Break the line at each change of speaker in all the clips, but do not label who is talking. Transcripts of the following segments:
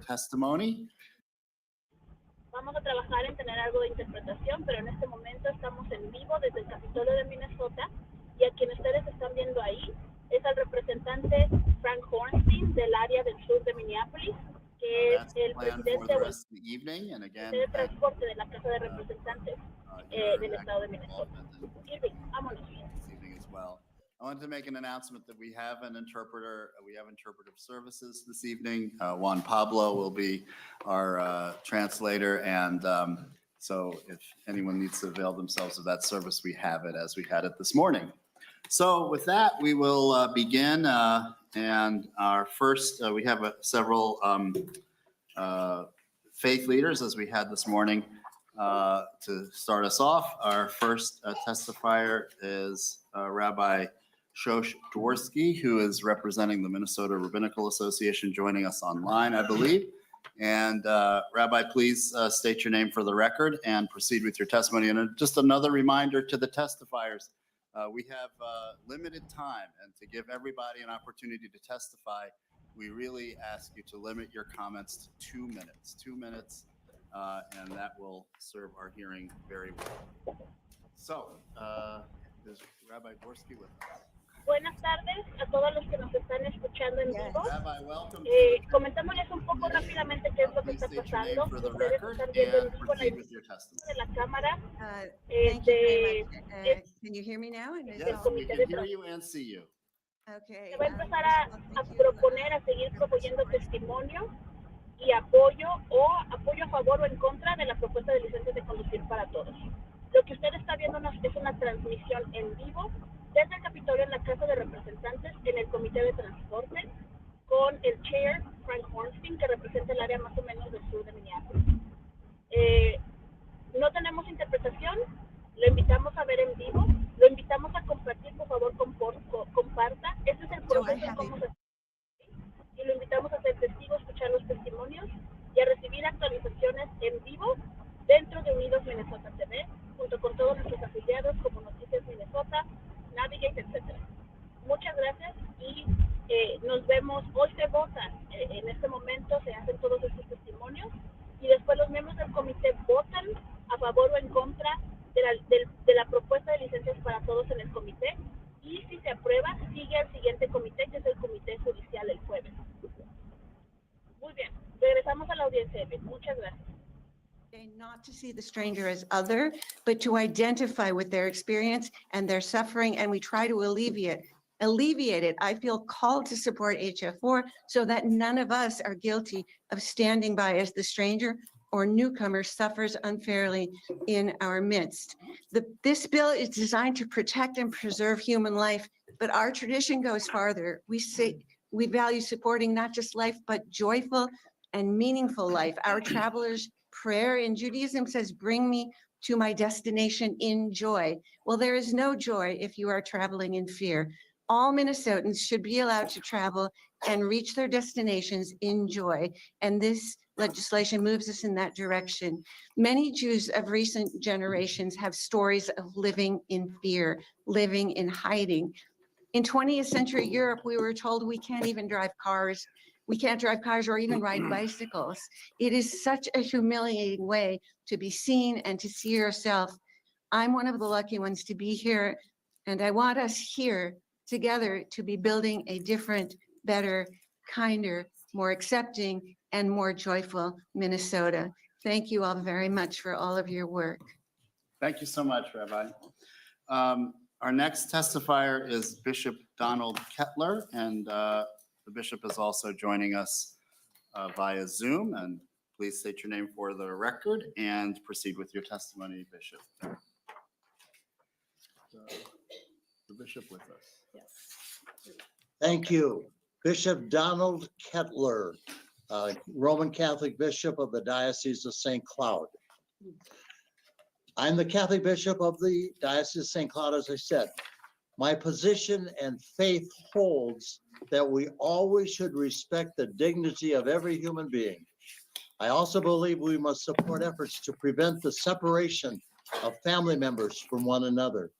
testimony.
Vamos a trabajar en tener algo de interpretación, pero en este momento estamos en vivo desde el Capitolio de Minnesota y a quien ustedes están viendo ahí es al representante Frank Hornstein del área del sur de Minneapolis, que es el presidente de transporte de la Casa de Representantes del estado de Minnesota. Irving, vámonos.
I wanted to make an announcement that we have an interpreter. We have interpretive services this evening. Juan Pablo will be our translator, and so if anyone needs to avail themselves of that service, we have it as we had it this morning. So with that, we will begin, and our first, we have several faith leaders, as we had this morning, to start us off. Our first testifier is Rabbi Shosh Dworsky, who is representing the Minnesota Rabbinical Association, joining us online, I believe. And Rabbi, please state your name for the record and proceed with your testimony. And just another reminder to the testifiers, we have limited time, and to give everybody an opportunity to testify, we really ask you to limit your comments to 2 minutes. 2 minutes, and that will serve our hearing very well. So, is Rabbi Dworsky with us?
Buenas tardes a todos los que nos están escuchando en vivo. Comentándoles un poco rápidamente qué es lo que está pasando. Ustedes están viendo en vivo la imagen de la cámara.
Can you hear me now?
Yes, we can hear you and see you.
Okay.
Se va a empezar a proponer, a seguir proponiendo testimonio y apoyo a favor o en contra de la propuesta de licencias de conducir para todos. Lo que usted está viendo es una transmisión en vivo desde el Capitolio en la Casa de Representantes en el Comité de Transporte con el chair Frank Hornstein, que representa el área más o menos del sur de Minneapolis. No tenemos interpretación, lo invitamos a ver en vivo, lo invitamos a compartir, por favor, comparta. Este es el proceso de cómo se hace. Y lo invitamos a ser testigo, escuchar los testimonios y a recibir actualizaciones en vivo dentro de Unidos Minnesota TV, junto con todos nuestros afiliados como Noticias Minnesota, Navigate, etc. Muchas gracias y nos vemos. Hoy se vota, en este momento se hacen todos estos testimonios y después los miembros del comité votan a favor o en contra de la propuesta de licencias para todos en el comité, y si se aprueba sigue al siguiente comité, que es el comité judicial, el jueves. Muy bien, regresamos a la audiencia. Muchas gracias.
Not to see the stranger as other, but to identify with their experience and their suffering, and we try to alleviate it. I feel called to support HF4 so that none of us are guilty of standing by as the stranger or newcomer suffers unfairly in our midst. This bill is designed to protect and preserve human life, but our tradition goes farther. We say we value supporting not just life, but joyful and meaningful life. Our travelers' prayer in Judaism says, "Bring me to my destination in joy." Well, there is no joy if you are traveling in fear. All Minnesotans should be allowed to travel and reach their destinations in joy, and this legislation moves us in that direction. Many Jews of recent generations have stories of living in fear, living in hiding. In 20th century Europe, we were told we can't even drive cars. We can't drive cars or even ride bicycles. It is such a humiliating way to be seen and to see yourself. I'm one of the lucky ones to be here, and I want us here together to be building a different, better, kinder, more accepting, and more joyful Minnesota. Thank you all very much for all of your work.
Thank you so much, Rabbi. Our next testifier is Bishop Donald Kettler, and the bishop is also joining us via Zoom. And please state your name for the record and proceed with your testimony, Bishop. The bishop with us.
Yes.
Thank you. Bishop Donald Kettler, Roman Catholic Bishop of the Diocese of St. Cloud. I'm the Catholic Bishop of the Diocese of St. Cloud, as I said. My position and faith holds that we always should respect the dignity of every human being. I also believe we must support efforts to prevent the separation of family members from one another.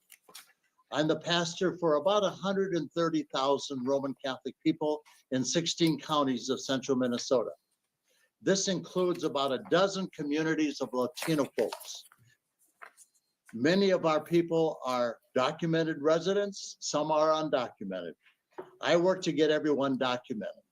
I'm the pastor for about 130,000 Roman Catholic people in 16 counties of central Minnesota. This includes about a dozen communities of Latino folks. Many of our people are documented residents, some are undocumented. I work to get everyone documented.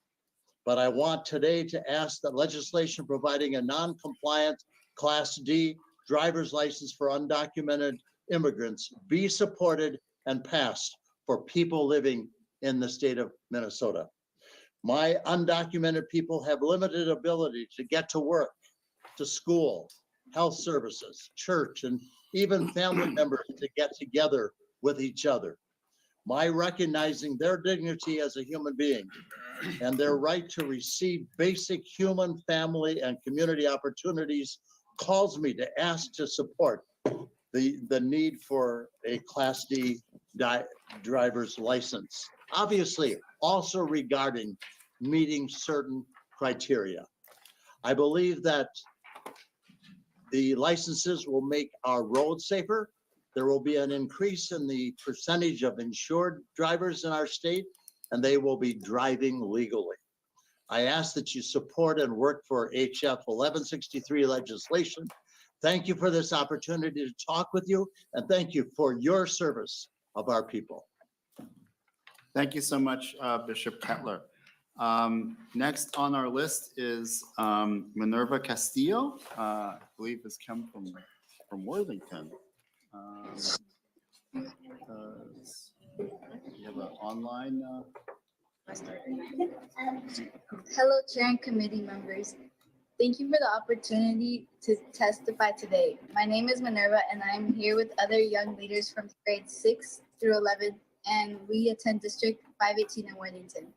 But I want today to ask that legislation providing a non-compliant Class D driver's license for undocumented immigrants be supported and passed for people living in the state of Minnesota. My undocumented people have limited ability to get to work, to school, health services, church, and even family members to get together with each other. My recognizing their dignity as a human being and their right to receive basic human, family, and community opportunities calls me to ask to support the need for a Class D driver's license. Obviously, also regarding meeting certain criteria. I believe that the licenses will make our roads safer. There will be an increase in the percentage of insured drivers in our state, and they will be driving legally. I ask that you support and work for HF 1163 legislation. Thank you for this opportunity to talk with you, and thank you for your service of our people.
Thank you so much, Bishop Kettler. Next on our list is Minerva Castillo. I believe has come from Worthington. You have an online.
Hello, Chair and committee members. Thank you for the opportunity to testify today. My name is Minerva, and I'm here with other young leaders from grades 6 through 11, and we attend District 518 in Worthington.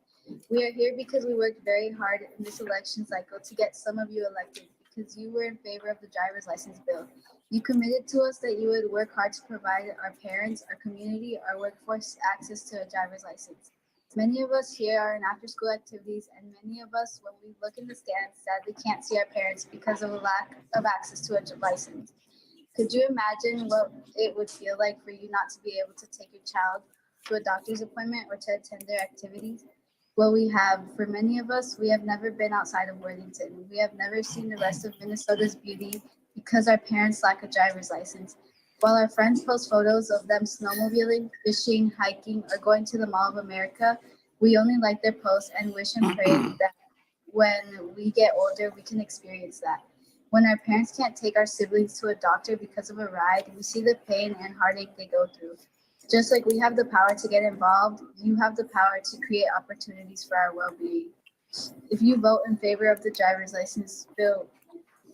We are here because we worked very hard in this election cycle to get some of you elected because you were in favor of the driver's license bill. You committed to us that you would work hard to provide our parents, our community, our workforce access to a driver's license. Many of us here are in after-school activities, and many of us, when we look in the stands, sadly can't see our parents because of a lack of access to a license. Could you imagine what it would feel like for you not to be able to take your child to a doctor's appointment or to attend their activities? Well, we have. For many of us, we have never been outside of Worthington. We have never seen the rest of Minnesota's beauty because our parents lack a driver's license. While our friends post photos of them snowmobiling, fishing, hiking, or going to the Mall of America, we only like their posts and wish and pray that when we get older, we can experience that. When our parents can't take our siblings to a doctor because of a ride, we see the pain and heartache they go through. Just like we have the power to get involved, you have the power to create opportunities for our well-being. If you vote in favor of the driver's license bill,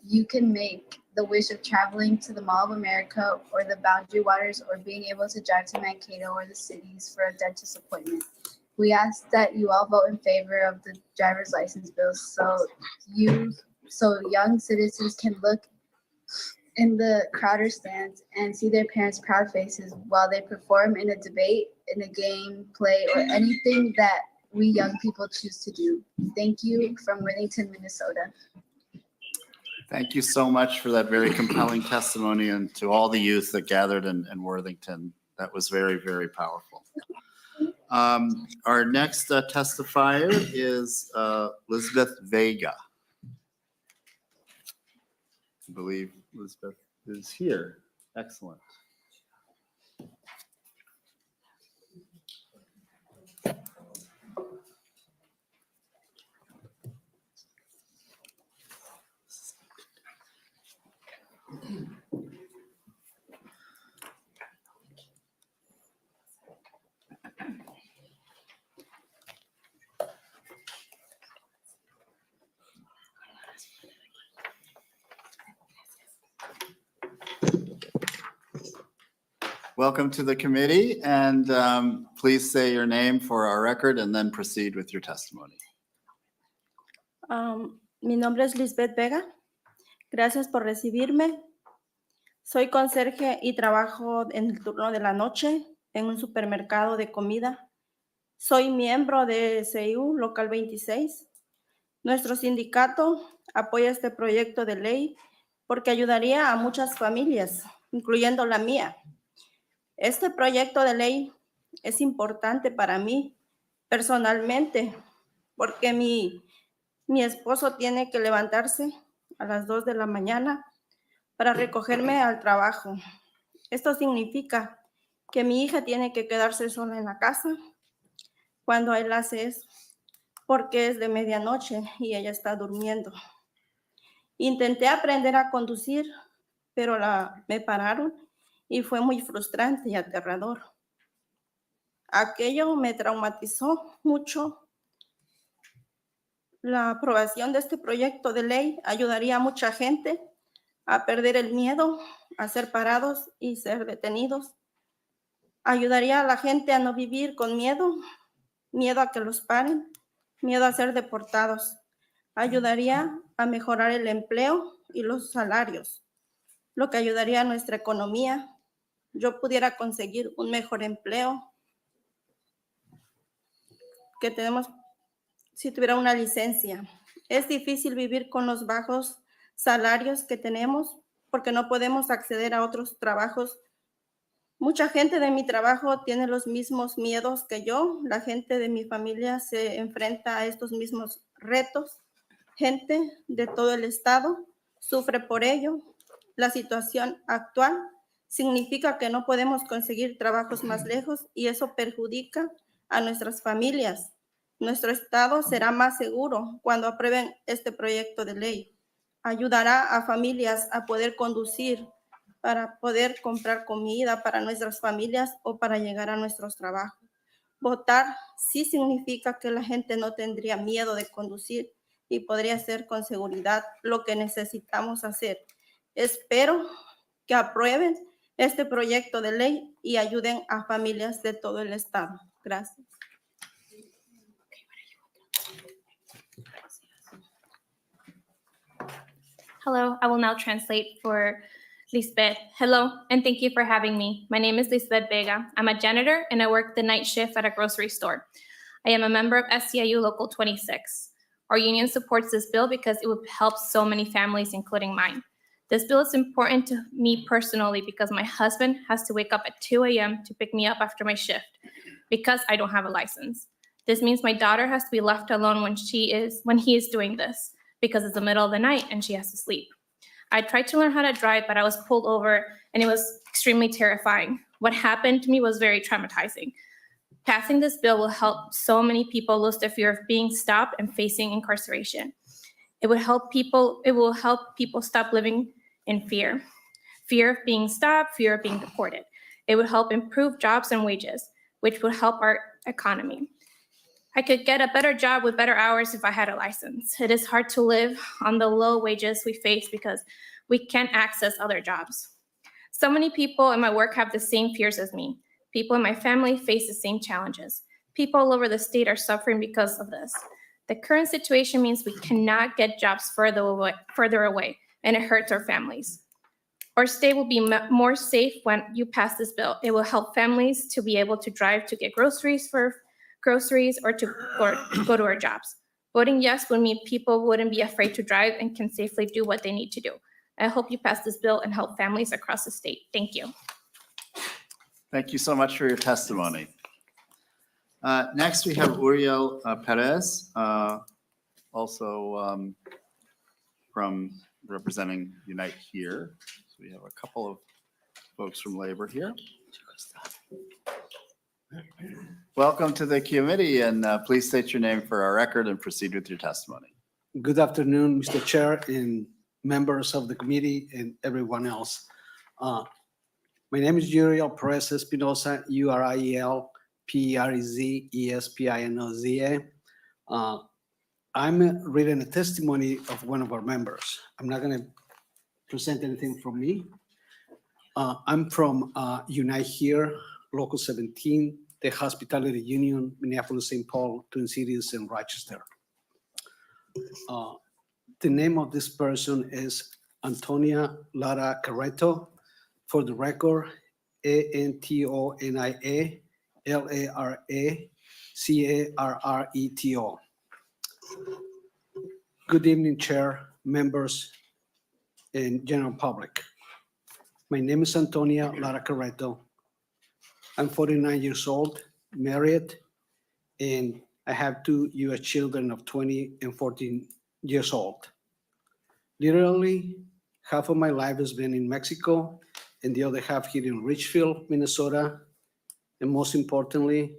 you can make the wish of traveling to the Mall of America or the Boundary Waters or being able to drive to Mankato or the cities for a dentist appointment. We ask that you all vote in favor of the driver's license bill so young citizens can look in the crowded stands and see their parents' proud faces while they perform in a debate, in a game, play, or anything that we young people choose to do. Thank you from Worthington, Minnesota.
Thank you so much for that very compelling testimony, and to all the youth that gathered in Worthington. That was very, very powerful. Our next testifier is Elizabeth Vega. I believe Elizabeth is here. Excellent. Welcome to the committee, and please say your name for our record and then proceed with your testimony.
Mi nombre es Lisbeth Vega. Gracias por recibirme. Soy conserje y trabajo en el turno de la noche en un supermercado de comida. Soy miembro de SEIU Local 26. Nuestro sindicato apoya este proyecto de ley porque ayudaría a muchas familias, incluyendo la mía. Este proyecto de ley es importante para mí personalmente porque mi Mi esposo tiene que levantarse a las 2 de la mañana para recogerme al trabajo. Esto significa que mi hija tiene que quedarse sola en la casa cuando él hace eso, porque es de medianoche y ella está durmiendo. Intenté aprender a conducir, pero me pararon y fue muy frustrante y aterrador. Aquello me traumatizó mucho. La aprobación de este proyecto de ley ayudaría a mucha gente a perder el miedo a ser parados y ser detenidos. Ayudaría a la gente a no vivir con miedo, miedo a que los paren, miedo a ser deportados. Ayudaría a mejorar el empleo y los salarios, lo que ayudaría a nuestra economía. Yo pudiera conseguir un mejor empleo que tenemos si tuviera una licencia. Es difícil vivir con los bajos salarios que tenemos porque no podemos acceder a otros trabajos. Mucha gente de mi trabajo tiene los mismos miedos que yo. La gente de mi familia se enfrenta a estos mismos retos. Gente de todo el estado sufre por ello. La situación actual significa que no podemos conseguir trabajos más lejos y eso perjudica a nuestras familias. Nuestro estado será más seguro cuando aprueben este proyecto de ley. Ayudará a familias a poder conducir para poder comprar comida para nuestras familias o para llegar a nuestros trabajos. Votar sí significa que la gente no tendría miedo de conducir y podría hacer con seguridad lo que necesitamos hacer. Espero que aprueben este proyecto de ley y ayuden a familias de todo el estado. Gracias.
Hello, I will now translate for Lisbeth. Hello, and thank you for having me. My name is Lisbeth Vega. I'm a janitor and I work the night shift at a grocery store. I am a member of SCIU Local 26. Our union supports this bill because it would help so many families, including mine. This bill is important to me personally because my husband has to wake up at 2 a.m. to pick me up after my shift because I don't have a license. This means my daughter has to be left alone when he is doing this, because it's the middle of the night and she has to sleep. I tried to learn how to drive, but I was pulled over and it was extremely terrifying. What happened to me was very traumatizing. Passing this bill will help so many people lose their fear of being stopped and facing incarceration. It will help people stop living in fear. Fear of being stopped, fear of being deported. It would help improve jobs and wages, which would help our economy. I could get a better job with better hours if I had a license. It is hard to live on the low wages we face because we can't access other jobs. So many people in my work have the same fears as me. People in my family face the same challenges. People all over the state are suffering because of this. The current situation means we cannot get jobs further away, and it hurts our families. Our state will be more safe when you pass this bill. It will help families to be able to drive to get groceries or to go to our jobs. Voting yes would mean people wouldn't be afraid to drive and can safely do what they need to do. I hope you pass this bill and help families across the state. Thank you.
Thank you so much for your testimony. Next, we have Uriel Perez, also from representing Unite Here. So we have a couple of folks from labor here. Welcome to the committee, and please state your name for our record and proceed with your testimony.
Good afternoon, Mr. Chair and members of the committee and everyone else. My name is Uriel Perez Espinosa, Uriel Perez Espinosa. I'm reading a testimony of one of our members. I'm not going to present anything from me. I'm from Unite Here, Local 17, the Hospitality Union, Minneapolis, St. Paul, Twin Cities, and Rochester. The name of this person is Antonia Lara Carreto. For the record, Antonia Lara Carreto. Good evening, Chair, members, and general public. My name is Antonia Lara Carreto. I'm 49 years old, married, and I have two U.S. children of 20 and 14 years old. Literally, half of my life has been in Mexico and the other half here in Richfield, Minnesota. And most importantly,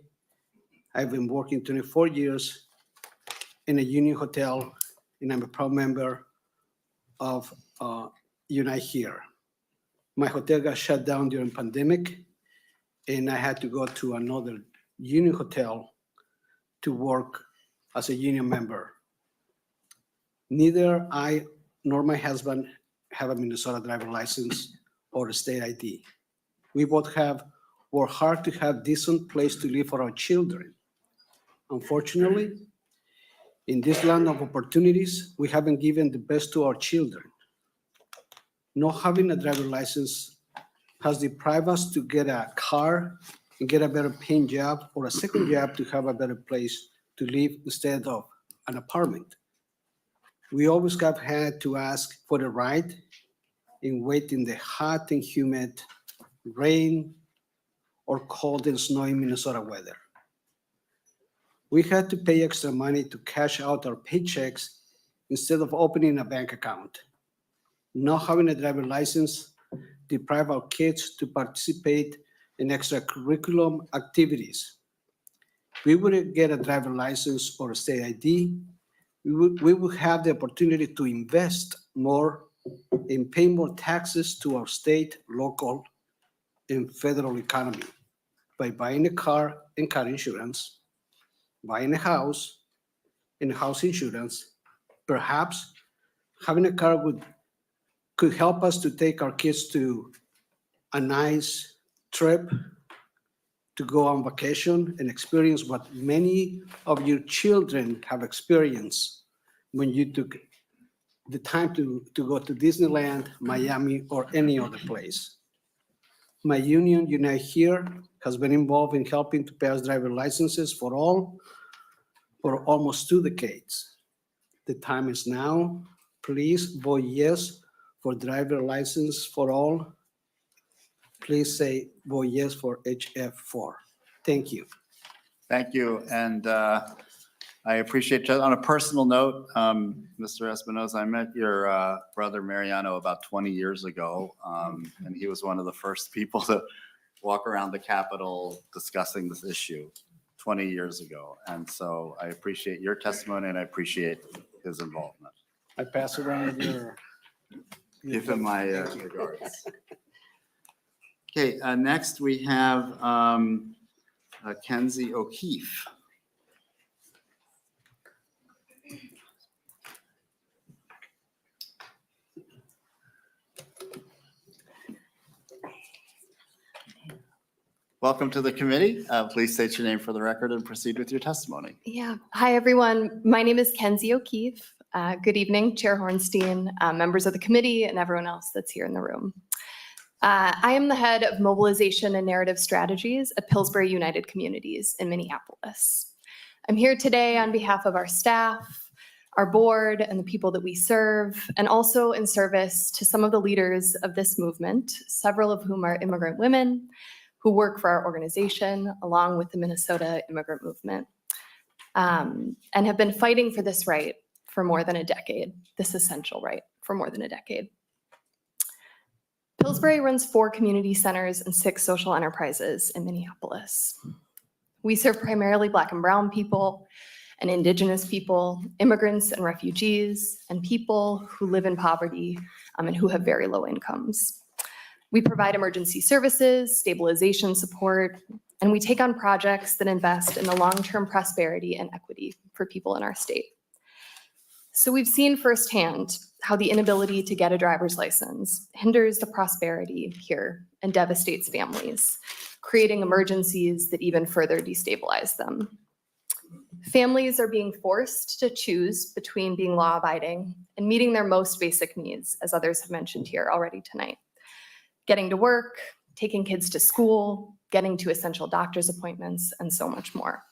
I've been working 24 years in a union hotel, and I'm a proud member of Unite Here. My hotel got shut down during pandemic, and I had to go to another union hotel to work as a union member. Neither I nor my husband have a Minnesota driver license or a state ID. We both have worked hard to have decent place to live for our children. Unfortunately, in this land of opportunities, we haven't given the best to our children. Not having a driver license has deprived us to get a car and get a better paying job or a second job to have a better place to live instead of an apartment. We always have had to ask for the ride and wait in the hot and humid rain or cold and snowy Minnesota weather. We had to pay extra money to cash out our paychecks instead of opening a bank account. Not having a driver license deprive our kids to participate in extracurricular activities. We would get a driver license or a state ID. We would have the opportunity to invest more and pay more taxes to our state, local, and federal economy by buying a car and car insurance, buying a house and house insurance. Perhaps having a car could help us to take our kids to a nice trip, to go on vacation and experience what many of your children have experienced when you took the time to go to Disneyland, Miami, or any other place. My union, Unite Here, has been involved in helping to pass driver licenses for almost 2 decades. The time is now. Please vote yes for driver license for all. Please say vote yes for HF4. Thank you.
Thank you. And I appreciate, on a personal note, Mr. Espinoza, I met your brother Mariano about 20 years ago, and he was one of the first people to walk around the Capitol discussing this issue 20 years ago. And so I appreciate your testimony and I appreciate his involvement.
I pass around your.
Give him my regards. Okay, next we have Kenzie O'Keefe. Welcome to the committee. Please state your name for the record and proceed with your testimony.
Yeah. Hi, everyone. My name is Kenzie O'Keefe. Good evening, Chair Hornstein, members of the committee, and everyone else that's here in the room. I am the head of mobilization and narrative strategies at Pillsbury United Communities in Minneapolis. I'm here today on behalf of our staff, our board, and the people that we serve, and also in service to some of the leaders of this movement, several of whom are immigrant women who work for our organization, along with the Minnesota immigrant movement, and have been fighting for this right for more than a decade, this essential right for more than a decade. Pillsbury runs 4 community centers and 6 social enterprises in Minneapolis. We serve primarily Black and Brown people and Indigenous people, immigrants and refugees, and people who live in poverty and who have very low incomes. We provide emergency services, stabilization support, and we take on projects that invest in the long-term prosperity and equity for people in our state. So we've seen firsthand how the inability to get a driver's license hinders the prosperity here and devastates families, creating emergencies that even further destabilize them. Families are being forced to choose between being law-abiding and meeting their most basic needs, as others have mentioned here already tonight. Getting to work, taking kids to school, getting to essential doctor's appointments, and so much more.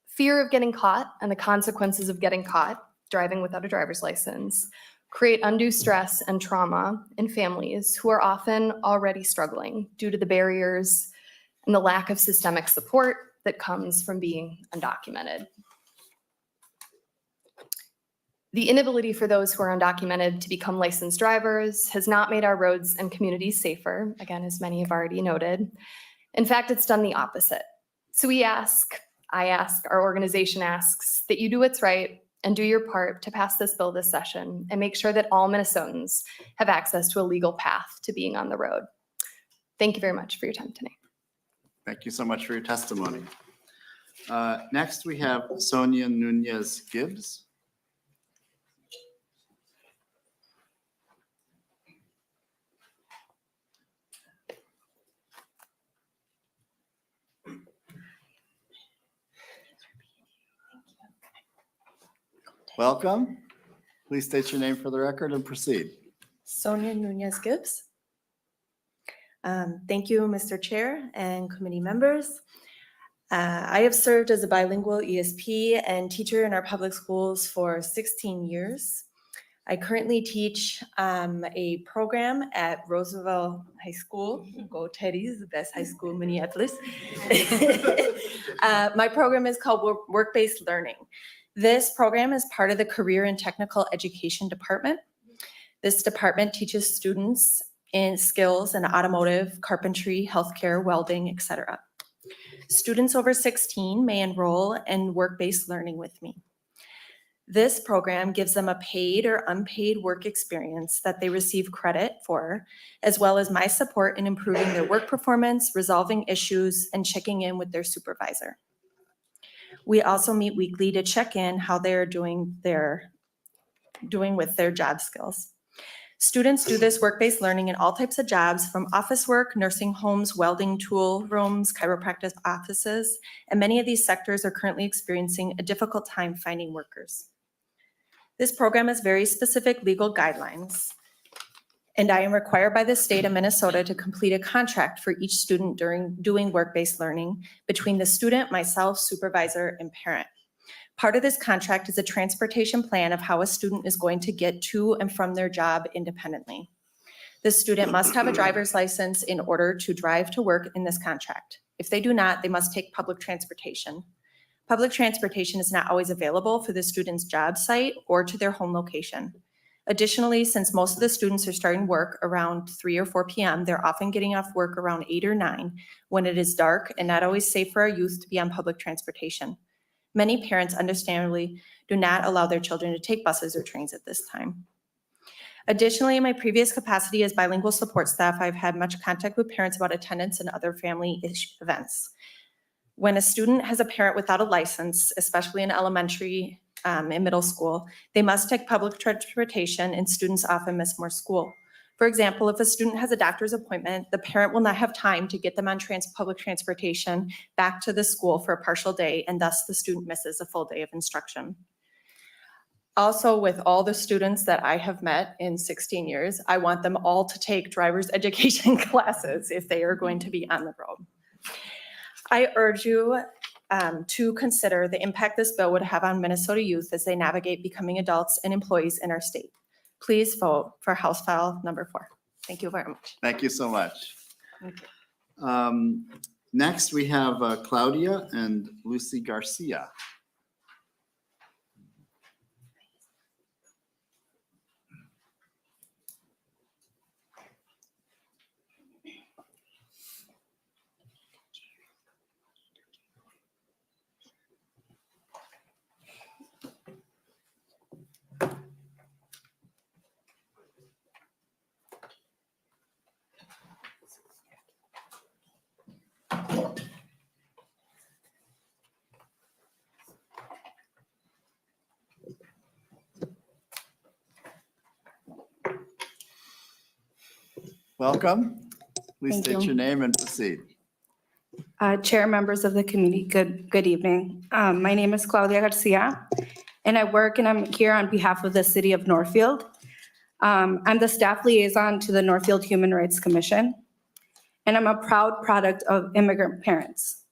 Fear of getting caught and the consequences of getting caught, driving without a driver's license, create undue stress and trauma in families who are often already struggling due to the barriers and the lack of systemic support that comes from being undocumented. The inability for those who are undocumented to become licensed drivers has not made our roads and communities safer, again, as many have already noted. In fact, it's done the opposite. So I ask, our organization asks that you do what's right and do your part to pass this bill this session and make sure that all Minnesotans have access to a legal path to being on the road. Thank you very much for your time today.
Thank you so much for your testimony. Next, we have Sonia Nunez Gibbs. Welcome. Please state your name for the record and proceed.
Sonia Nunez Gibbs. Thank you, Mr. Chair and committee members. I have served as a bilingual ESP and teacher in our public schools for 16 years. I currently teach a program at Roosevelt High School. Go Teddies, the best high school in Minneapolis. My program is called Work-Based Learning. This program is part of the Career and Technical Education Department. This department teaches students in skills in automotive, carpentry, healthcare, welding, etc. Students over 16 may enroll in work-based learning with me. This program gives them a paid or unpaid work experience that they receive credit for, as well as my support in improving their work performance, resolving issues, and checking in with their supervisor. We also meet weekly to check in how they're doing with their job skills. Students do this work-based learning in all types of jobs, from office work, nursing homes, welding tool rooms, chiropractic offices, and many of these sectors are currently experiencing a difficult time finding workers. This program has very specific legal guidelines, and I am required by the state of Minnesota to complete a contract for each student during doing work-based learning between the student, myself, supervisor, and parent. Part of this contract is a transportation plan of how a student is going to get to and from their job independently. The student must have a driver's license in order to drive to work in this contract. If they do not, they must take public transportation. Public transportation is not always available for the student's job site or to their home location. Additionally, since most of the students are starting work around 3 or 4 p.m., they're often getting off work around 8 or 9 when it is dark and not always safe for our youth to be on public transportation. Many parents, understandably, do not allow their children to take buses or trains at this time. Additionally, in my previous capacity as bilingual support staff, I've had much contact with parents about attendance and other family events. When a student has a parent without a license, especially in elementary and middle school, they must take public transportation, and students often miss more school. For example, if a student has a doctor's appointment, the parent will not have time to get them on public transportation back to the school for a partial day, and thus the student misses a full day of instruction. Also, with all the students that I have met in 16 years, I want them all to take driver's education classes if they are going to be on the road. I urge you to consider the impact this bill would have on Minnesota youth as they navigate becoming adults and employees in our state. Please vote for House File number 4. Thank you very much.
Thank you so much. Next, we have Claudia and Lucy Garcia. Welcome. Please
Thank
state
you.
your name and proceed.
Chair, members of the committee, good evening. My name is Claudia Garcia, and I work and I'm here on behalf of the city of Northfield. I'm the staff liaison to the Northfield Human Rights Commission, and I'm a proud product of immigrant parents.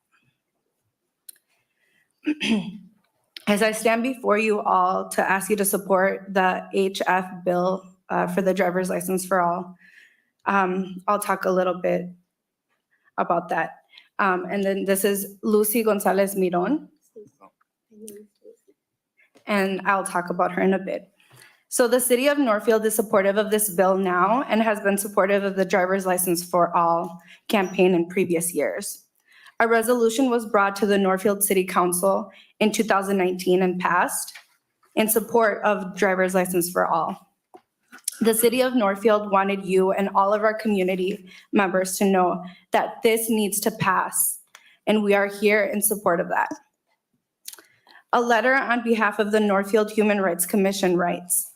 As I stand before you all to ask you to support the HF bill for the driver's license for all, I'll talk a little bit about that. And then this is Lucy Gonzalez Miron. and I'll talk about her in a bit. So the city of Northfield is supportive of this bill now and has been supportive of the driver's license for all campaign in previous years. A resolution was brought to the Northfield City Council in 2019 and passed in support of driver's license for all. The city of Northfield wanted you and all of our community members to know that this needs to pass, and we are here in support of that. A letter on behalf of the Northfield Human Rights Commission writes,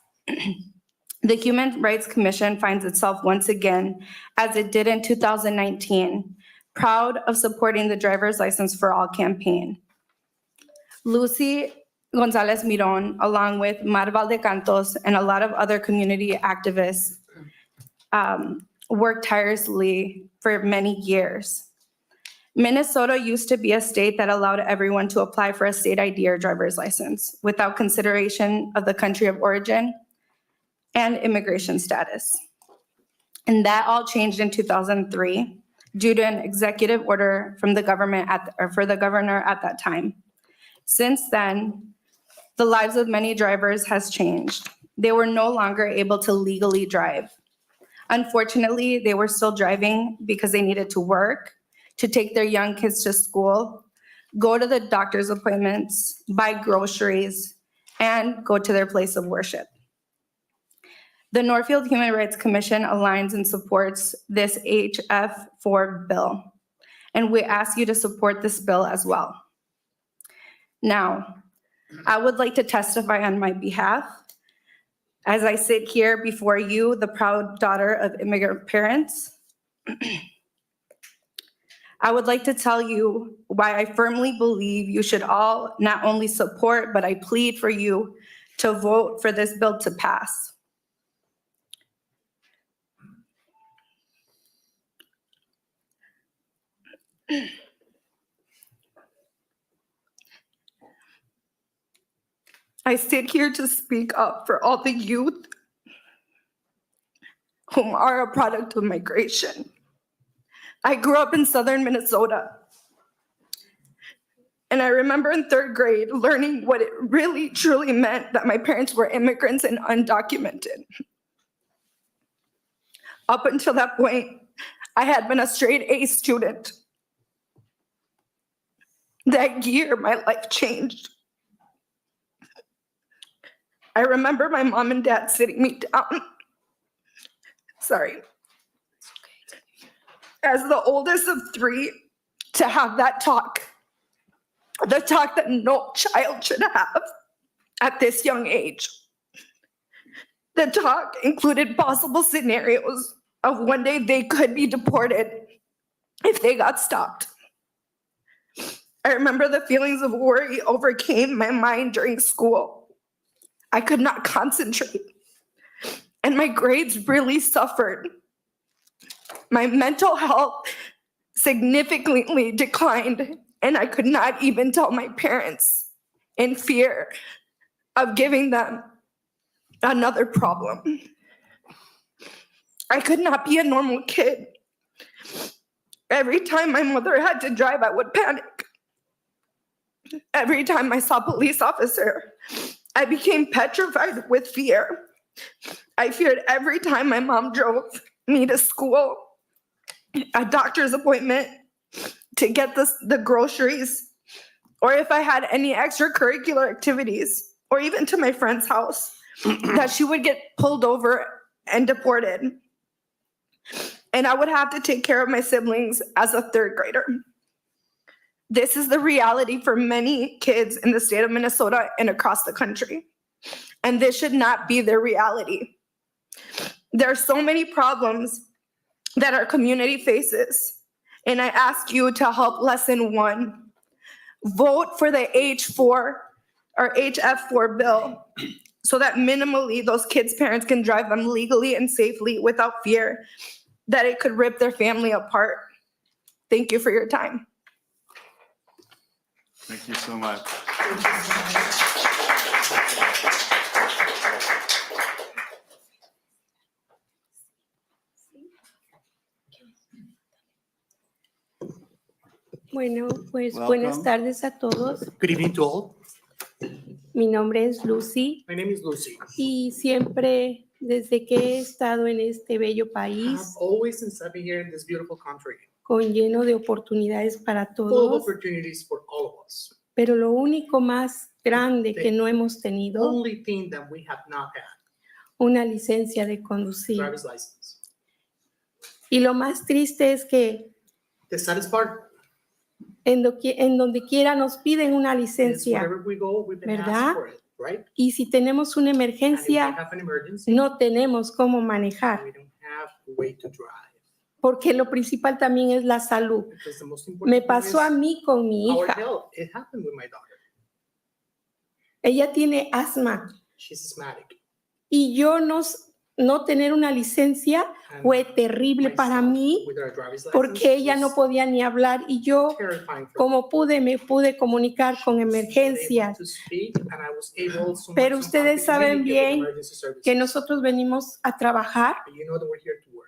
the Human Rights Commission finds itself once again, as it did in 2019, proud of supporting the driver's license for all campaign. Lucy Gonzalez Miron, along with Marval de Cantos and a lot of other community activists, worked tirelessly for many years. Minnesota used to be a state that allowed everyone to apply for a state ID or driver's license without consideration of the country of origin and immigration status. And that all changed in 2003 due to an executive order from the government for the governor at that time. Since then, the lives of many drivers has changed. They were no longer able to legally drive. Unfortunately, they were still driving because they needed to work, to take their young kids to school, go to the doctor's appointments, buy groceries, and go to their place of worship. The Northfield Human Rights Commission aligns and supports this HF4 bill, and we ask you to support this bill as well. Now, I would like to testify on my behalf as I sit here before you, the proud daughter of immigrant parents. I would like to tell you why I firmly believe you should all not only support, but I plead for you to vote for this bill to pass. I sit here to speak up for all the youth whom are a product of migration. I grew up in southern Minnesota, and I remember in 3rd grade learning what it really truly meant that my parents were immigrants and undocumented. Up until that point, I had been a straight A student. That year, my life changed. I remember my mom and dad sitting me down. Sorry. As the oldest of 3, to have that talk. The talk that no child should have at this young age. The talk included possible scenarios of one day they could be deported if they got stopped. I remember the feelings of worry overcame my mind during school. I could not concentrate, and my grades really suffered. My mental health significantly declined, and I could not even tell my parents in fear of giving them another problem. I could not be a normal kid. Every time my mother had to drive, I would panic. Every time I saw a police officer, I became petrified with fear. I feared every time my mom drove me to school, a doctor's appointment, to get the groceries, or if I had any extracurricular activities, or even to my friend's house, that she would get pulled over and deported. And I would have to take care of my siblings as a 3rd grader. This is the reality for many kids in the state of Minnesota and across the country. And this should not be their reality. There are so many problems that our community faces. And I ask you to help lessen one. Vote for the H4 or HF4 bill so that minimally those kids' parents can drive them legally and safely without fear that it could rip their family apart. Thank you for your time.
Thank you so much.
Bueno, pues
Welcome.
buenas tardes a todos.
Good evening to all.
Mi nombre es Lucy
My name is Lucy.
y siempre desde que he estado en este bello
I've
país
always since I've been here in this beautiful country,
con lleno de oportunidades para
full of
todos,
opportunities for all of us.
pero lo único más grande que no hemos
The
tenido,
only thing that we have not had,
una licencia de conducir.
driver's license.
Y lo más triste es que
The saddest part
en donde quiera nos piden una
is
licencia,
wherever we go, we've been
¿verdad?
asked for it, right?
y si tenemos una
And if we
emergencia,
have an emergency,
no tenemos cómo manejar,
we don't have a way to drive.
porque lo principal también es la salud.
Because the most
Me
important thing
pasó a
is
mí con mi
our
hija.
health. It happened with my daughter.
Ella tiene asma
She's asthmatic.
y yo no tener una licencia
And
fue terrible para
myself,
mí
with our driver's license,
porque ella no
was
podía ni hablar y yo,
terrifying for
como pude, me pude comunicar con
me. I was able
emergencias.
to speak and I was able to
Pero
somehow
ustedes
to
saben
communicate with
bien
emergency services.
que nosotros venimos a trabajar
But you know that we're here to work.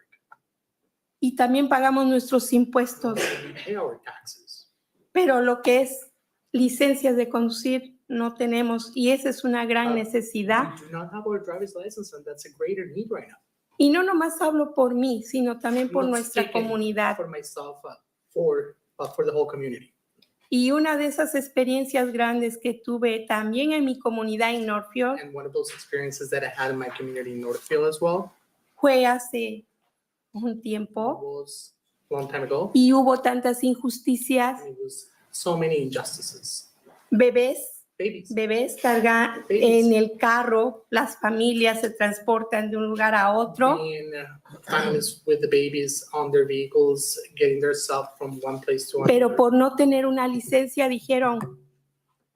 y también pagamos nuestros impuestos,
We pay our taxes.
pero lo que es licencias de conducir no tenemos y esa es una gran necesidad.
We do not have our driver's license and that's a greater need right now.
Y no nomás hablo por mí, sino también por
I'm not
nuestra
speaking
comunidad.
For myself, for the whole community.
Y una de esas experiencias grandes que tuve también en mi comunidad en Northfield
And one of those experiences that I had in my community in Northfield as well
fue hace un tiempo
was a long time ago.
y hubo tantas injusticias.
And it was so many injustices.
Bebés
Babies.
cargan
Babies.
en el carro, las familias se transportan de un lugar a otro.
Being families with the babies on their vehicles, getting themselves from one place to
Pero
another.
por no tener una licencia dijeron,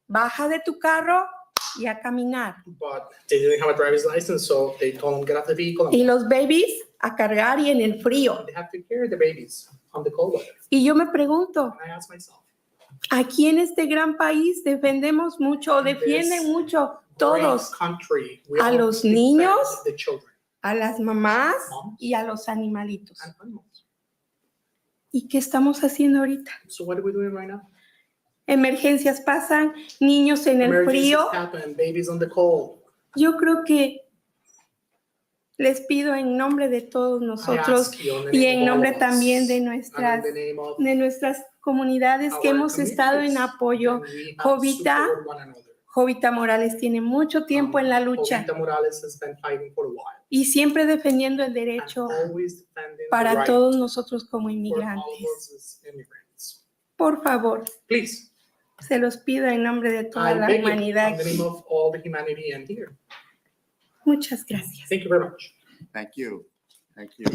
baja de tu carro y a caminar.
But they didn't have a driver's license, so they told them get off the vehicle.
Y los babies a cargar y en el frío.
They have to carry the babies on the cold weather.
Y yo me pregunto,
And I asked myself,
aquí en este gran país defendemos mucho, defienden mucho todos,
great country, we
a
all
los
defend
niños,
the children
a las mamás y a los animalitos.
and animals.
¿Y qué estamos haciendo ahorita?
So what are we doing right now?
Emergencias pasan, niños en el
Emergencies
frío.
happen, babies on the cold.
Yo creo que les pido en nombre de todos
I
nosotros
ask you on the
y
name
en
of all
nombre
of us,
también de
and
nuestras,
in the name of
de nuestras comunidades que
our
hemos estado en
communities,
apoyo.
and we have
Jovita,
supported one another.
Jovita Morales tiene mucho tiempo en la lucha
Jovita Morales has been fighting for a while.
y siempre defendiendo el
And
derecho
always defending the
para
right
todos nosotros como
for all of
inmigrantes.
us as immigrants.
Por favor,
Please,
se los pido en nombre de toda
I
la
beg you,
humanidad.
in the name of all the humanity and here.
Muchas gracias.
Thank you very much.
Thank you. Thank you.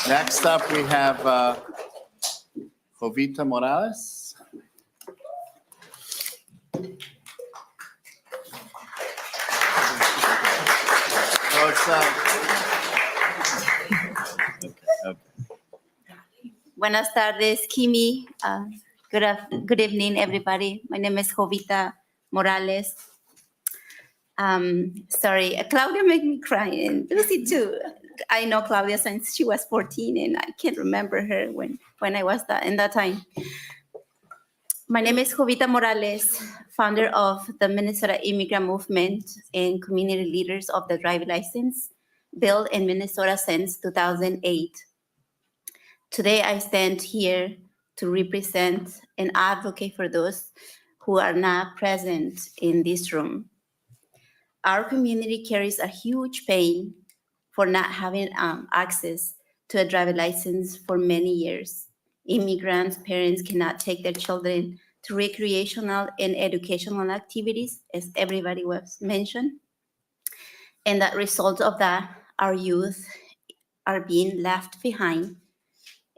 Next up, we have Jovita Morales. Oh, it's, okay.
Buenas tardes, Kimi. Good evening, everybody. My name is Jovita Morales. Sorry, Claudia made me cry, and Lucy too. I know Claudia since she was 14, and I can't remember her when I was in that time. My name is Jovita Morales, founder of the Minnesota Immigrant Movement and community leaders of the driver's license, built in Minnesota since 2008. Today, I stand here to represent and advocate for those who are not present in this room. Our community carries a huge pain for not having access to a driver's license for many years. Immigrants' parents cannot take their children to recreational and educational activities, as everybody was mentioned. And the result of that, our youth are being left behind.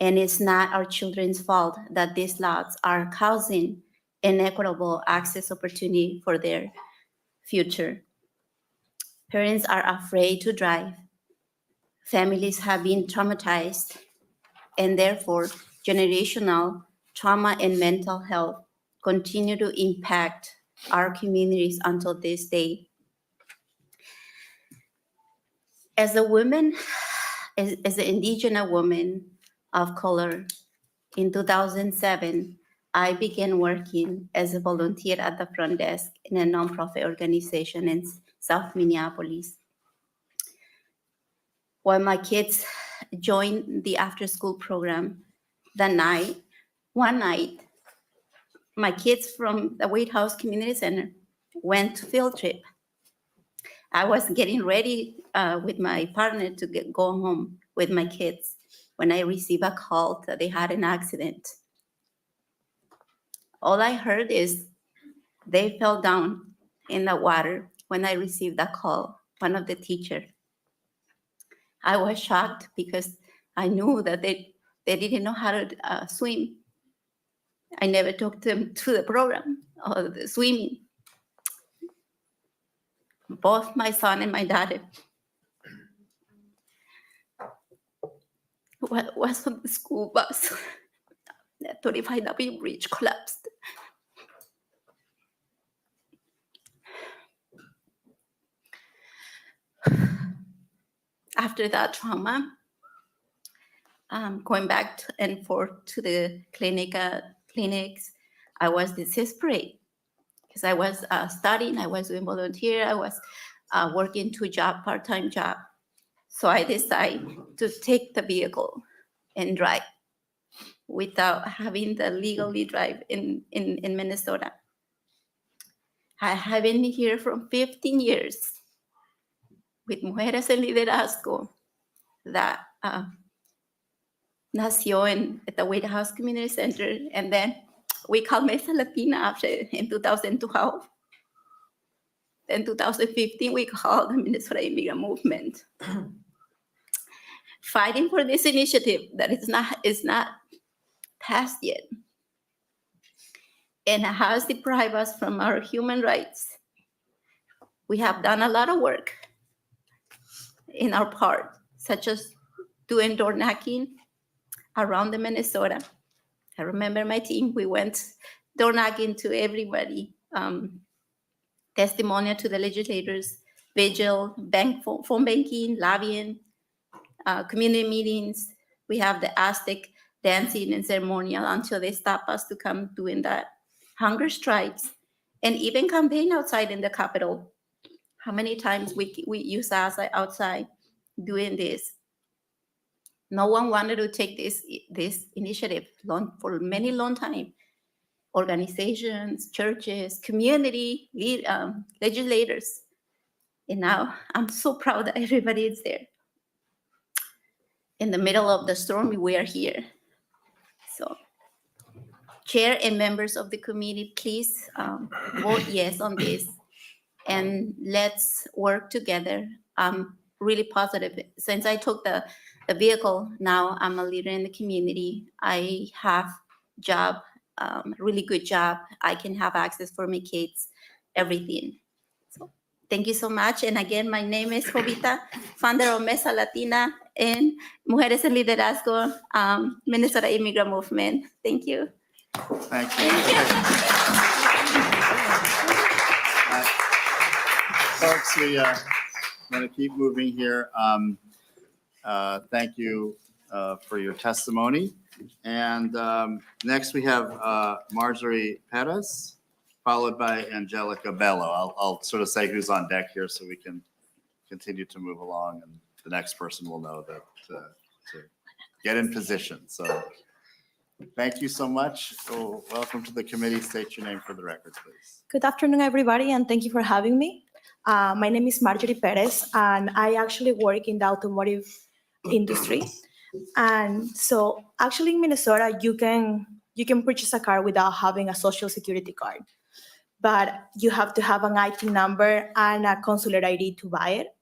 And it's not our children's fault that these laws are causing inequitable access opportunity for their future. Parents are afraid to drive. Families have been traumatized, and therefore generational trauma and mental health continue to impact our communities until this day. As a woman, as an indigenous woman of color, in 2007, I began working as a volunteer at the front desk in a nonprofit organization in South Minneapolis. When my kids joined the after-school program one night, my kids from the White House Community Center went to field trip. I was getting ready with my partner to go home with my kids when I received a call that they had an accident. All I heard is they fell down in the water when I received that call, one of the teachers. I was shocked because I knew that they didn't know how to swim. I never took them to the program of the swimming. Both my son and my daughter was on the school bus. The 35W bridge collapsed. After that trauma, going back and forth to the clinics, I was desperate because I was studying, I was doing volunteer, I was working part-time job. So I decided to take the vehicle and drive without having the legally drive in Minnesota. I have been here for 15 years with Mujeres en Liderazgo that nació at the White House Community Center, and then we called Mesa Latina after in 2012. In 2015, we called the Minnesota Immigrant Movement, fighting for this initiative that is not passed yet, and has deprived us from our human rights. We have done a lot of work in our part, such as doing door knocking around the Minnesota. I remember my team, we went door knocking to everybody, testimonial to the legislators, vigil, phone banking, lobbying, community meetings. We have the Aztec dancing and ceremonial until they stop us to come doing that. Hunger strikes, and even campaign outside in the Capitol. How many times we use us outside doing this? No one wanted to take this initiative for many long time. Organizations, churches, community, legislators. And now I'm so proud that everybody is there. In the middle of the storm, we are here. So, Chair and members of the committee, please vote yes on this. And let's work together. I'm really positive. Since I took the vehicle, now I'm a leader in the community. I have job, really good job. I can have access for my kids, everything. So thank you so much. And again, my name is Jovita, founder of Mesa Latina and Mujeres en Liderazgo, Minnesota Immigrant Movement. Thank you.
Thank you. Folks, we going to keep moving here. Thank you for your testimony. And next we have Marjorie Perez, followed by Angelica Bello. I'll sort of say who's on deck here so we can continue to move along, and the next person will know that to get in position. So thank you so much. So welcome to the committee. State your name for the record, please.
Good afternoon, everybody, and thank you for having me. My name is Marjorie Perez, and I actually work in the automotive industry. And so actually in Minnesota, you can purchase a car without having a social security card, but you have to have an IT number and a consular ID to buy it.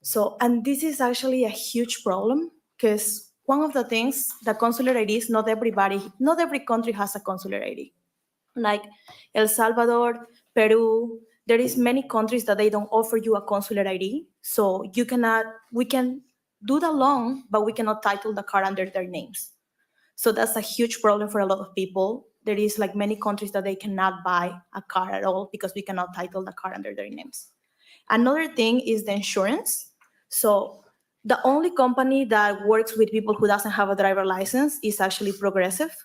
So, and this is actually a huge problem because one of the things, the consular IDs, not every country has a consular ID. Like El Salvador, Peru, there is many countries that they don't offer you a consular ID. So we can do the loan, but we cannot title the car under their names. So that's a huge problem for a lot of people. There is like many countries that they cannot buy a car at all because we cannot title the car under their names. Another thing is the insurance. So the only company that works with people who doesn't have a driver license is actually Progressive,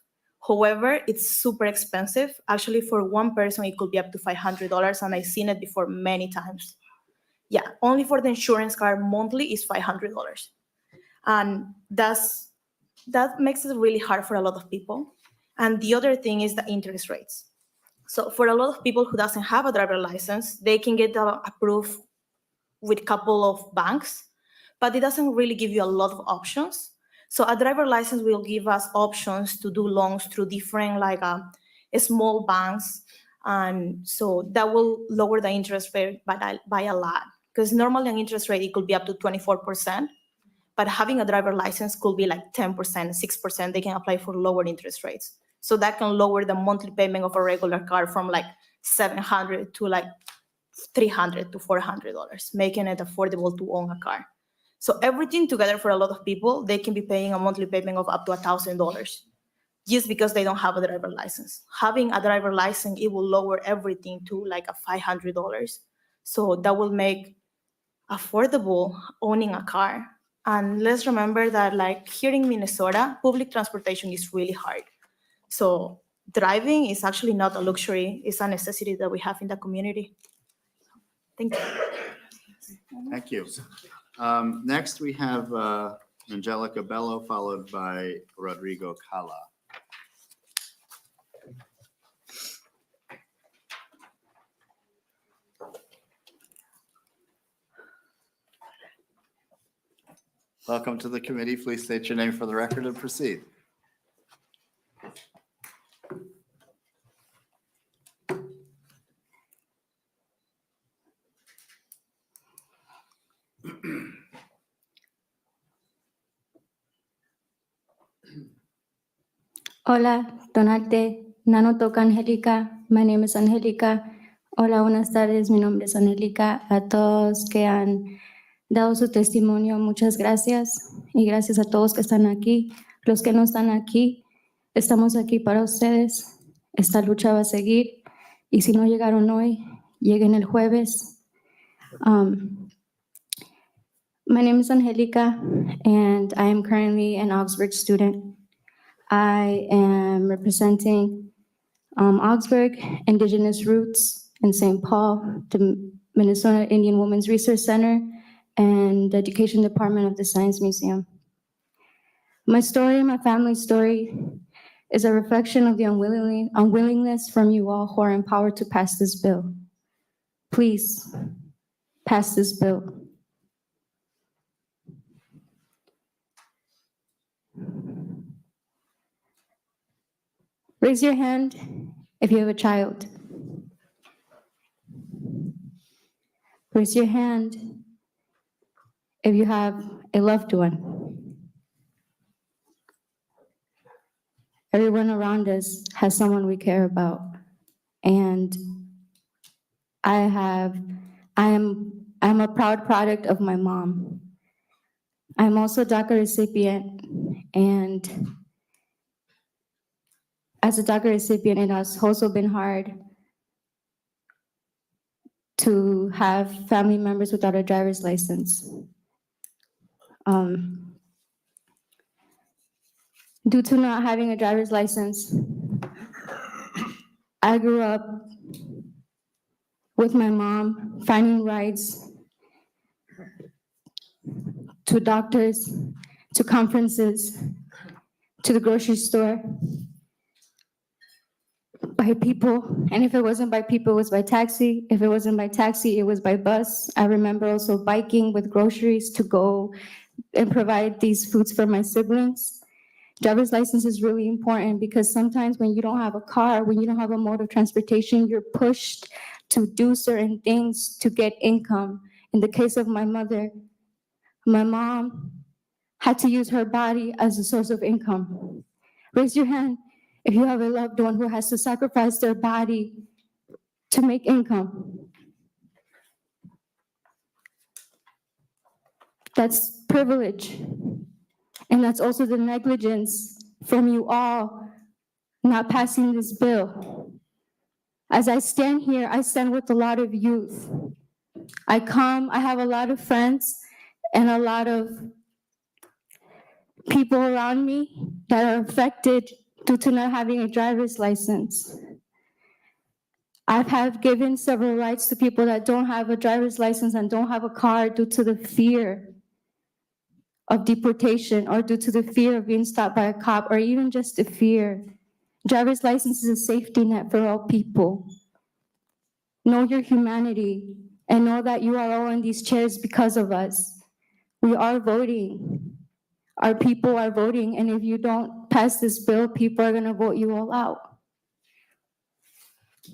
However, it's super expensive. Actually, for one person, it could be up to $500, and I've seen it before many times. Yeah, only for the insurance car monthly is $500. And that makes it really hard for a lot of people. And the other thing is the interest rates. So for a lot of people who doesn't have a driver license, they can get approved with a couple of banks, but it doesn't really give you a lot of options. So a driver license will give us options to do loans through different small banks. And so that will lower the interest rate by a lot. Because normally an interest rate, it could be up to 24%, but having a driver license could be like 10%, 6%. They can apply for lower interest rates. So that can lower the monthly payment of a regular car from like $700 to like $300 to $400, making it affordable to own a car. So everything together for a lot of people, they can be paying a monthly payment of up to $1,000 just because they don't have a driver license. Having a driver license, it will lower everything to like a $500. So that will make affordable owning a car. And let's remember that like here in Minnesota, public transportation is really hard. So driving is actually not a luxury, it's a necessity that we have in the community. Thank you.
Thank you. Next, we have Angelica Bello, followed by Rodrigo Cala. Welcome to the committee. Please state your name for the record and proceed.
Hola, Donate, Nano Toca Angélica. My name is Angélica. Hola, buenas tardes. Mi nombre es Angélica. A todos que han dado su testimonio, muchas gracias. Y gracias a todos que están aquí. Los que no están aquí, estamos aquí para ustedes. Esta lucha va a seguir. Y si no llegaron hoy, lleguen el jueves. My name is Angélica, and I am currently an Augsburg student. I am representing Augsburg, Indigenous Roots in St. Paul, the Minnesota Indian Women's Research Center, and the Education Department of the Science Museum. My story, my family's story, is a reflection of the unwillingness from you all who are empowered to pass this bill. Please, pass this bill. Raise your hand if you have a child. Raise your hand if you have a loved one. Everyone around us has someone we care about. And I'm a proud product of my mom. I'm also a DACA recipient, and as a DACA recipient, it has also been hard to have family members without a driver's license. Due to not having a driver's license, I grew up with my mom finding rides to doctors, to conferences, to the grocery store, by people. And if it wasn't by people, it was by taxi. If it wasn't by taxi, it was by bus. I remember also biking with groceries to go and provide these foods for my siblings. Driver's license is really important because sometimes when you don't have a car, when you don't have a mode of transportation, you're pushed to do certain things to get income. In the case of my mother, my mom had to use her body as a source of income. Raise your hand if you have a loved one who has to sacrifice their body to make income. That's privilege. And that's also the negligence from you all not passing this bill. As I stand here, I stand with a lot of youth. I have a lot of friends and a lot of people around me that are affected due to not having a driver's license. I've have given several rights to people that don't have a driver's license and don't have a car due to the fear of deportation or due to the fear of being stopped by a cop or even just the fear. Driver's license is a safety net for all people. Know your humanity and know that you are all in these chairs because of us. We are voting. Our people are voting, and if you don't pass this bill, people are gonna vote you all out.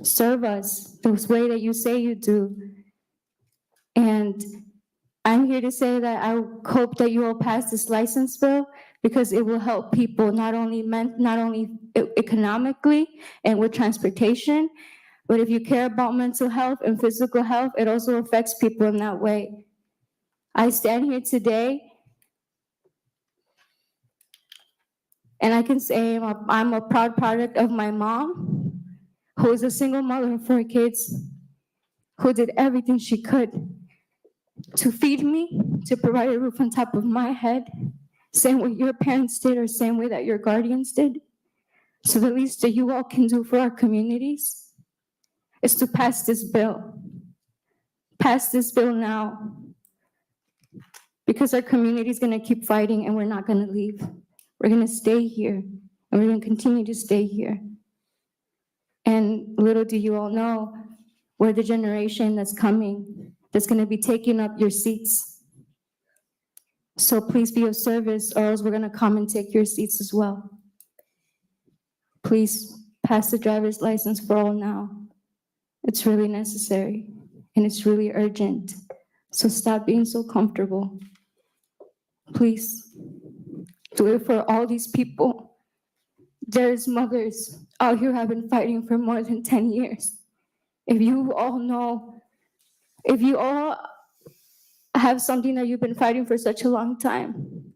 Serve us the way that you say you do. And I'm here to say that I hope that you will pass this license bill because it will help people not only economically and with transportation, but if you care about mental health and physical health, it also affects people in that way. I stand here today and I can say I'm a proud product of my mom, who is a single mother of 4 kids, who did everything she could to feed me, to provide a roof on top of my head, same way your parents did or same way that your guardians did. So the least that you all can do for our communities is to pass this bill. Pass this bill now. Because our community is gonna keep fighting and we're not gonna leave. We're gonna stay here and we're gonna continue to stay here. And little do you all know, we're the generation that's coming, that's gonna be taking up your seats. So please be of service or else we're gonna come and take your seats as well. Please pass the driver's license for all now. It's really necessary and it's really urgent. So stop being so comfortable. Please do it for all these people. There's mothers out here who have been fighting for more than 10 years. If you all know, if you all have something that you've been fighting for such a long time,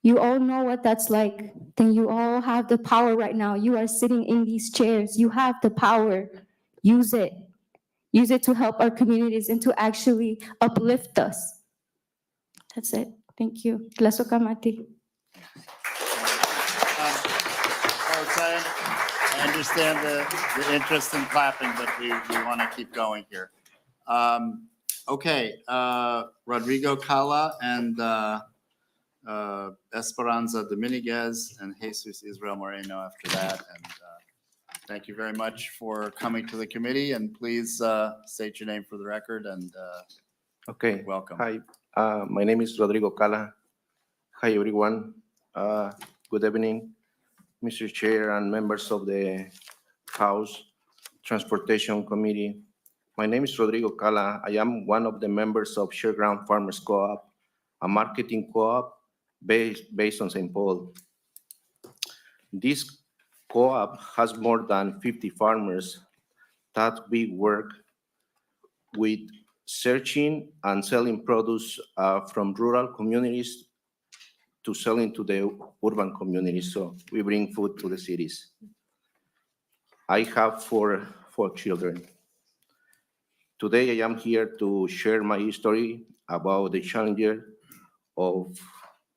you all know what that's like, then you all have the power right now. You are sitting in these chairs. You have the power. Use it. Use it to help our communities and to actually uplift us. That's it. Thank you.
Folks, I understand the interest in clapping, but we want to keep going here. Okay, Rodrigo Cala and Esperanza Dominguez and Jesus Israel Moreno after that. And thank you very much for coming to the committee, and please state your name for the record and
Okay.
welcome.
Hi, my name is Rodrigo Cala. Hi, everyone. Good evening, Mr. Chair and members of the House Transportation Committee. My name is Rodrigo Cala. I am one of the members of Shareground Farmers Co-op, a marketing co-op based on St. Paul. This co-op has more than 50 farmers that we work with searching and selling produce from rural communities to selling to the urban communities. So we bring food to the cities. I have four children. Today I am here to share my history about the challenge of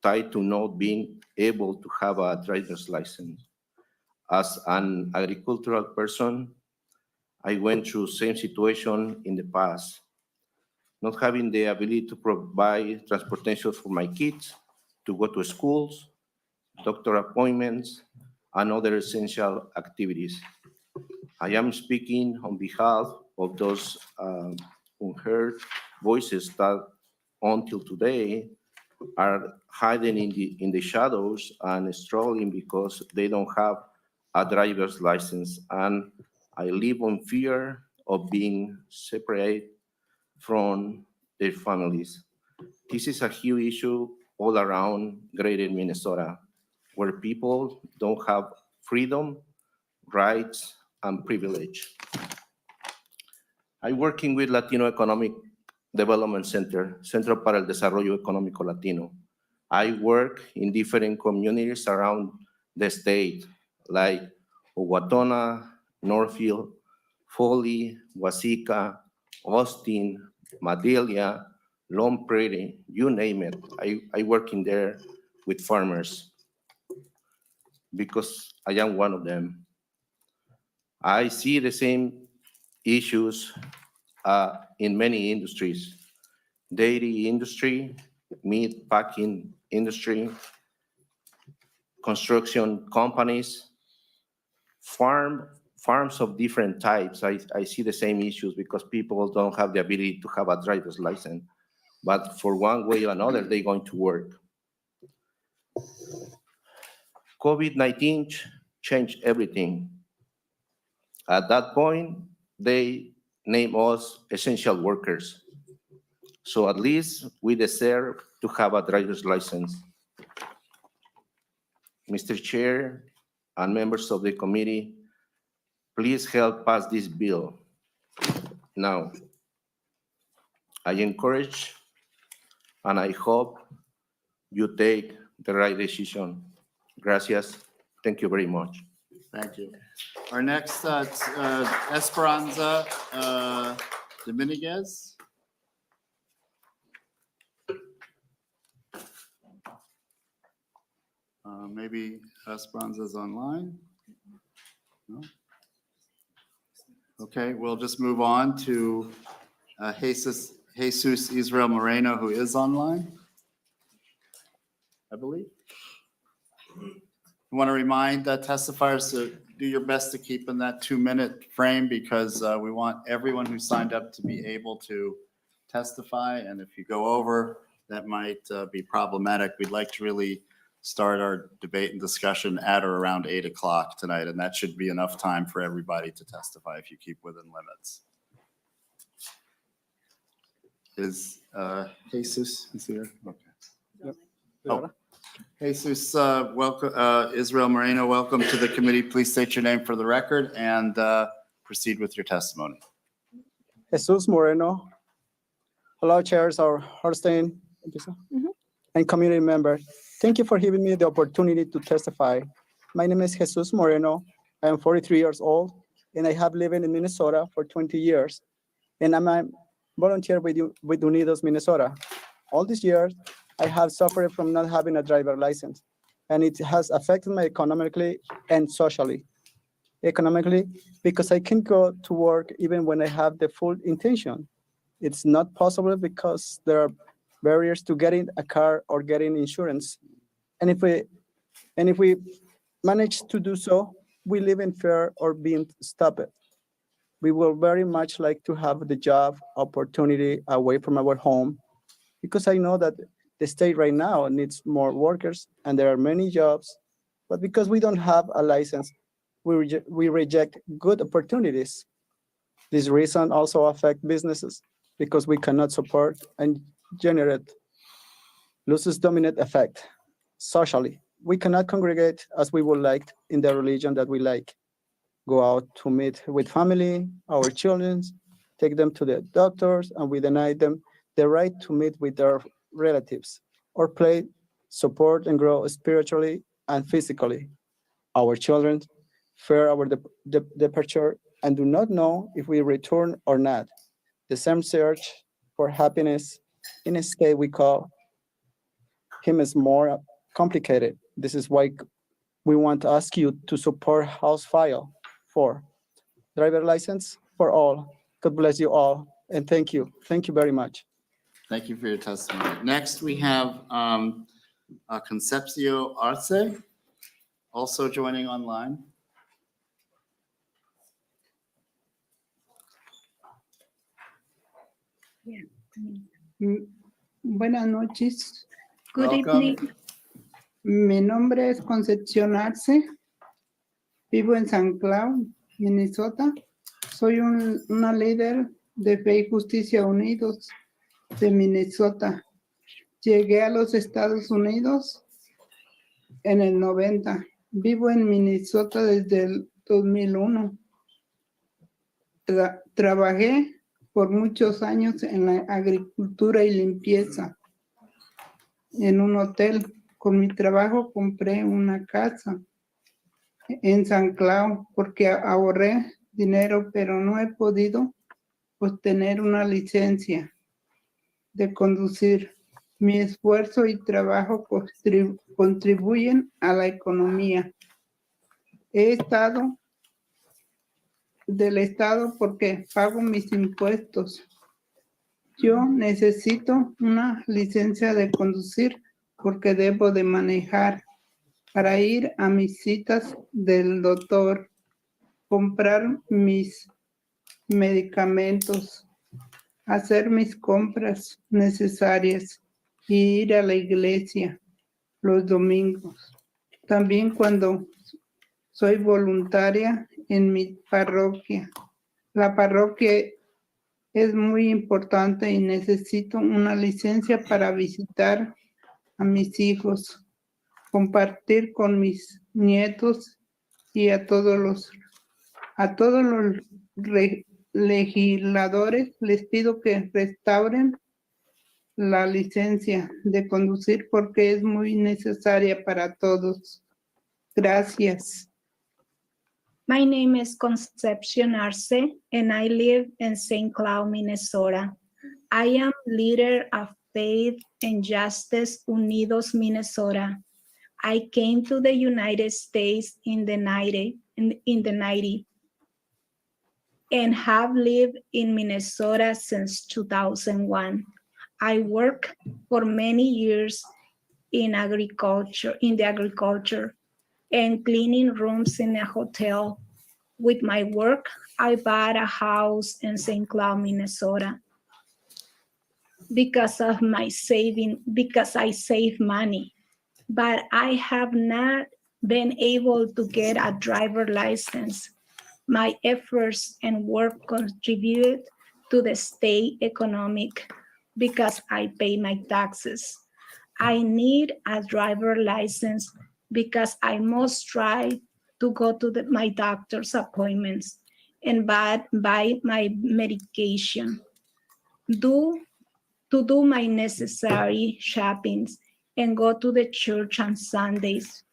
tied to not being able to have a driver's license. As an agricultural person, I went through the same situation in the past, not having the ability to provide transportation for my kids to go to schools, doctor appointments, and other essential activities. I am speaking on behalf of those unheard voices that until today are hiding in the shadows and struggling because they don't have a driver's license. And I live in fear of being separated from their families. This is a huge issue all around greater Minnesota, where people don't have freedom, rights, and privilege. I'm working with Latino Economic Development Center, Centro para el Desarrollo Económico Latino. I work in different communities around the state, like Owatonna, Northfield, Foley, Waseca, Austin, Madelia, Lone Prairie, you name it. I work in there with farmers. because I am one of them. I see the same issues in many industries: dairy industry, meat packing industry, construction companies, farms of different types. I see the same issues because people don't have the ability to have a driver's license, but for one way or another, they're going to work. COVID-19 changed everything. At that point, they named us essential workers. So at least we deserve to have a driver's license. Mr. Chair and members of the committee, please help pass this bill. Now, I encourage and I hope you take the right decision. Gracias. Thank you very much.
Thank you. Our next, Esperanza Dominguez. Maybe Esperanza's online? No? Okay, we'll just move on to Jesus Israel Moreno, who is online, I believe. I want to remind testifiers to do your best to keep in that 2-minute frame because we want everyone who signed up to be able to testify. And if you go over, that might be problematic. We'd like to really start our debate and discussion at or around 8 o'clock tonight. And that should be enough time for everybody to testify if you keep within limits. Is Jesus is here? Okay.
Yep.
Oh. Jesus, welcome, Israel Moreno, welcome to the committee. Please state your name for the record and proceed with your testimony.
Jesus Moreno. Hello, chairs, our Horstein and community members. Thank you for giving me the opportunity to testify. My name is Jesus Moreno. I am 43 years old, and I have lived in Minnesota for 20 years. And I'm a volunteer with Unidos, Minnesota. All these years, I have suffered from not having a driver license, and it has affected me economically and socially. Economically, because I can't go to work even when I have the full intention. It's not possible because there are barriers to getting a car or getting insurance. And if we manage to do so, we live in fear or being stopped. We will very much like to have the job opportunity away from our home, because I know that the state right now needs more workers and there are many jobs, but because we don't have a license, we reject good opportunities. This reason also affects businesses because we cannot support and generate loses dominant effect. Socially, we cannot congregate as we would like in the religion that we like. Go out to meet with family, our children, take them to the doctors, and we deny them the right to meet with their relatives or play, support, and grow spiritually and physically. Our children fear our departure and do not know if we return or not. The same search for happiness in a state we call him is more complicated. This is why we want to ask you to support House File 4, driver license for all. God bless you all, and thank you. Thank you very much.
Thank you for your testimony. Next, we have Concepcio Arce, also joining online.
Buenas noches. Good
Welcome.
evening. Mi nombre es Concepción Arce. Vivo en San Cloud, Minnesota. Soy una líder de Fe y Justicia Unidos de Minnesota. Llegué a los Estados Unidos en el 90. Vivo en Minnesota desde el 2001. Trabajé por muchos años en la agricultura y limpieza en un hotel. Con mi trabajo compré una casa en San Cloud porque ahorré dinero, pero no he podido obtener una licencia de conducir. Mi esfuerzo y trabajo contribuyen a la economía He estado del Estado porque pago mis impuestos. Yo necesito una licencia de conducir porque debo de manejar para ir a mis citas del doctor, comprar mis medicamentos, hacer mis compras necesarias y ir a la iglesia los domingos. También cuando soy voluntaria en mi parroquia. La parroquia es muy importante y necesito una licencia para visitar a mis hijos, compartir con mis nietos y a todos los legisladores les pido que restauren la licencia de conducir porque es muy necesaria para todos. Gracias.
My name is Concepcion Arce, and I live in St. Cloud, Minnesota. I am leader of Faith and Justice Unidos, Minnesota. I came to the United States in the 90s and have lived in Minnesota since 2001. I worked for many years in the agriculture and cleaning rooms in a hotel. With my work, I bought a house in St. Cloud, Minnesota. Because I save money, but I have not been able to get a driver license. My efforts and work contribute to the state economic because I pay my taxes. I need a driver license because I must try to go to my doctor's appointments and buy my medication, to do my necessary shoppings and go to the church on Sundays.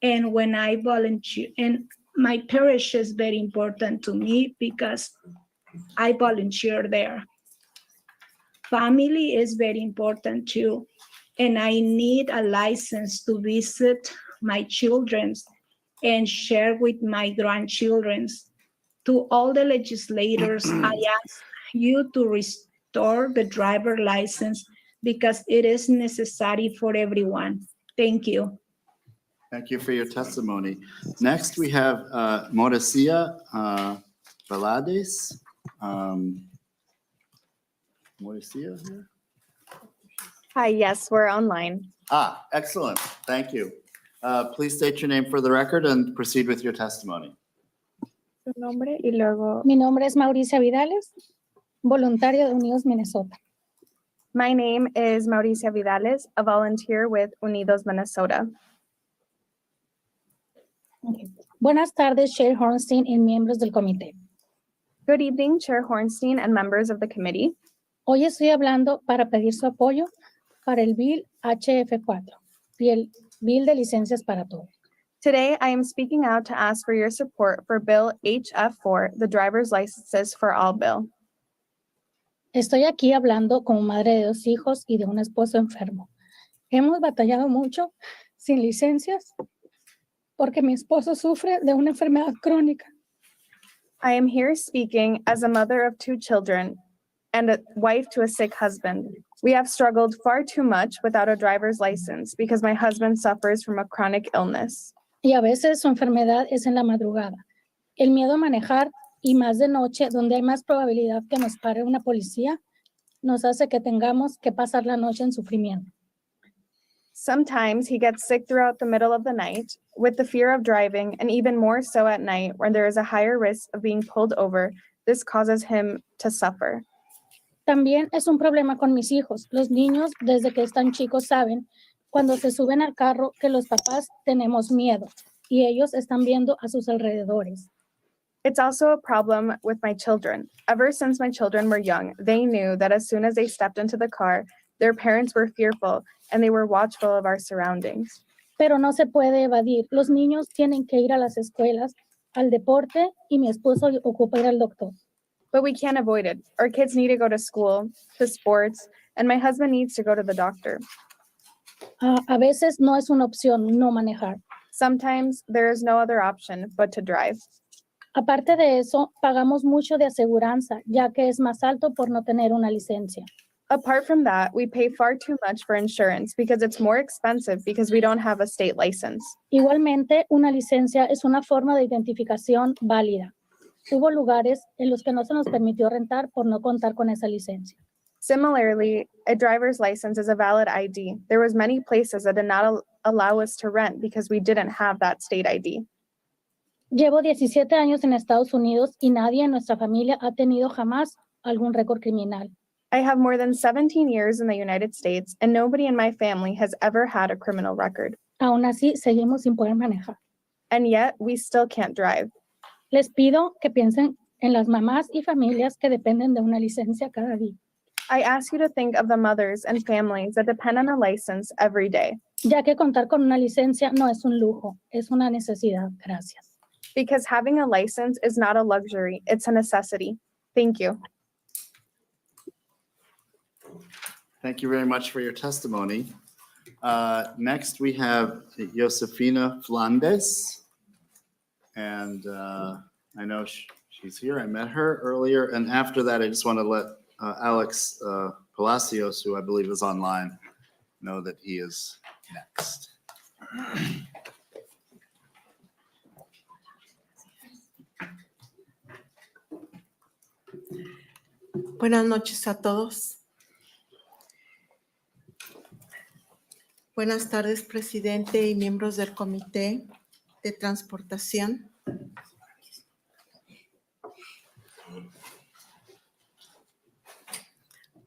And when I volunteer, and my parish is very important to me because I volunteer there. Family is very important too. And I need a license to visit my children and share with my grandchildren. To all the legislators, I ask you to restore the driver license because it is necessary for everyone. Thank you.
Thank you for your testimony. Next, we have Mauricia Velades. Mauricia here?
Hi, yes, we're online.
Excellent. Thank you. Please state your name for the record and proceed with your testimony.
Su nombre y luego.
Mi nombre es Mauricia Vidales, voluntaria de Unidos, Minnesota.
My name is Mauricia Vidales, a volunteer with Unidos, Minnesota.
Okay. Buenas tardes, Chair Hornstein y miembros del comité.
Good evening, Chair Hornstein and members of the committee.
Hoy estoy hablando para pedir su apoyo para el Bill HF4 y el Bill de Licencias para Todos.
Today, I am speaking out to ask for your support for Bill HF4, the driver's licenses for all bill.
Estoy aquí hablando como madre de 2 hijos y de un esposo enfermo. Hemos batallado mucho sin licencias porque mi esposo sufre de una enfermedad crónica.
I am here speaking as a mother of 2 children and a wife to a sick husband. We have struggled far too much without a driver's license because my husband suffers from a chronic illness.
Y a veces su enfermedad es en la madrugada. El miedo a manejar y más de noche, donde hay más probabilidad que nos pare una policía, nos hace que tengamos que pasar la noche en sufrimiento.
Sometimes he gets sick throughout the middle of the night with the fear of driving, and even more so at night when there is a higher risk of being pulled over. This causes him to suffer.
También es un problema con mis hijos. Los niños, desde que están chicos, saben cuando se suben al carro que los papás tenemos miedo y ellos están viendo a sus alrededores.
It's also a problem with my children. Ever since my children were young, they knew that as soon as they stepped into the car, their parents were fearful and they were watchful of our surroundings.
Pero no se puede evadir. Los niños tienen que ir a las escuelas, al deporte y mi esposo ocupa ir al doctor.
But we can't avoid it. Our kids need to go to school, to sports, and my husband needs to go to the doctor.
A veces no es una opción no manejar.
Sometimes there is no other option but to drive.
Aparte de eso, pagamos mucho de aseguranza, ya que es más alto por no tener una licencia.
Apart from that, we pay far too much for insurance because it's more expensive because we don't have a state license.
Igualmente, una licencia es una forma de identificación válida. Hubo lugares en los que no se nos permitió rentar por no contar con esa licencia.
Similarly, a driver's license is a valid ID. There was many places that did not allow us to rent because we didn't have that state ID.
Llevo 17 años en Estados Unidos y nadie en nuestra familia ha tenido jamás algún récord criminal.
I have more than 17 years in the United States, and nobody in my family has ever had a criminal record.
Aún así, seguimos sin poder manejar.
And yet, we still can't drive.
Les pido que piensen en las mamás y familias que dependen de una licencia cada día.
I ask you to think of the mothers and families that depend on a license every day.
Ya que contar con una licencia no es un lujo, es una necesidad. Gracias.
Because having a license is not a luxury, it's a necessity. Thank you.
Thank you very much for your testimony. Next, we have Josefina Flandes. And I know she's here. I met her earlier. And after that, I just want to let Alex Palacios, who I believe is online, know that he is next.
Buenas noches a todos. Buenas tardes, presidente y miembros del Comité de Transportación.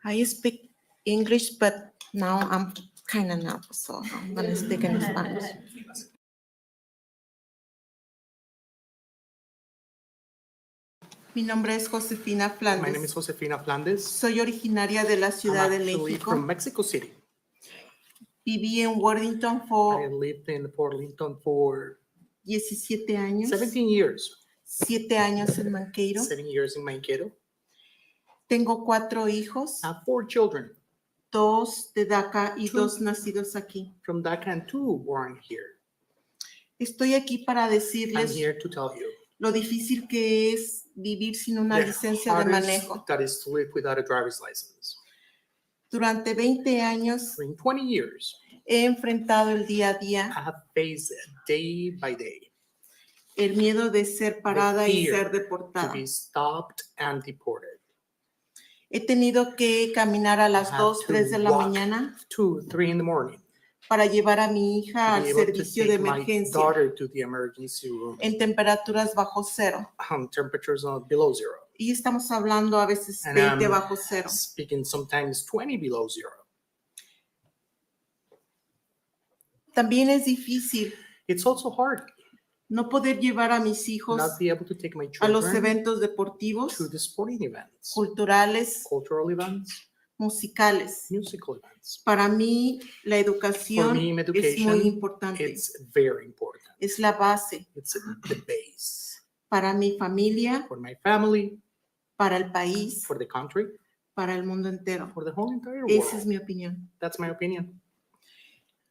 I speak English, but now I'm kind of nervous, so I'm going to speak in Spanish. Mi nombre es Josefina Flandes.
My name is Josefina Flandes.
Soy originaria de la Ciudad de
I'm actually
México.
from Mexico City.
Viví en Worthington
I
for
lived in Portland for
17 años.
17 years.
7 años en Manqueiro.
7 years in Manqueiro.
Tengo 4 hijos.
I have 4 children.
2 de DACA y
2
2 nacidos aquí.
From Dhaka and 2 born here.
Estoy aquí para
I'm
decirles
here to tell you
lo difícil que es vivir sin una
the
licencia de
hardest
manejo.
that is to live without a driver's license.
Durante 20 años
In 20 years,
he enfrentado el día a día
I have faced day by day
el miedo de ser parada y
fear
ser
to
deportada.
be stopped and deported.
He tenido que caminar a las
I have
2,
to
3 de la
walk
mañana
2, 3 in the morning
para llevar a mi hija
to
al
be able to
servicio de
take my
emergencia
daughter to the emergency room
en temperaturas bajo cero.
Temperatures below zero.
Y estamos hablando a veces
And
20
I'm
bajo cero.
speaking sometimes 20 below zero.
También es difícil
It's also hard
no poder llevar a mis hijos
not be able to take my
a los
children
eventos deportivos,
to the sporting events,
culturales,
cultural events,
musicales.
musical events.
Para mí, la
For
educación
me,
es
education,
muy importante.
it's very important.
Es la base
It's the base
para mi familia,
for my family,
para el país,
for the country,
para el mundo entero.
for the whole entire
Esa es
world.
mi opinión.
That's my opinion.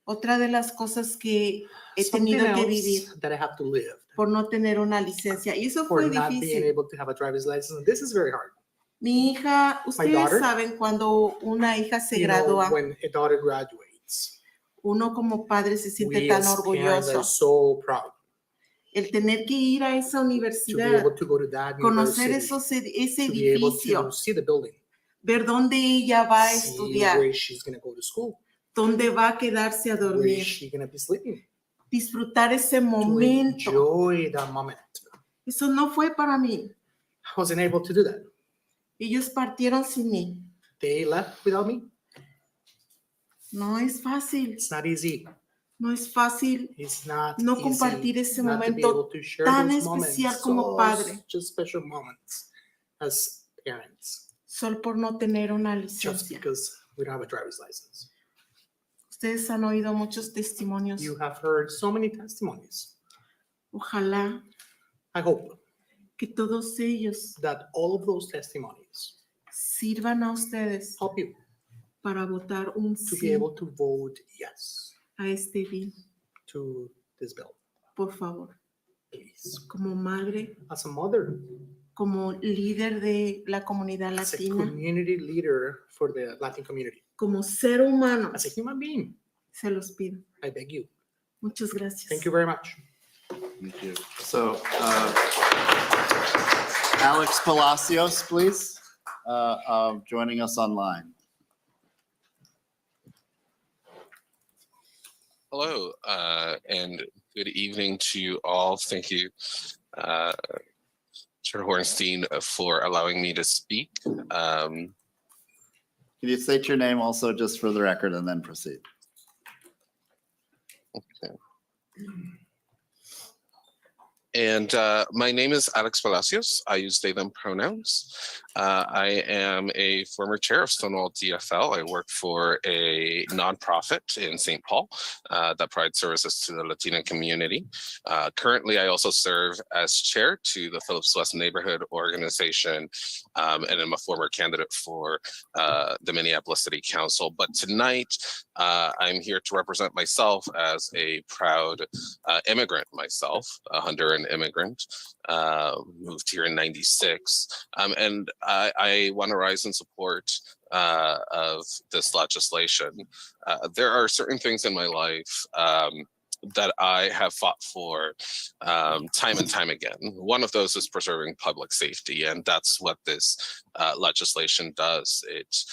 Otra de las cosas que he
Something
tenido que
else
vivir
that I have to live
por no tener una licencia, y eso
for
fue
not being
difícil.
able to have a driver's license. This is very hard.
Mi hija, ustedes
daughter,
saben cuando una hija se
You know,
gradúa,
when a daughter graduates,
uno como padre se siente
we
tan
as parents
orgulloso.
are so proud
El tener que ir a esa
to be
universidad,
able to go to that
conocer
university,
ese
to be able
edificio,
to see the building,
ver dónde ella va a
see
estudiar,
where she's going to go to school,
dónde va a quedarse a
where
dormir,
is she going to be sleeping,
disfrutar ese
to
momento.
enjoy that moment.
Eso no fue para mí.
I wasn't able to do that.
Ellos partieron sin mí.
They left without me.
No es fácil.
It's not easy.
No es fácil
It's not
no
easy
compartir ese
not to be
momento
able to share
tan
those
especial
moments,
como padre.
such special moments as parents,
Solo por no tener una
just
licencia.
because we don't have a driver's license.
Ustedes han oído muchos testimonios.
You have heard so many testimonies.
Ojalá
I hope
que todos ellos
that all of those testimonies
sirvan a ustedes
help you
para votar un
to
sí
be able to vote yes
a este bill.
to this bill.
por favor, como madre,
As a mother,
como líder de la comunidad
as a
latina,
community leader for the Latin community,
como ser humano,
as a human being,
se los pido.
I beg you.
Muchas gracias.
Thank you very much.
Thank you. So, Alex Palacios, please, joining us online.
Hello, and good evening to you all. Thank you, Chair Hornstein, for allowing me to speak.
Can you state your name also just for the record and then proceed?
Okay. And my name is Alex Palacios. I use they, them pronouns. I am a former chair of Stonewall DFL. I work for a nonprofit in St. Paul that provides services to the Latina community. Currently, I also serve as chair to the Phillips West Neighborhood Organization, and I'm a former candidate for the Minneapolis City Council. But tonight, I'm here to represent myself as a proud immigrant myself, a Honduran immigrant, moved here in '96. And I want to rise in support of this legislation. There are certain things in my life that I have fought for time and time again. One of those is preserving public safety, and that's what this legislation does. It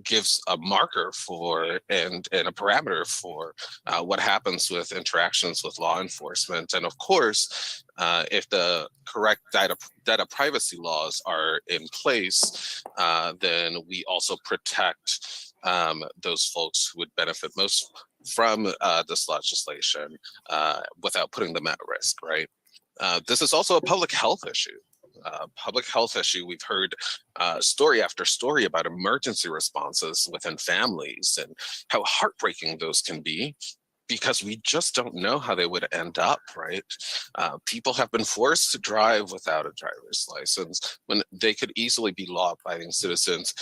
gives a marker for and a parameter for what happens with interactions with law enforcement. And of course, if the correct data privacy laws are in place, then we also protect those folks who would benefit most from this legislation without putting them at risk, right? This is also a public health issue. We've heard story after story about emergency responses within families and how heartbreaking those can be, because we just don't know how they would end up, right? People have been forced to drive without a driver's license when they could easily be law-abiding citizens,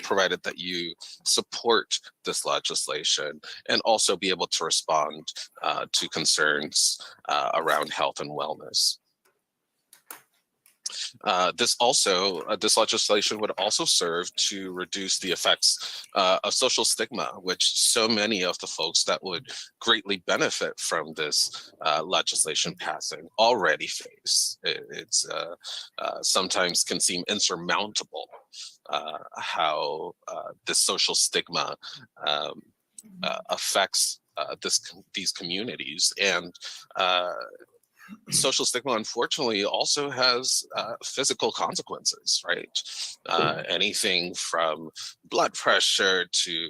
provided that you support this legislation and also be able to respond to concerns around health and wellness. This legislation would also serve to reduce the effects of social stigma, which so many of the folks that would greatly benefit from this legislation passing already face. It's sometimes can seem insurmountable how this social stigma affects these communities. And social stigma, unfortunately, also has physical consequences, right? Anything from blood pressure to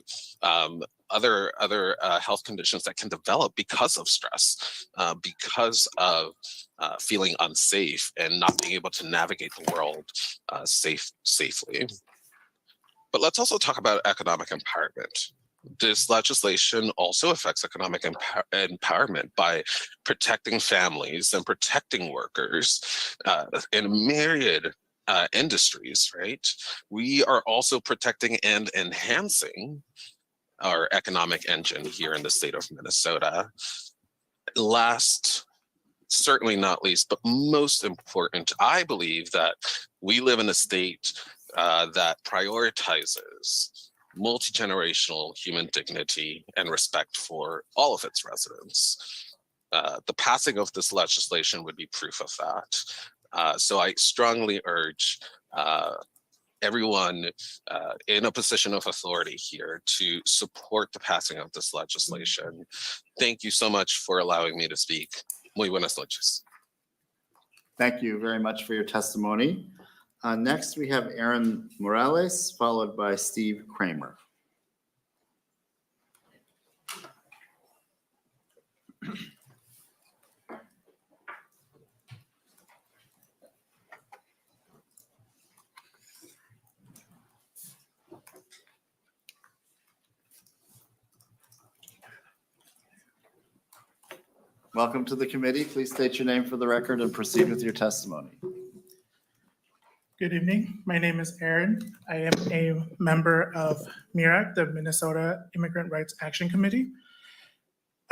other health conditions that can develop because of stress, because of feeling unsafe and not being able to navigate the world safely. But let's also talk about economic empowerment. This legislation also affects economic empowerment by protecting families and protecting workers in myriad industries, right? We are also protecting and enhancing our economic engine here in the state of Minnesota. Last, certainly not least, but most important, I believe that we live in a state that prioritizes multi-generational human dignity and respect for all of its residents. The passing of this legislation would be proof of that. So I strongly urge everyone in a position of authority here to support the passing of this legislation. Thank you so much for allowing me to speak. Muy buenas noches.
Thank you very much for your testimony. Next, we have Aaron Morales, followed by Steve Kramer. Welcome to the committee. Please state your name for the record and proceed with your testimony.
Good evening. My name is Aaron. I am a member of MIRAC, the Minnesota Immigrant Rights Action Committee.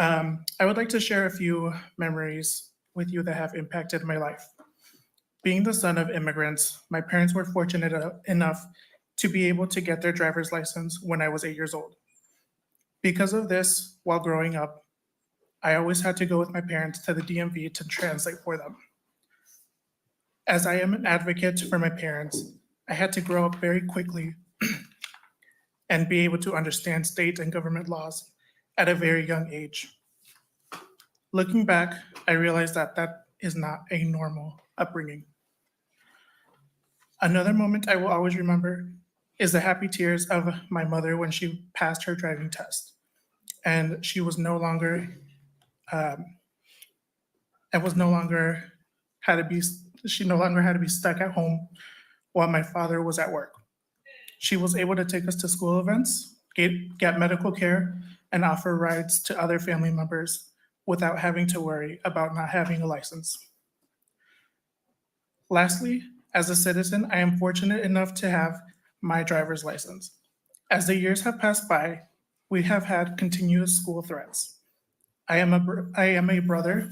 I would like to share a few memories with you that have impacted my life. Being the son of immigrants, my parents were fortunate enough to be able to get their driver's license when I was 8 years old. Because of this, while growing up, I always had to go with my parents to the DMV to translate for them. As I am an advocate for my parents, I had to grow up very quickly and be able to understand state and government laws at a very young age. Looking back, I realized that that is not a normal upbringing. Another moment I will always remember is the happy tears of my mother when she passed her driving test, and she was no longer had to be stuck at home while my father was at work. She was able to take us to school events, get medical care, and offer rides to other family members without having to worry about not having a license. Lastly, as a citizen, I am fortunate enough to have my driver's license. As the years have passed by, we have had continuous school threats. I am a brother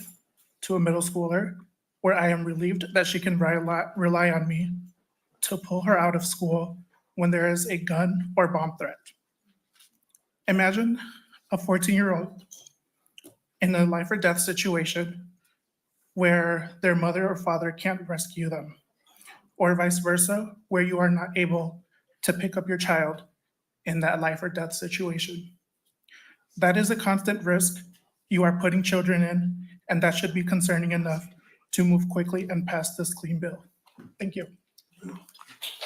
to a middle schooler, where I am relieved that she can rely on me to pull her out of school when there is a gun or bomb threat. Imagine a 14-year-old in a life or death situation where their mother or father can't rescue them, or vice versa, where you are not able to pick up your child in that life or death situation. That is a constant risk you are putting children in, and that should be concerning enough to move quickly and pass this clean bill. Thank you.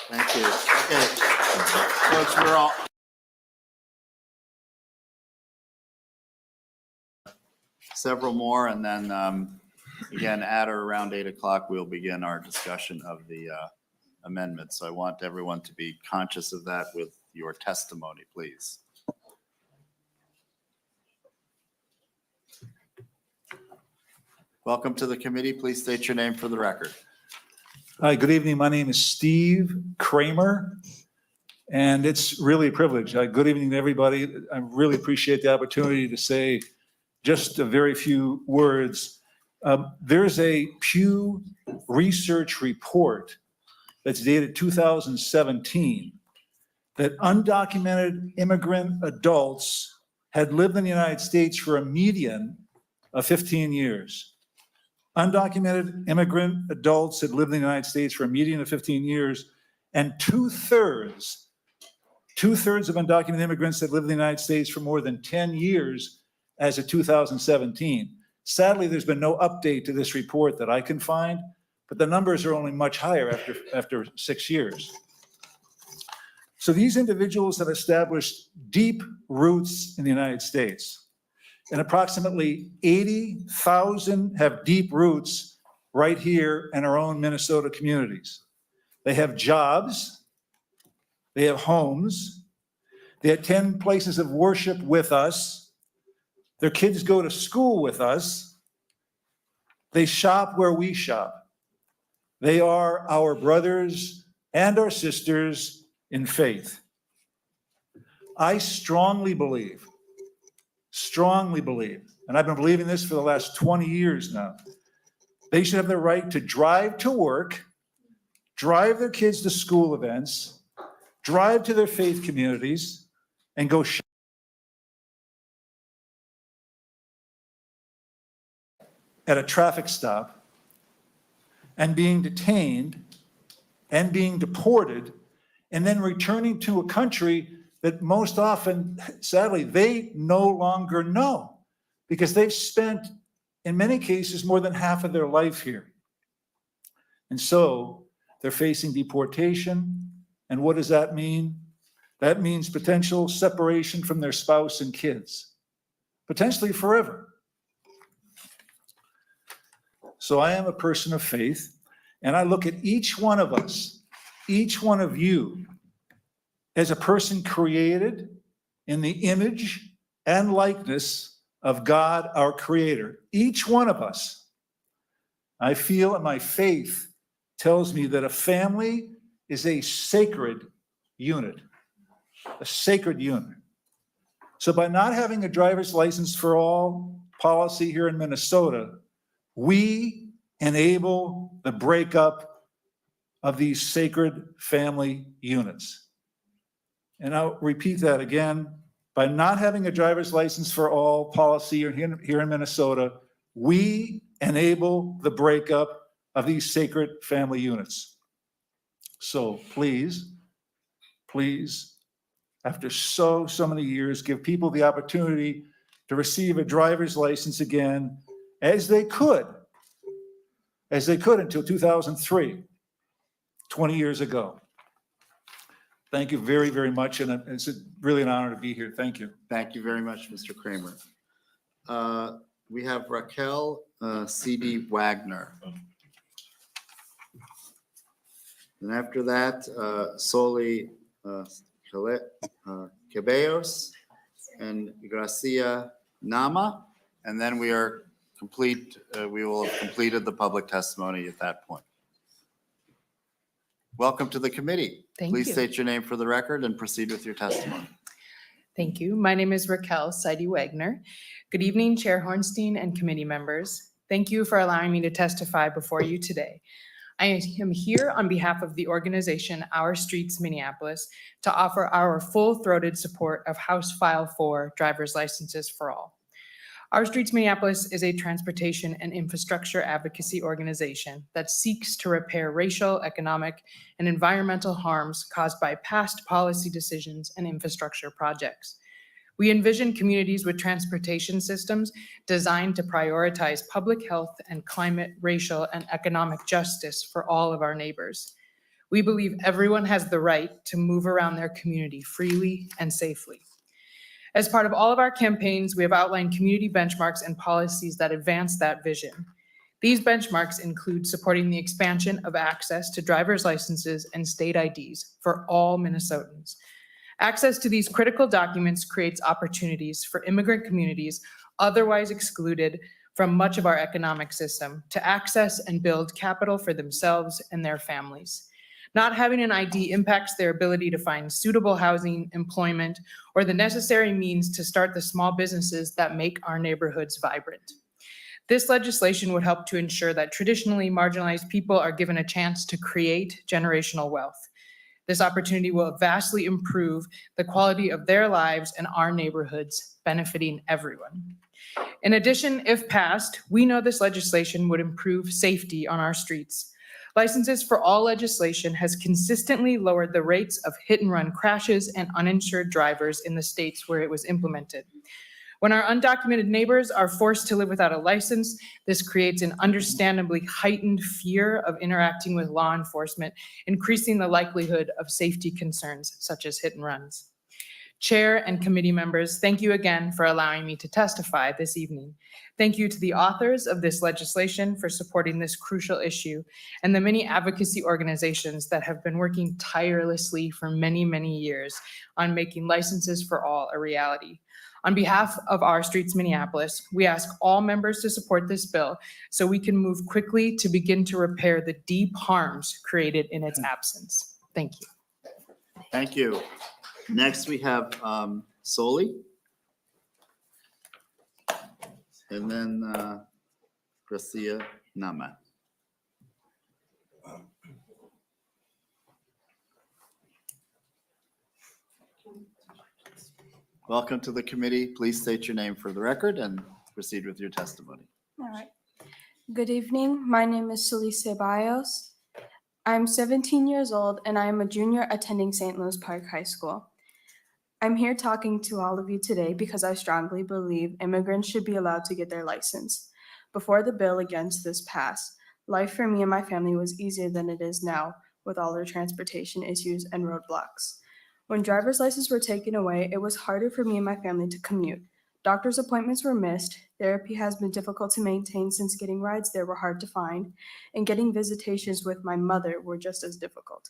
Thank you. Okay, folks, we're all. Several more, and then again, at or around 8 o'clock, we'll begin our discussion of the amendments. So I want everyone to be conscious of that with your testimony, please. Welcome to the committee. Please state your name for the record.
Hi, good evening. My name is Steve Kramer, and it's really a privilege. Good evening to everybody. I really appreciate the opportunity to say just a very few words. There's a Pew Research report that's dated 2017 that undocumented immigrant adults had lived in the United States for a median of 15 years. Undocumented immigrant adults had lived in the United States for a median of 15 years, and two-thirds of undocumented immigrants that lived in the United States for more than 10 years as of 2017. Sadly, there's been no update to this report that I can find, but the numbers are only much higher after 6 years. So these individuals have established deep roots in the United States. And approximately 80,000 have deep roots right here in our own Minnesota communities. They have jobs, they have homes, they attend places of worship with us, their kids go to school with us, they shop where we shop. They are our brothers and our sisters in faith. I strongly believe, and I've been believing this for the last 20 years now, they should have the right to drive to work, drive their kids to school events, drive to their faith communities, and go shop at a traffic stop and being detained and being deported and then returning to a country that most often, sadly, they no longer know because they've spent, in many cases, more than half of their life here. And so they're facing deportation. And what does that mean? That means potential separation from their spouse and kids, potentially forever. So I am a person of faith, and I look at each one of us, each one of you, as a person created in the image and likeness of God, our Creator. Each one of us. I feel, and my faith tells me that a family is a sacred unit. A sacred unit. So by not having a driver's license for all policy here in Minnesota, we enable the breakup of these sacred family units. And I'll repeat that again. By not having a driver's license for all policy here in Minnesota, we enable the breakup of these sacred family units. So please, after so many years, give people the opportunity to receive a driver's license again, as they could until 2003, 20 years ago. Thank you very, very much, and it's really an honor to be here. Thank you.
Thank you very much, Mr. Kramer. We have Raquel C.D. Wagner. And after that, Soli Cabellos and Gracia Nama. And then we are complete. We will have completed the public testimony at that point. Welcome to the committee. Please state your name for the record and proceed with your testimony.
Thank you. My name is Raquel Seide Wagner. Good evening, Chair Hornstein and committee members. Thank you for allowing me to testify before you today. I am here on behalf of the organization Our Streets Minneapolis to offer our full-throated support of House File 4 driver's licenses for all. Our Streets Minneapolis is a transportation and infrastructure advocacy organization that seeks to repair racial, economic, and environmental harms caused by past policy decisions and infrastructure projects. We envision communities with transportation systems designed to prioritize public health and climate, racial, and economic justice for all of our neighbors. We believe everyone has the right to move around their community freely and safely. As part of all of our campaigns, we have outlined community benchmarks and policies that advance that vision. These benchmarks include supporting the expansion of access to driver's licenses and state IDs for all Minnesotans. Access to these critical documents creates opportunities for immigrant communities otherwise excluded from much of our economic system to access and build capital for themselves and their families. Not having an ID impacts their ability to find suitable housing, employment, or the necessary means to start the small businesses that make our neighborhoods vibrant. This legislation would help to ensure that traditionally marginalized people are given a chance to create generational wealth. This opportunity will vastly improve the quality of their lives and our neighborhoods, benefiting everyone. In addition, if passed, we know this legislation would improve safety on our streets. Licenses for All legislation has consistently lowered the rates of hit-and-run crashes and uninsured drivers in the states where it was implemented. When our undocumented neighbors are forced to live without a license, this creates an understandably heightened fear of interacting with law enforcement, increasing the likelihood of safety concerns such as hit-and-runs. Chair and committee members, thank you again for allowing me to testify this evening. Thank you to the authors of this legislation for supporting this crucial issue and the many advocacy organizations that have been working tirelessly for many, many years on making licenses for all a reality. On behalf of Our Streets Minneapolis, we ask all members to support this bill so we can move quickly to begin to repair the deep harms created in its absence. Thank you.
Thank you. Next, we have Soli. And then Gracia Nama. Welcome to the committee. Please state your name for the record and proceed with your testimony.
All right. Good evening. My name is Soli Ceballos. I'm 17 years old and I am a junior attending St. Louis Park High School. I'm here talking to all of you today because I strongly believe immigrants should be allowed to get their license. Before the bill against this passed, life for me and my family was easier than it is now with all their transportation issues and roadblocks. When driver's licenses were taken away, it was harder for me and my family to commute. Doctor's appointments were missed, therapy has been difficult to maintain since getting rides there were hard to find, and getting visitations with my mother were just as difficult.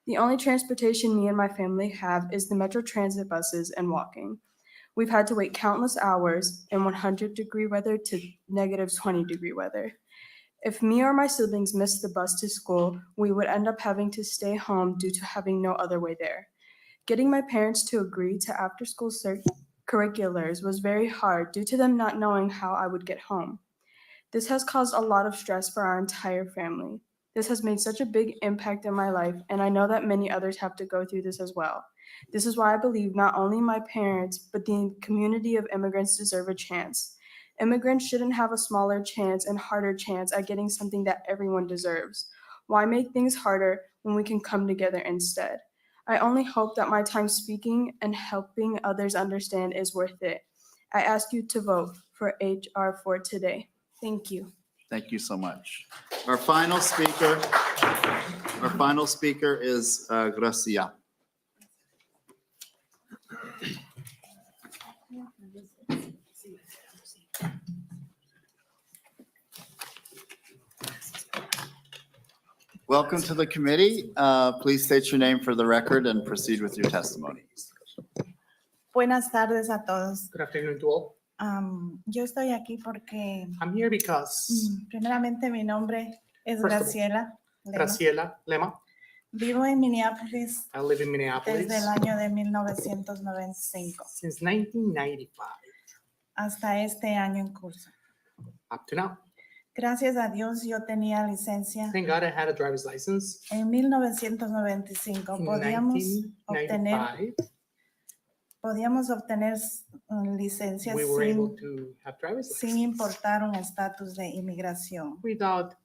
The only transportation me and my family have is the Metro Transit buses and walking. We've had to wait countless hours in 100-degree weather to negative 20-degree weather. If me or my siblings missed the bus to school, we would end up having to stay home due to having no other way there. Getting my parents to agree to after-school curriculars was very hard due to them not knowing how I would get home. This has caused a lot of stress for our entire family. This has made such a big impact in my life, and I know that many others have to go through this as well. This is why I believe not only my parents, but the community of immigrants deserve a chance. Immigrants shouldn't have a smaller chance and harder chance at getting something that everyone deserves. Why make things harder when we can come together instead? I only hope that my time speaking and helping others understand is worth it. I ask you to vote for HR 4 today. Thank you.
Thank you so much. Our final speaker is Gracia. Welcome to the committee. Please state your name for the record and proceed with your testimony.
Buenas tardes a todos.
Good afternoon to all.
Yo estoy aquí porque
I'm here because
primeramente mi nombre es
First of all,
Graciela Lema.
Graciela Lema.
Vivo en Minneapolis
I live in Minneapolis
desde el año de 1995
since 1995
hasta este año en curso.
up to now.
Gracias a Dios yo tenía licencia.
Thank God I had a driver's license.
En 1995
In
podíamos obtener licencias
we were able to have driver's
sin
license
importar un estatus de inmigración.
without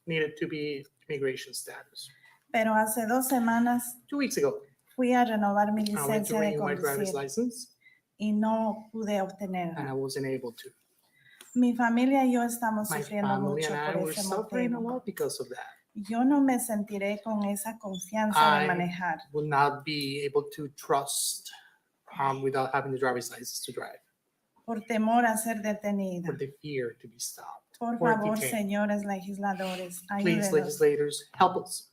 needed to be immigration status.
Pero hace 2 semanas
2 weeks ago,
fui a renovar mi
I went to
licencia de
renew my driver's
conducir
license
y no pude
and
obtenerla.
I wasn't able to.
Mi familia y yo estamos
My
sufriendo
family
mucho
and I
por
were
ese
suffering a
motivo.
lot because of that.
Yo no me sentiré con esa confianza de
I
manejar
will not be able to trust without having the driver's license to drive,
por temor a ser detenida.
for the fear to be stopped.
Por
or
favor,
detained.
señores legisladores,
Please,
ayúdenos,
legislators, help us.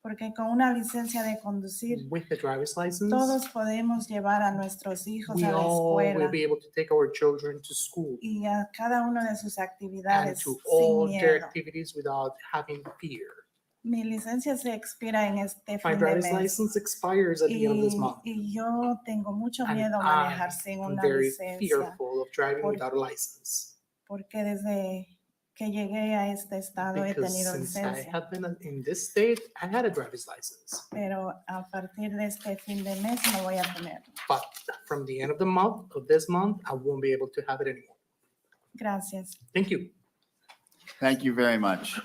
porque con una licencia de conducir
With the driver's license,
todos podemos llevar a nuestros hijos
we
a la
all will
escuela
be able to take our children to school
y a cada una de sus
and
actividades
to
sin
all their
miedo.
activities without having fear.
Mi licencia se expira en este
My
fin de
driver's
mes
license expires at the end of this month.
y yo tengo mucho
And
miedo a manejar sin
I'm
una
very
licencia
fearful of driving
Por-
without a license.
porque desde que llegué a este estado he
Because
tenido
since I
licencia,
have been in this state, I had a driver's license.
pero a partir de este fin de mes no voy a tener.
But from the end of the month, of this month, I won't be able to have it anymore.
Gracias.
Thank you.
Thank you very much.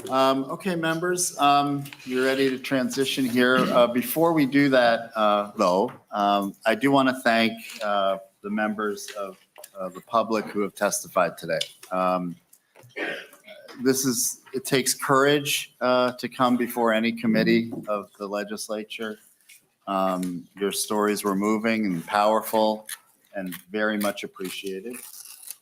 Okay, members, you're ready to transition here. Before we do that, though, I do want to thank the members of the public who have testified today. It takes courage to come before any committee of the legislature. Your stories were moving and powerful and very much appreciated.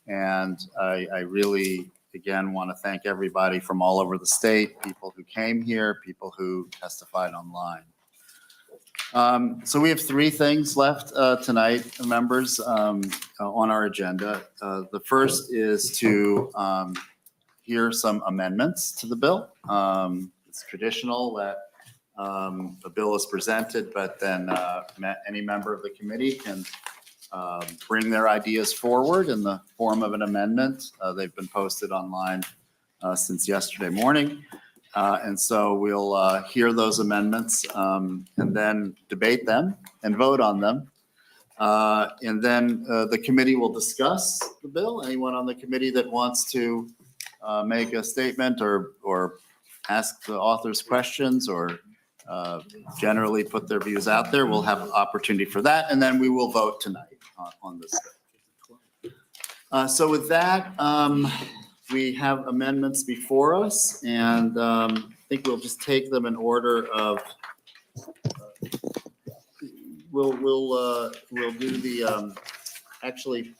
And I really, again, want to thank everybody from all over the state, people who came here, people who testified online. So we have 3 things left tonight, members, on our agenda. The first is to hear some amendments to the bill. It's traditional that a bill is presented, but then any member of the committee can bring their ideas forward in the form of an amendment. They've been posted online since yesterday morning. And so we'll hear those amendments and then debate them and vote on them. And then the committee will discuss the bill. Anyone on the committee that wants to make a statement or ask the authors questions or generally put their views out there, we'll have an opportunity for that. And then we will vote tonight on this. So with that, we have amendments before us, and I think we'll just take them in order of, we'll do the, actually,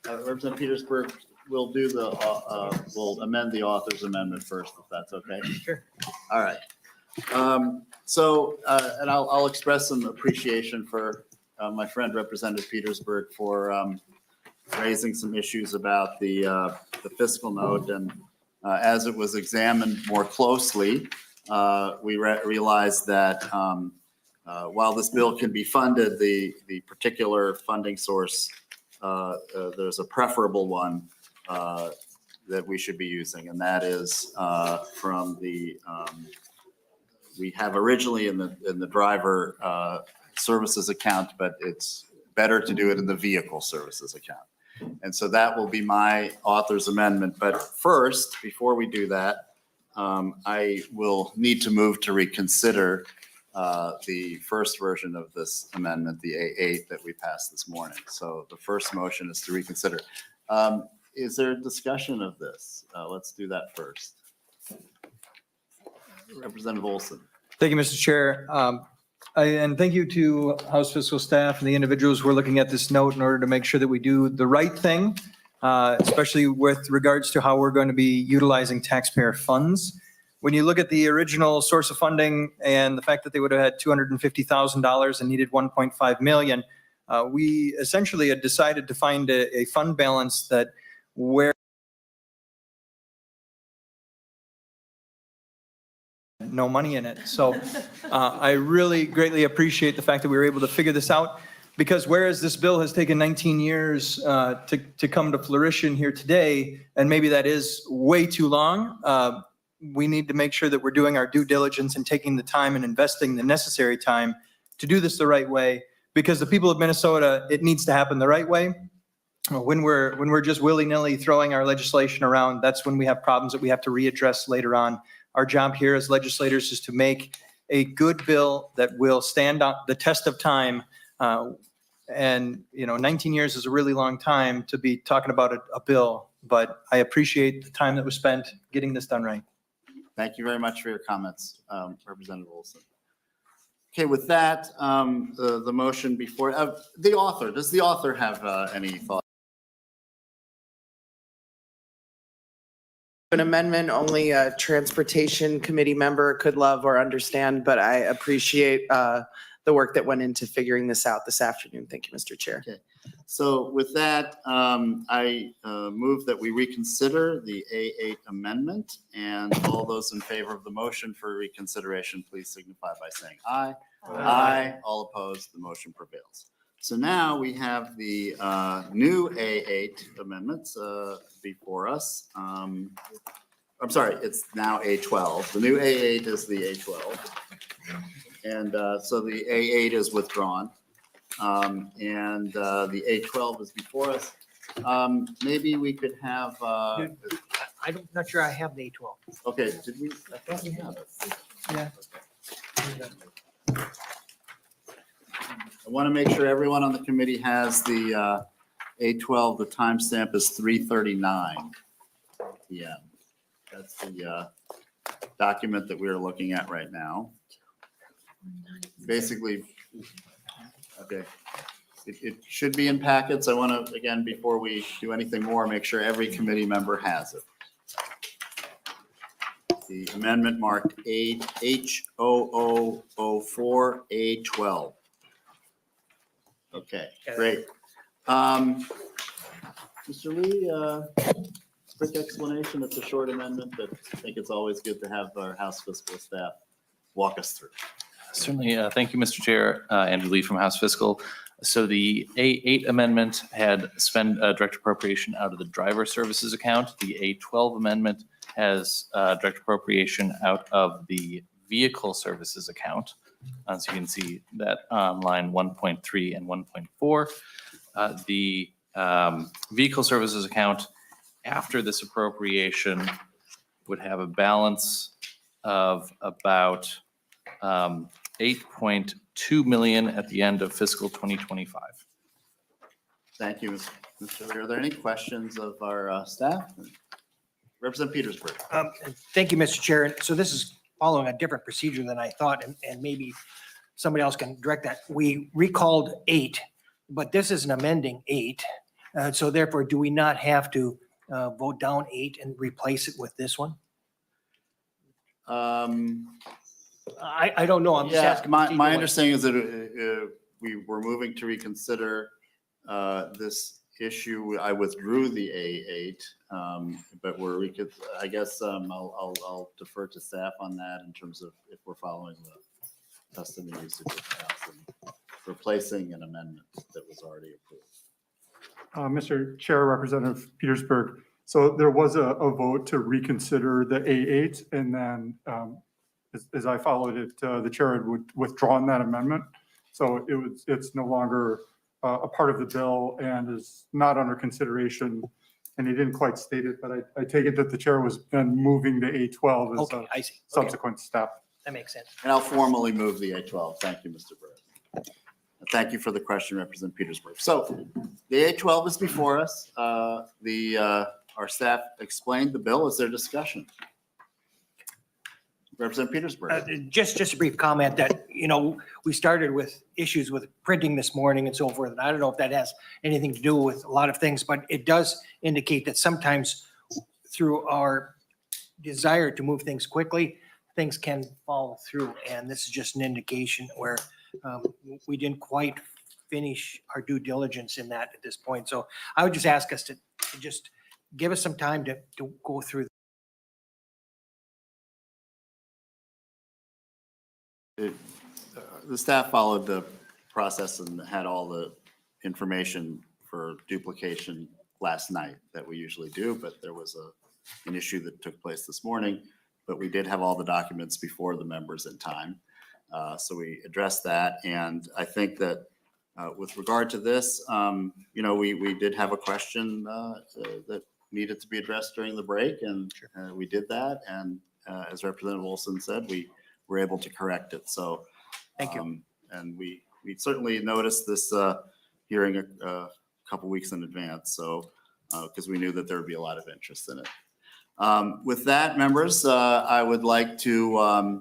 Representative Petersburg, we'll do the, we'll amend the author's amendment first, if that's okay.
Sure.
All right. So, and I'll express some appreciation for my friend Representative Petersburg for raising some issues about the fiscal note. And as it was examined more closely, we realized that while this bill can be funded, the particular funding source, there's a preferable one that we should be using, and that is from the, we have originally in the driver services account, but it's better to do it in the vehicle services account. And so that will be my author's amendment. But first, before we do that, I will need to move to reconsider the first version of this amendment, the A8 that we passed this morning. So the first motion is to reconsider. Is there a discussion of this? Let's do that first. Representative Olson.
Thank you, Mr. Chair. And thank you to House Fiscal staff and the individuals who are looking at this note in order to make sure that we do the right thing, especially with regards to how we're going to be utilizing taxpayer funds. When you look at the original source of funding and the fact that they would have had $250,000 and needed 1.5 million, we essentially had decided to find a fund balance that where no money in it. So I really greatly appreciate the fact that we were able to figure this out, because whereas this bill has taken 19 years to come to fruition here today, and maybe that is way too long, we need to make sure that we're doing our due diligence and taking the time and investing the necessary time to do this the right way, because the people of Minnesota, it needs to happen the right way. When we're just willy-nilly throwing our legislation around, that's when we have problems that we have to readdress later on. Our job here as legislators is to make a good bill that will stand up the test of time. And 19 years is a really long time to be talking about a bill, but I appreciate the time that was spent getting this done right.
Thank you very much for your comments, Representative Olson. Okay, with that, the motion before, the author, does the author have any thoughts?
An amendment only a transportation committee member could love or understand, but I appreciate the work that went into figuring this out this afternoon. Thank you, Mr. Chair.
Okay. So with that, I move that we reconsider the A8 amendment, and all those in favor of the motion for reconsideration, please signify by saying aye. Aye. All opposed, the motion prevails. So now we have the new A8 amendments before us. I'm sorry, it's now A12. The new A8 is the A12. And so the A8 is withdrawn. And the A12 is before us. Maybe we could have.
I'm not sure I have the A12.
Okay, did we? I thought we have it.
Yeah.
I want to make sure everyone on the committee has the A12. The timestamp is 3:39 p.m. That's the document that we're looking at right now. Basically, okay, it should be in packets. I want to, again, before we do anything more, make sure every committee member has it. The amendment marked H0004A12. Okay, great. Mr. Lee, quick explanation. It's a short amendment, but I think it's always good to have our House Fiscal staff walk us through.
Certainly. Thank you, Mr. Chair. Andrew Lee from House Fiscal. So the A8 amendment had spent direct appropriation out of the driver services account. The A12 amendment has direct appropriation out of the vehicle services account. So you can see that on line 1.3 and 1.4. The vehicle services account after this appropriation would have a balance of about 8.2 million at the end of fiscal 2025.
Thank you, Mr. Lee. Are there any questions of our staff? Representative Petersburg.
Thank you, Mr. Chair. So this is following a different procedure than I thought, and maybe somebody else can direct that. We recalled 8, but this is an amending 8. So therefore, do we not have to vote down 8 and replace it with this one? I don't know. I'm just asking.
My understanding is that we were moving to reconsider this issue. I withdrew the A8, but I guess I'll defer to staff on that in terms of if we're following testing the usage of paths and replacing an amendment that was already approved.
Mr. Chair, Representative Petersburg. So there was a vote to reconsider the A8, and then as I followed it, the chair had withdrawn that amendment. So it's no longer a part of the bill and is not under consideration. And he didn't quite state it, but I take it that the chair was then moving the A12 as
Okay, I
a
see. Okay,
subsequent step.
that makes sense.
And I'll formally move the A12. Thank you, Mr. Burris. Thank you for the question, Representative Petersburg. So the A12 is before us. Our staff explained the bill. Is there discussion? Representative Petersburg.
Just a brief comment that, we started with issues with printing this morning and so forth. And I don't know if that has anything to do with a lot of things, but it does indicate that sometimes through our desire to move things quickly, things can fall through. And this is just an indication where we didn't quite finish our due diligence in that at this point. So I would just ask us to just give us some time to go through.
The staff followed the process and had all the information for duplication last night that we usually do, but there was an issue that took place this morning, but we did have all the documents before the members in time. So we addressed that. And I think that with regard to this, we did have a question that needed to be addressed during the break, and we did that. And as Representative Olson said, we were able to correct it. So
thank you.
And we certainly noticed this hearing a couple weeks in advance. So because we knew that there would be a lot of interest in it. With that, members, I would like to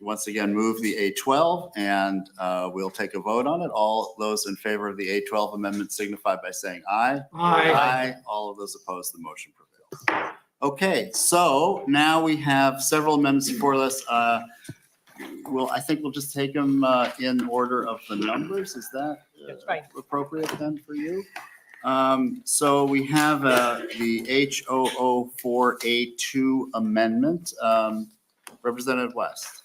once again move the A12, and we'll take a vote on it. All those in favor of the A12 amendment signify by saying aye.
Aye.
Aye. All of those opposed, the motion prevails. Okay, so now we have several amendments before us. I think we'll just take them in order of the numbers. Is that
That's fine.
appropriate then for you? So we have the H004A2 amendment. Representative West.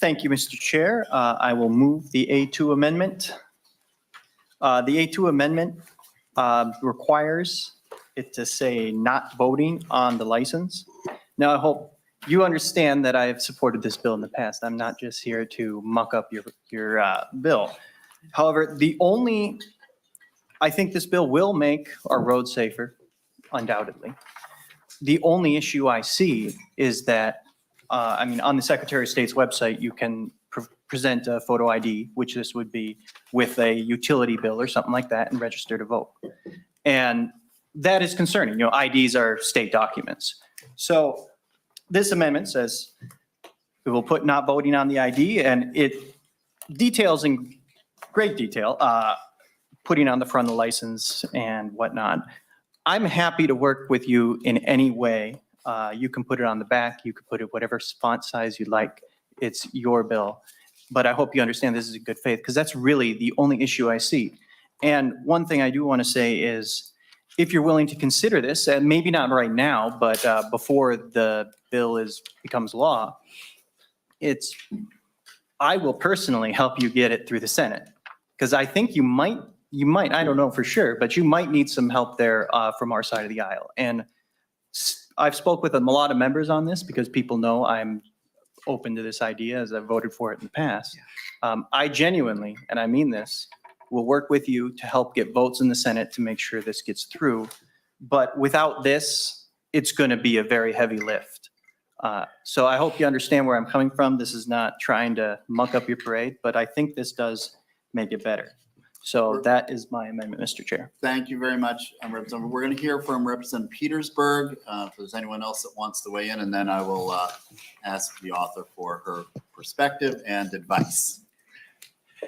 Thank you, Mr. Chair. I will move the A2 amendment. The A2 amendment requires it to say not voting on the license. Now, I hope you understand that I have supported this bill in the past. I'm not just here to muck up your bill. However, I think this bill will make our roads safer, undoubtedly. The only issue I see is that, on the Secretary of State's website, you can present a photo ID, which this would be, with a utility bill or something like that, and register to vote. And that is concerning. IDs are state documents. So this amendment says we will put not voting on the ID, and it details in great detail, putting on the front of the license and whatnot. I'm happy to work with you in any way. You can put it on the back. You can put it whatever font size you like. It's your bill. But I hope you understand this is in good faith, because that's really the only issue I see. And one thing I do want to say is, if you're willing to consider this, and maybe not right now, but before the bill becomes law, I will personally help you get it through the Senate. Because I think you might, I don't know for sure, but you might need some help there from our side of the aisle. And I've spoke with a lot of members on this because people know I'm open to this idea as I've voted for it in the past. I genuinely, and I mean this, will work with you to help get votes in the Senate to make sure this gets through. But without this, it's going to be a very heavy lift. So I hope you understand where I'm coming from. This is not trying to muck up your parade, but I think this does make it better. So that is my amendment, Mr. Chair.
Thank you very much, Representative. We're going to hear from Representative Petersburg. If there's anyone else that wants to weigh in, and then I will ask the author for her perspective and advice.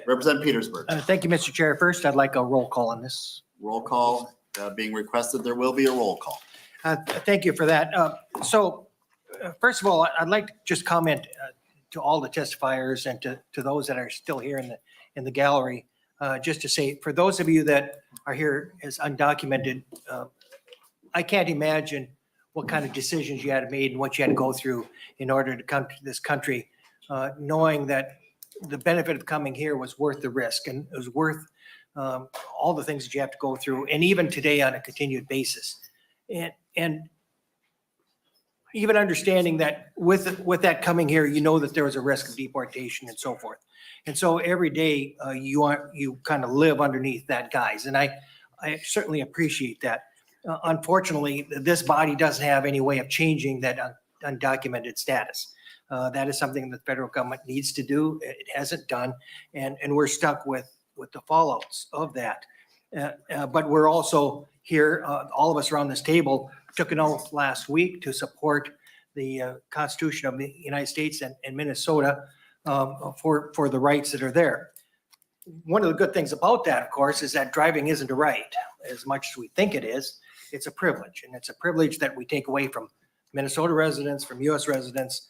Representative Petersburg.
Thank you, Mr. Chair. First, I'd like a roll call on this.
Roll call being requested. There will be a roll call.
Thank you for that. First of all, I'd like to just comment to all the testifiers and to those that are still here in the gallery. Just to say, for those of you that are here as undocumented, I can't imagine what kind of decisions you had made and what you had to go through in order to come to this country knowing that the benefit of coming here was worth the risk and it was worth all the things that you have to go through, and even today on a continued basis. And even understanding that with that coming here, you know that there was a risk of deportation and so forth. And so every day you kind of live underneath that guise. And I certainly appreciate that. Unfortunately, this body doesn't have any way of changing that undocumented status. That is something that the federal government needs to do. It hasn't done, and we're stuck with the fallouts of that. But we're also here, all of us around this table took an oath last week to support the Constitution of the United States and Minnesota for the rights that are there. One of the good things about that, of course, is that driving isn't a right as much as we think it is. It's a privilege, and it's a privilege that we take away from Minnesota residents, from U.S. residents,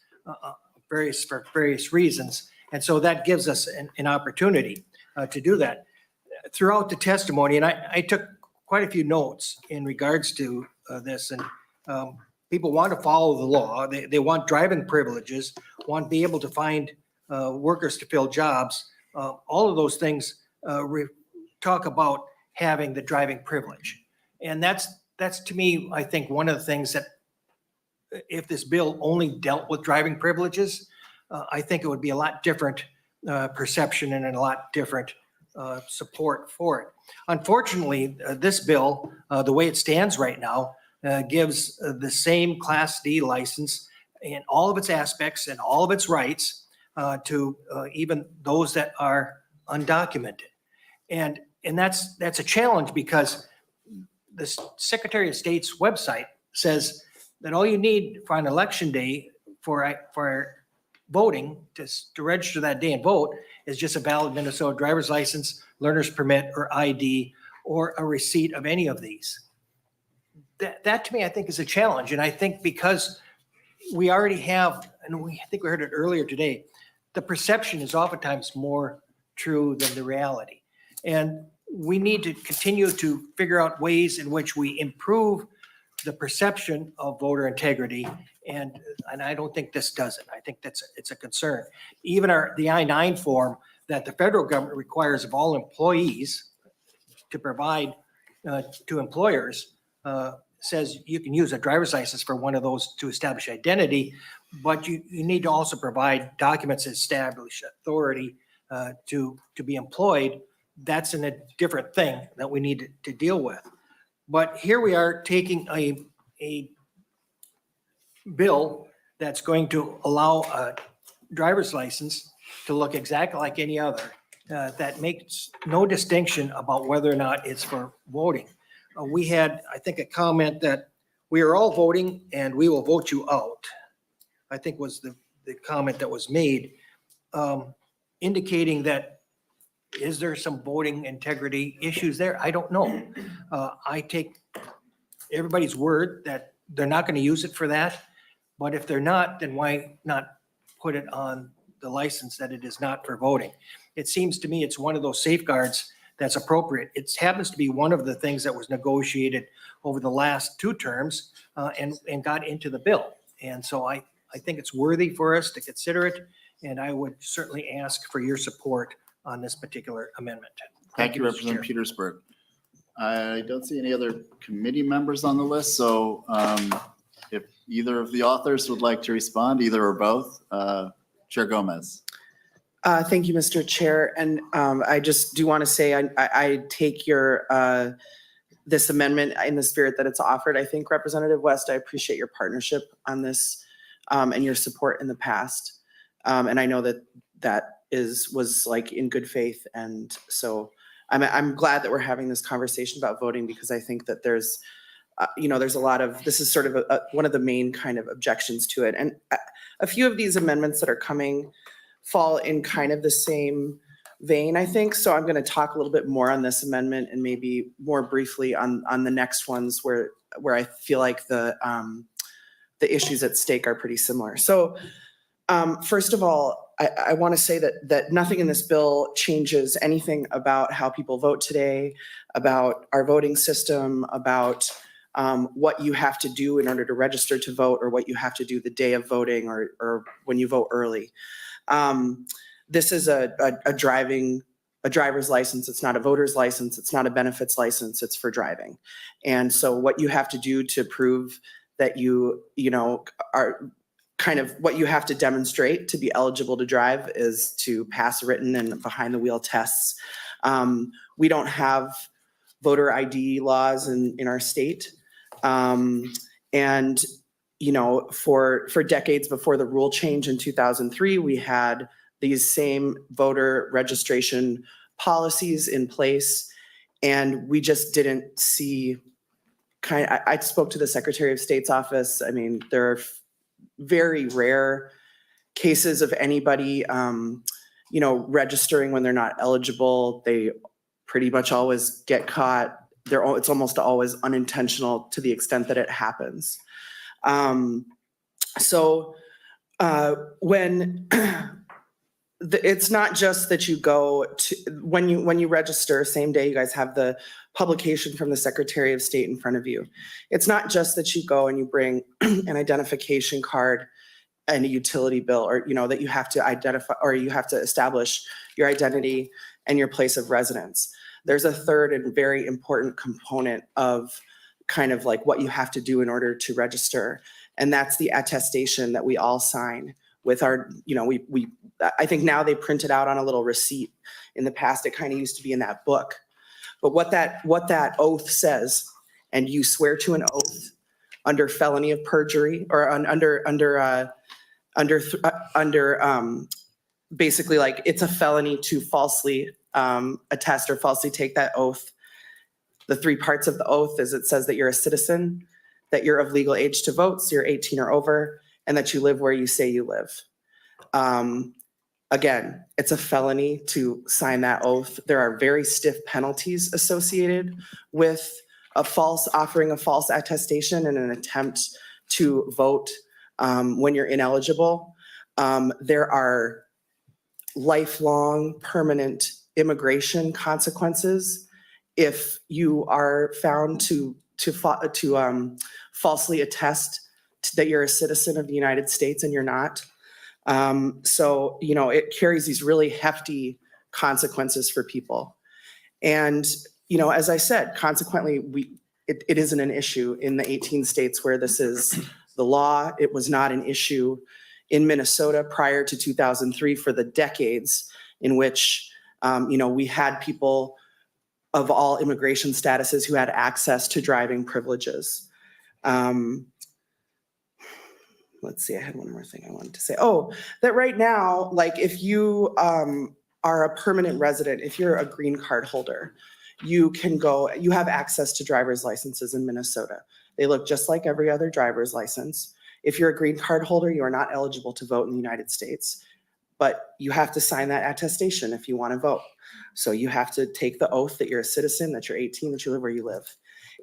for various reasons. And so that gives us an opportunity to do that. Throughout the testimony, and I took quite a few notes in regards to this, and people want to follow the law. They want driving privileges, want to be able to find workers to fill jobs. All of those things talk about having the driving privilege. And that's to me, I think, one of the things that if this bill only dealt with driving privileges, I think it would be a lot different perception and a lot different support for it. Unfortunately, this bill, the way it stands right now, gives the same Class D license in all of its aspects and all of its rights to even those that are undocumented. And that's a challenge because the Secretary of State's website says that all you need for an election day for voting to register that day and vote is just a valid Minnesota driver's license, learner's permit, or ID, or a receipt of any of these. That to me, I think is a challenge. And I think because we already have, and I think we heard it earlier today, the perception is oftentimes more true than the reality. And we need to continue to figure out ways in which we improve the perception of voter integrity. And I don't think this does it. I think it's a concern. Even the I-9 form that the federal government requires of all employees to provide to employers says you can use a driver's license for one of those to establish identity, but you need to also provide documents that establish authority to be employed. That's a different thing that we need to deal with. But here we are taking a bill that's going to allow a driver's license to look exactly like any other, that makes no distinction about whether or not it's for voting. We had, I think, a comment that we are all voting and we will vote you out, I think was the comment that was made, indicating that is there some voting integrity issues there? I don't know. I take everybody's word that they're not going to use it for that. But if they're not, then why not put it on the license that it is not for voting? It seems to me it's one of those safeguards that's appropriate. It happens to be one of the things that was negotiated over the last two terms and got into the bill. And so I think it's worthy for us to consider it. And I would certainly ask for your support on this particular amendment.
Thank you,
Mr.
Representative
Chair.
Petersburg. I don't see any other committee members on the list, so if either of the authors would like to respond, either or both, Chair Gomez.
Thank you, Mr. Chair. And I just do want to say I take your this amendment in the spirit that it's offered. I think Representative West, I appreciate your partnership on this and your support in the past. And I know that was like in good faith. And so I'm glad that we're having this conversation about voting, because I think that there's a lot of, this is sort of one of the main kind of objections to it. And a few of these amendments that are coming fall in kind of the same vein, I think. So I'm going to talk a little bit more on this amendment and maybe more briefly on the next ones where I feel like the issues at stake are pretty similar. So first of all, I want to say that nothing in this bill changes anything about how people vote today, about our voting system, about what you have to do in order to register to vote, or what you have to do the day of voting or when you vote early. This is a driver's license. It's not a voter's license. It's not a benefits license. It's for driving. And so what you have to do to prove that you know, are kind of what you have to demonstrate to be eligible to drive is to pass written and behind the wheel tests. We don't have voter ID laws in our state. And, you know, for decades before the rule change in 2003, we had these same voter registration policies in place. And we just didn't see I spoke to the Secretary of State's office. I mean, there are very rare cases of anybody, you know, registering when they're not eligible. They pretty much always get caught. It's almost always unintentional to the extent that it happens. When it's not just that you go to, when you register, same day you guys have the publication from the Secretary of State in front of you. It's not just that you go and you bring an identification card and a utility bill, or, you know, that you have to identify, or you have to establish your identity and your place of residence. There's a third and very important component of kind of like what you have to do in order to register. And that's the attestation that we all sign with our, you know, I think now they print it out on a little receipt. In the past, it kind of used to be in that book. But what that oath says, and you swear to an oath under felony of perjury, or basically, like, it's a felony to falsely attest or falsely take that oath. The three parts of the oath is it says that you're a citizen, that you're of legal age to vote, so you're 18 or over, and that you live where you say you live. Again, it's a felony to sign that oath. There are very stiff penalties associated with offering a false attestation in an attempt to vote when you're ineligible. There are lifelong permanent immigration consequences if you are found to falsely attest that you're a citizen of the United States and you're not. So, you know, it carries these really hefty consequences for people. And, you know, as I said, consequently, it isn't an issue in the 18 states where this is the law. It was not an issue in Minnesota prior to 2003 for the decades in which, you know, we had people of all immigration statuses who had access to driving privileges. Let's see, I had one more thing I wanted to say. Oh, that right now, like, if you are a permanent resident, if you're a green card holder, you can go, you have access to driver's licenses in Minnesota. They look just like every other driver's license. If you're a green card holder, you are not eligible to vote in the United States, but you have to sign that attestation if you want to vote. So you have to take the oath that you're a citizen, that you're 18, that you live where you live.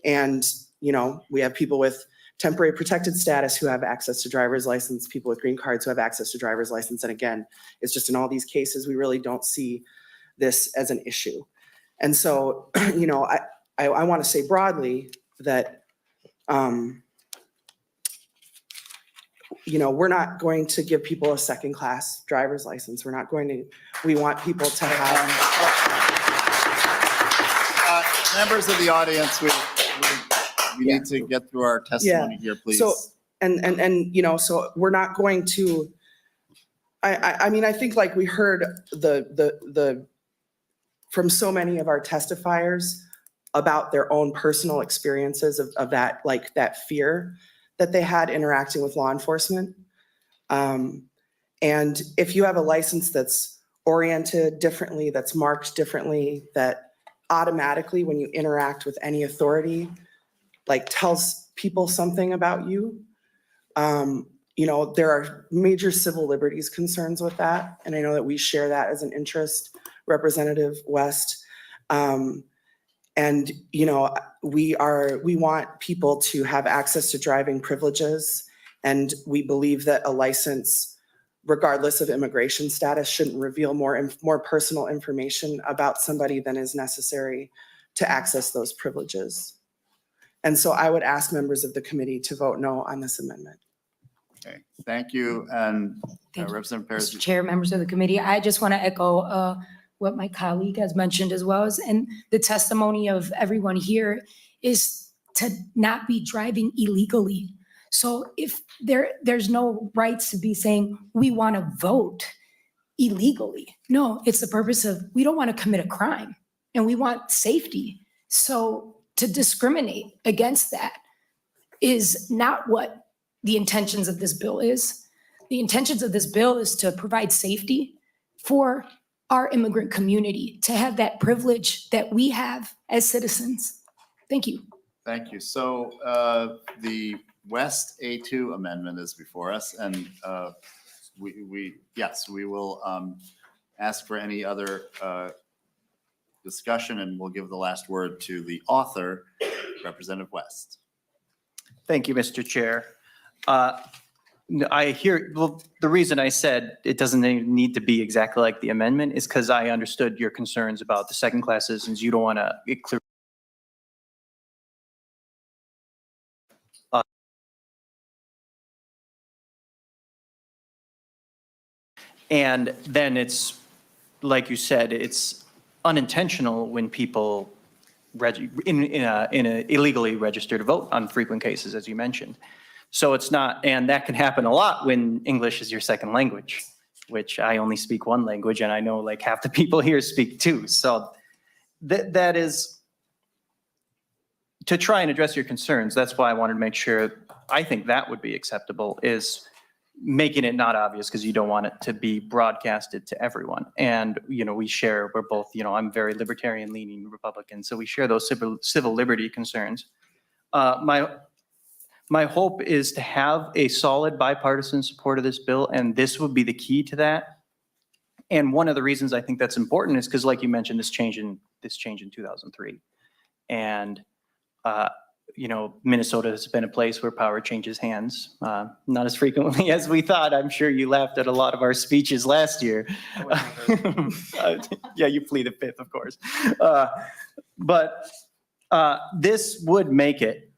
And, you know, we have people with temporary protected status who have access to driver's license, people with green cards who have access to driver's license. And again, it's just in all these cases, we really don't see this as an issue. And so, you know, I want to say broadly that, you know, we're not going to give people a second-class driver's license. We're not going to, we want people to have.
Members of the audience, we need to get through our testimony here, please.
So, and you know, so we're not going to, I mean, I think, like, we heard from so many of our testifiers about their own personal experiences of that, like, that fear that they had interacting with law enforcement. And if you have a license that's oriented differently, that's marked differently, that automatically when you interact with any authority, like, tells people something about you, you know, there are major civil liberties concerns with that. And I know that we share that as an interest, Representative West. And, you know, we want people to have access to driving privileges. And we believe that a license, regardless of immigration status, shouldn't reveal more personal information about somebody than is necessary to access those privileges. And so I would ask members of the committee to vote no on this amendment.
Okay, thank you. And
Thank you.
Representative Perez.
Mr. Chair, members of the committee, I just want to echo what my colleague has mentioned as well as, and the testimony of everyone here is to not be driving illegally. So if there's no rights to be saying we want to vote illegally. No, it's the purpose of, we don't want to commit a crime and we want safety. So to discriminate against that is not what the intentions of this bill is. The intentions of this bill is to provide safety for our immigrant community, to have that privilege that we have as citizens. Thank you.
Thank you. So the West A2 amendment is before us, and yes, we will ask for any other discussion, and we'll give the last word to the author, Representative West.
Thank you, Mr. Chair. I hear, well, the reason I said it doesn't need to be exactly like the amendment is because I understood your concerns about the second-class citizens. You don't want to get clear. And then it's, like you said, it's unintentional when people in a illegally register to vote on frequent cases, as you mentioned. So it's not, and that can happen a lot when English is your second language, which I only speak one language, and I know like half the people here speak two. So that is, to try and address your concerns, that's why I wanted to make sure, I think that would be acceptable, is making it not obvious because you don't want it to be broadcasted to everyone. And, you know, we're both, you know, I'm very libertarian leaning Republican, so we share those civil liberty concerns. My hope is to have a solid bipartisan support of this bill, and this would be the key to that. And one of the reasons I think that's important is because, like you mentioned, this change in 2003. And, you know, Minnesota has been a place where power changes hands, not as frequently as we thought. I'm sure you laughed at a lot of our speeches last year. Yeah, you plead the fifth, of course. But this would make it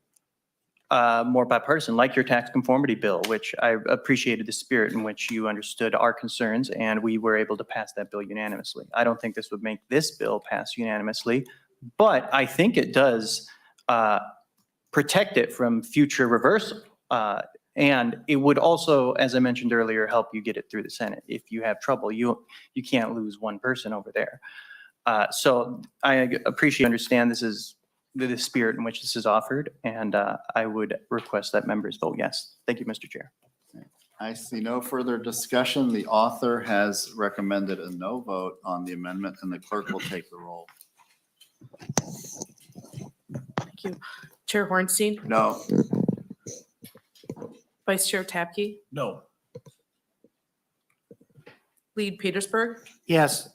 more bipartisan, like your tax conformity bill, which I appreciated the spirit in which you understood our concerns, and we were able to pass that bill unanimously. I don't think this would make this bill pass unanimously, but I think it does protect it from future reversal. And it would also, as I mentioned earlier, help you get it through the Senate. If you have trouble, you can't lose one person over there. So I appreciate, understand this is the spirit in which this is offered, and I would request that members vote yes. Thank you, Mr. Chair.
I see no further discussion. The author has recommended a no vote on the amendment, and the clerk will take the roll.
Thank you. Chair Hornstein?
No.
Vice Chair Tapke?
No.
Lead Petersburg?
Yes.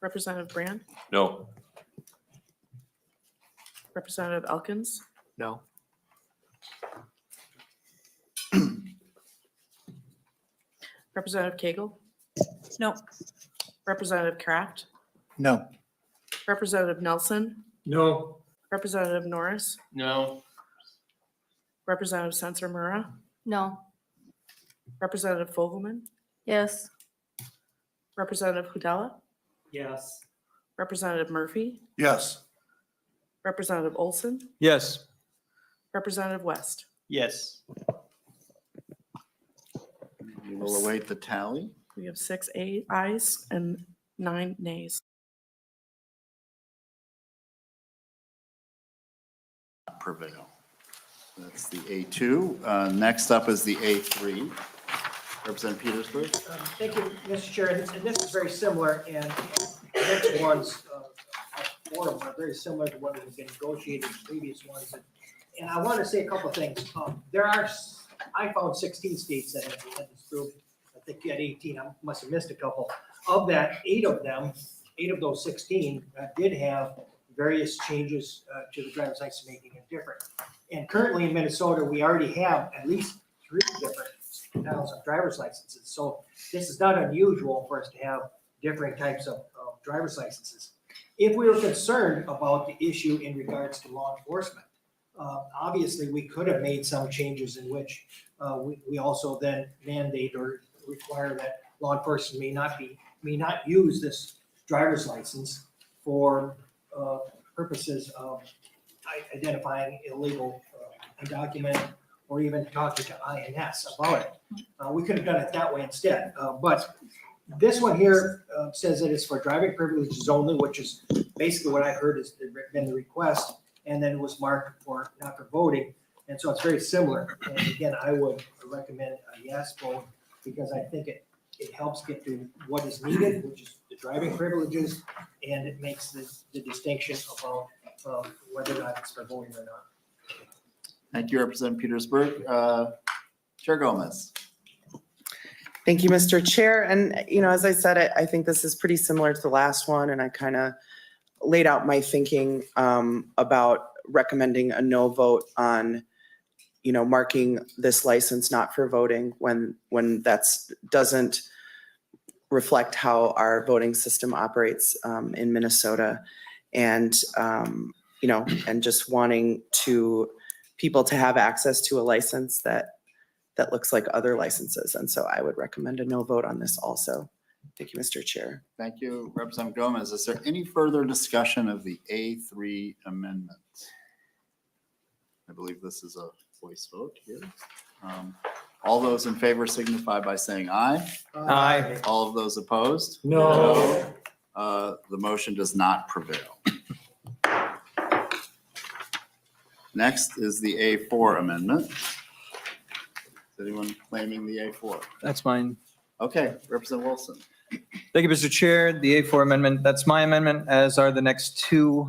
Representative Brand?
No.
Representative Elkins?
No.
Representative Cagle?
No.
Representative Kraft?
No.
Representative Nelson?
No.
Representative Norris?
No.
Representative Sensor-Mura?
No.
Representative Fogelman?
Yes.
Representative Hudella?
Yes.
Representative Murphy?
Yes.
Representative Olson?
Yes.
Representative West?
Yes.
We will await the tally.
We have 6 ayes and 9 nays.
Prevail. That's the A2. Next up is the A3. Representative Petersburg.
Thank you, Mr. Chair. And this is very similar, and the next ones, four of them are very similar to what has been negotiated in previous ones. And I want to say a couple of things. I found 16 states that had this through. I think you had 18. I must have missed a couple. Of that, 8 of those 16 did have various changes to the driver's license making it different. And currently in Minnesota, we already have at least 3 different styles of driver's licenses. So this is not unusual for us to have different types of driver's licenses. If we were concerned about the issue in regards to law enforcement, Obviously, we could have made some changes in which we also then mandate or require that law enforcement may not use this driver's license for purposes of identifying illegal undocumented or even talking to INS about it. We could have done it that way instead. But this one here says that it's for driving privileges only, which is basically what I heard has been the request. And then it was marked for not for voting. And so it's very similar. And again, I would recommend a yes vote because I think it helps get to what is needed, which is the driving privileges, and it makes the distinction about whether or not it's for voting or not.
Thank you, Representative Petersburg. Chair Gomez.
Thank you, Mr. Chair. And, as I said, I think this is pretty similar to the last one, and I kind of laid out my thinking about recommending a no vote on, marking this license not for voting when that's doesn't reflect how our voting system operates in Minnesota, and and just wanting people to have access to a license that looks like other licenses. And so I would recommend a no vote on this also. Thank you, Mr. Chair.
Thank you, Representative Gomez. Is there any further discussion of the A3 amendment? I believe this is a voice vote here. All those in favor signify by saying aye.
Aye.
All of those opposed?
No.
The motion does not prevail. Next is the A4 amendment. Is anyone claiming the A4?
That's mine.
Okay, Representative Wilson.
Thank you, Mr. Chair. The A4 amendment, that's my amendment, as are the next two.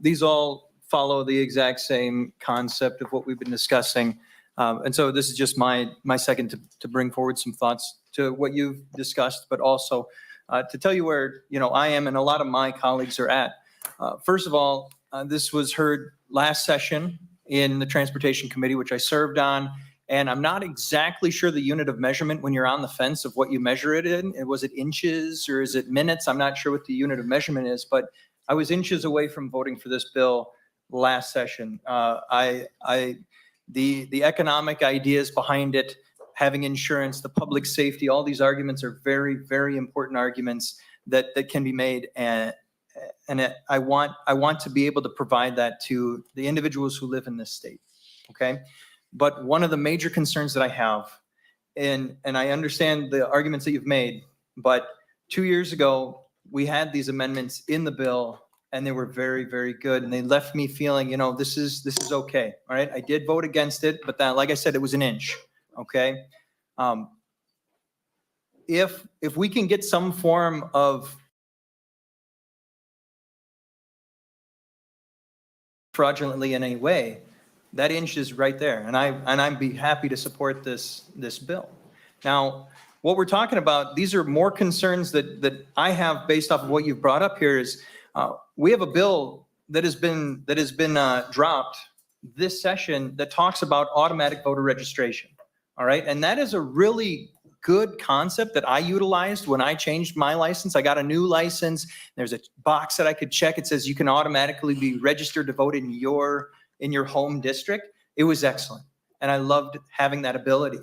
These all follow the exact same concept of what we've been discussing. And so this is just my second to bring forward some thoughts to what you've discussed, but also to tell you where I am and a lot of my colleagues are at. First of all, this was heard last session in the Transportation Committee, which I served on. And I'm not exactly sure the unit of measurement when you're on the fence of what you measure it in. Was it inches or is it minutes? I'm not sure what the unit of measurement is, but I was inches away from voting for this bill last session. The economic ideas behind it, having insurance, the public safety, all these arguments are very, very important arguments that can be made. And I want to be able to provide that to the individuals who live in this state. Okay. But one of the major concerns that I have, and I understand the arguments that you've made, but 2 years ago, we had these amendments in the bill and they were very, very good. And they left me feeling, this is okay. All right. I did vote against it, but that, like I said, it was an inch. Okay. If we can get some form of fraudulently in any way, that inch is right there, and I'd be happy to support this bill. Now, what we're talking about, these are more concerns that I have based off of what you've brought up here. Is we have a bill that has been dropped this session that talks about automatic voter registration. All right, and that is a really good concept that I utilized when I changed my license. I got a new license. There's a box that I could check. It says you can automatically be registered to vote in your home district. It was excellent. And I loved having that ability.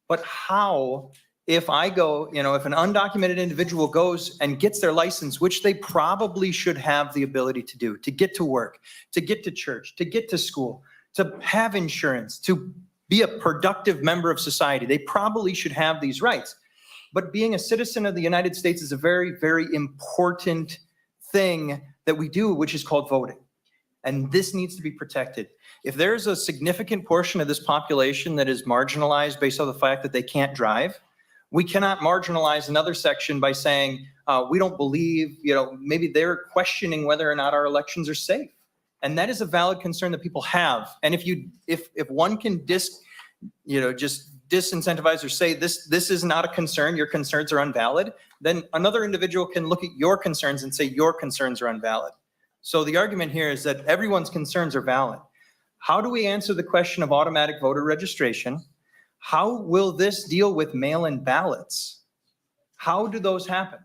But how, if I go, if an undocumented individual goes and gets their license, which they probably should have the ability to do, to get to work, to get to church, to get to school, to have insurance, to be a productive member of society, they probably should have these rights. But being a citizen of the United States is a very, very important thing that we do, which is called voting. And this needs to be protected. If there's a significant portion of this population that is marginalized based on the fact that they can't drive, we cannot marginalize another section by saying, we don't believe, maybe they're questioning whether or not our elections are safe. And that is a valid concern that people have. And if one can just disincentivize or say this is not a concern, your concerns are invalid, then another individual can look at your concerns and say your concerns are invalid. So the argument here is that everyone's concerns are valid. How do we answer the question of automatic voter registration? How will this deal with mail-in ballots? How do those happen?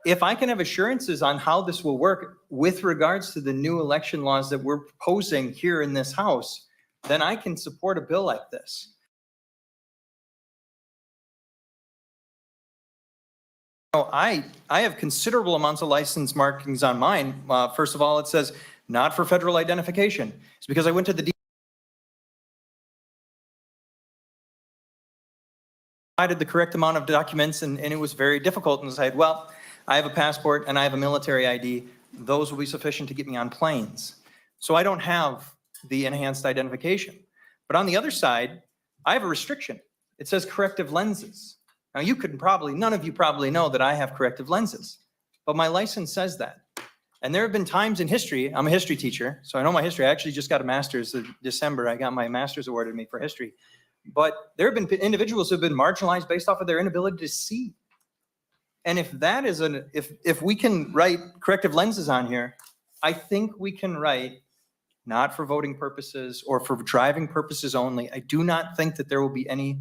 if I can have assurances on how this will work with regards to the new election laws that we're proposing here in this House, then I can support a bill like this. I have considerable amounts of license markings on mine. First of all, it says not for federal identification. It's because I went to the provided the correct amount of documents and it was very difficult and said, well, I have a passport and I have a military ID. Those will be sufficient to get me on planes. So I don't have the enhanced identification. But on the other side, I have a restriction. It says corrective lenses. Now you could probably, none of you probably know that I have corrective lenses, but my license says that. And there have been times in history, I'm a history teacher, so I know my history. I actually just got a master's in December. I got my master's awarded me for history. But there have been individuals who have been marginalized based off of their inability to see. And if that is if we can write corrective lenses on here, I think we can write not for voting purposes or for driving purposes only. I do not think that there will be any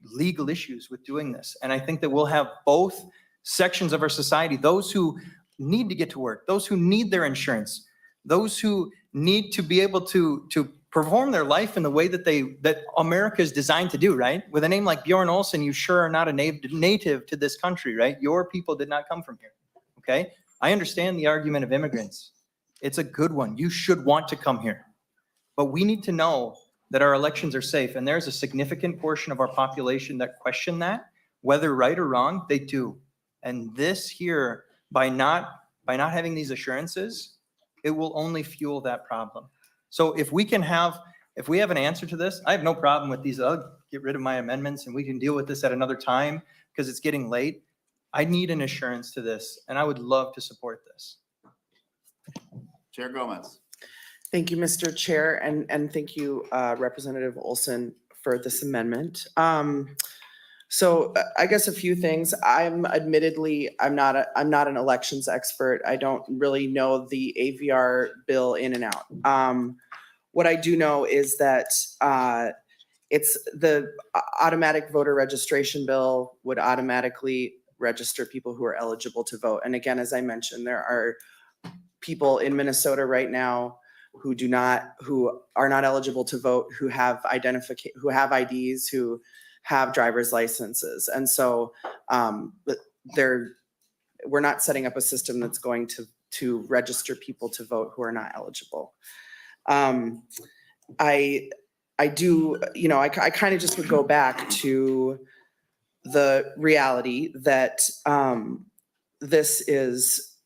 legal issues with doing this. And I think that we'll have both sections of our society, those who need to get to work, those who need their insurance, those who need to be able to perform their life in the way that America is designed to do, right? With a name like Bjorn Olsen, you sure are not a native to this country, right? Your people did not come from here, okay? I understand the argument of immigrants. It's a good one. You should want to come here. But we need to know that our elections are safe. And there's a significant portion of our population that question that, whether right or wrong, they do. And this here, by not having these assurances, it will only fuel that problem. So if we have an answer to this, I have no problem with these. I'll get rid of my amendments and we can deal with this at another time because it's getting late. I need an assurance to this and I would love to support this.
Chair Gomez.
Thank you, Mr. Chair, and thank you, Representative Olson, for this amendment. So I guess a few things. I'm not an elections expert. I don't really know the AVR bill in and out. What I do know is that it's the automatic voter registration bill would automatically register people who are eligible to vote. And again, as I mentioned, there are people in Minnesota right now who are not eligible to vote, who have IDs, who have driver's licenses. And so we're not setting up a system that's going to register people to vote who are not eligible. I do, I kind of just would go back to the reality that this is,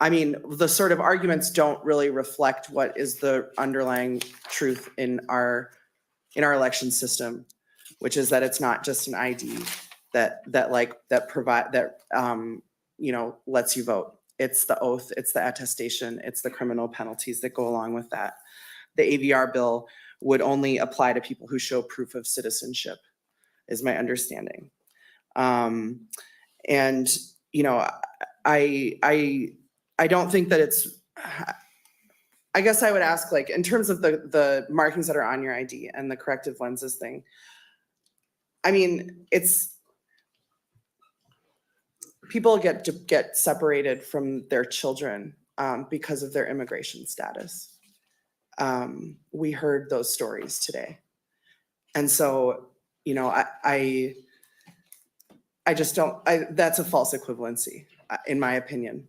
I mean, the sort of arguments don't really reflect what is the underlying truth in our election system, which is that it's not just an ID that lets you vote. It's the oath, it's the attestation, it's the criminal penalties that go along with that. The AVR bill would only apply to people who show proof of citizenship, is my understanding. I don't think that I guess I would ask, like, in terms of the markings that are on your ID and the corrective lenses thing, I mean, people get separated from their children because of their immigration status. We heard those stories today. And so, I just don't, that's a false equivalency, in my opinion.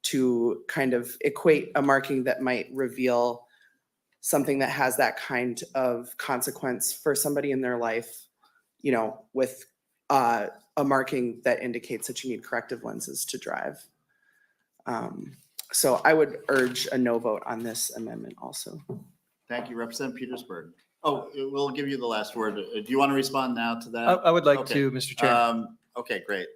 To kind of equate a marking that might reveal something that has that kind of consequence for somebody in their life, with a marking that indicates that you need corrective lenses to drive. So I would urge a no vote on this amendment also.
Thank you, Representative Petersburg. Oh, we'll give you the last word. Do you want to respond now to that?
I would like to, Mr. Chair.
Okay, great.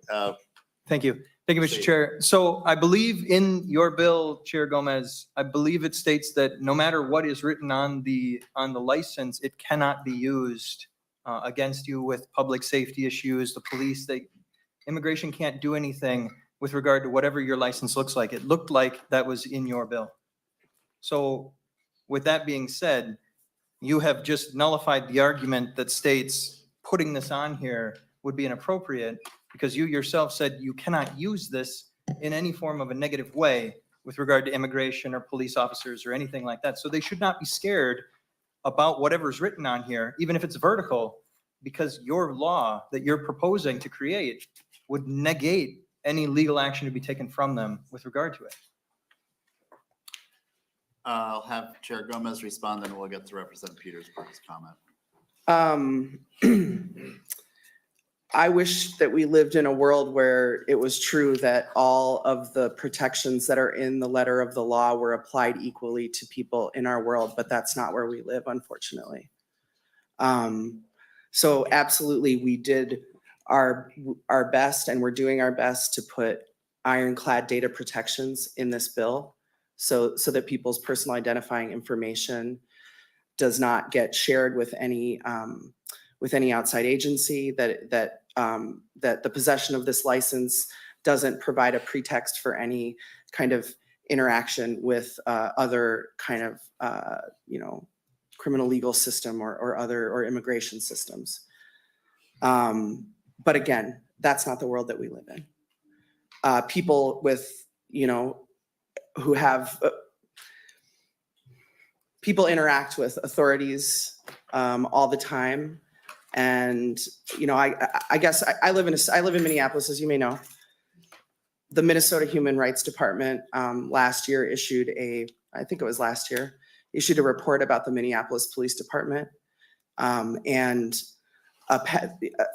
Thank you. Thank you, Mr. Chair. So I believe in your bill, Chair Gomez, I believe it states that no matter what is written on the license, it cannot be used against you with public safety issues, the police. Immigration can't do anything with regard to whatever your license looks like. It looked like that was in your bill. So with that being said, you have just nullified the argument that states putting this on here would be inappropriate because you yourself said you cannot use this in any form of a negative way with regard to immigration or police officers or anything like that. So they should not be scared about whatever's written on here, even if it's vertical, because your law that you're proposing to create would negate any legal action to be taken from them with regard to it.
I'll have Chair Gomez respond, then we'll get to Representative Petersburg's comment.
I wish that we lived in a world where it was true that all of the protections that are in the letter of the law were applied equally to people in our world, but that's not where we live, unfortunately. So absolutely, we did our best, and we're doing our best to put ironclad data protections in this bill so that people's personal identifying information does not get shared with any outside agency, that the possession of this license doesn't provide a pretext for any kind of interaction with other kind of criminal legal system or immigration systems. But again, that's not the world that we live in. People with, who have, people interact with authorities all the time. And, I guess I live in Minneapolis, as you may know. The Minnesota Human Rights Department last year issued a report about the Minneapolis Police Department and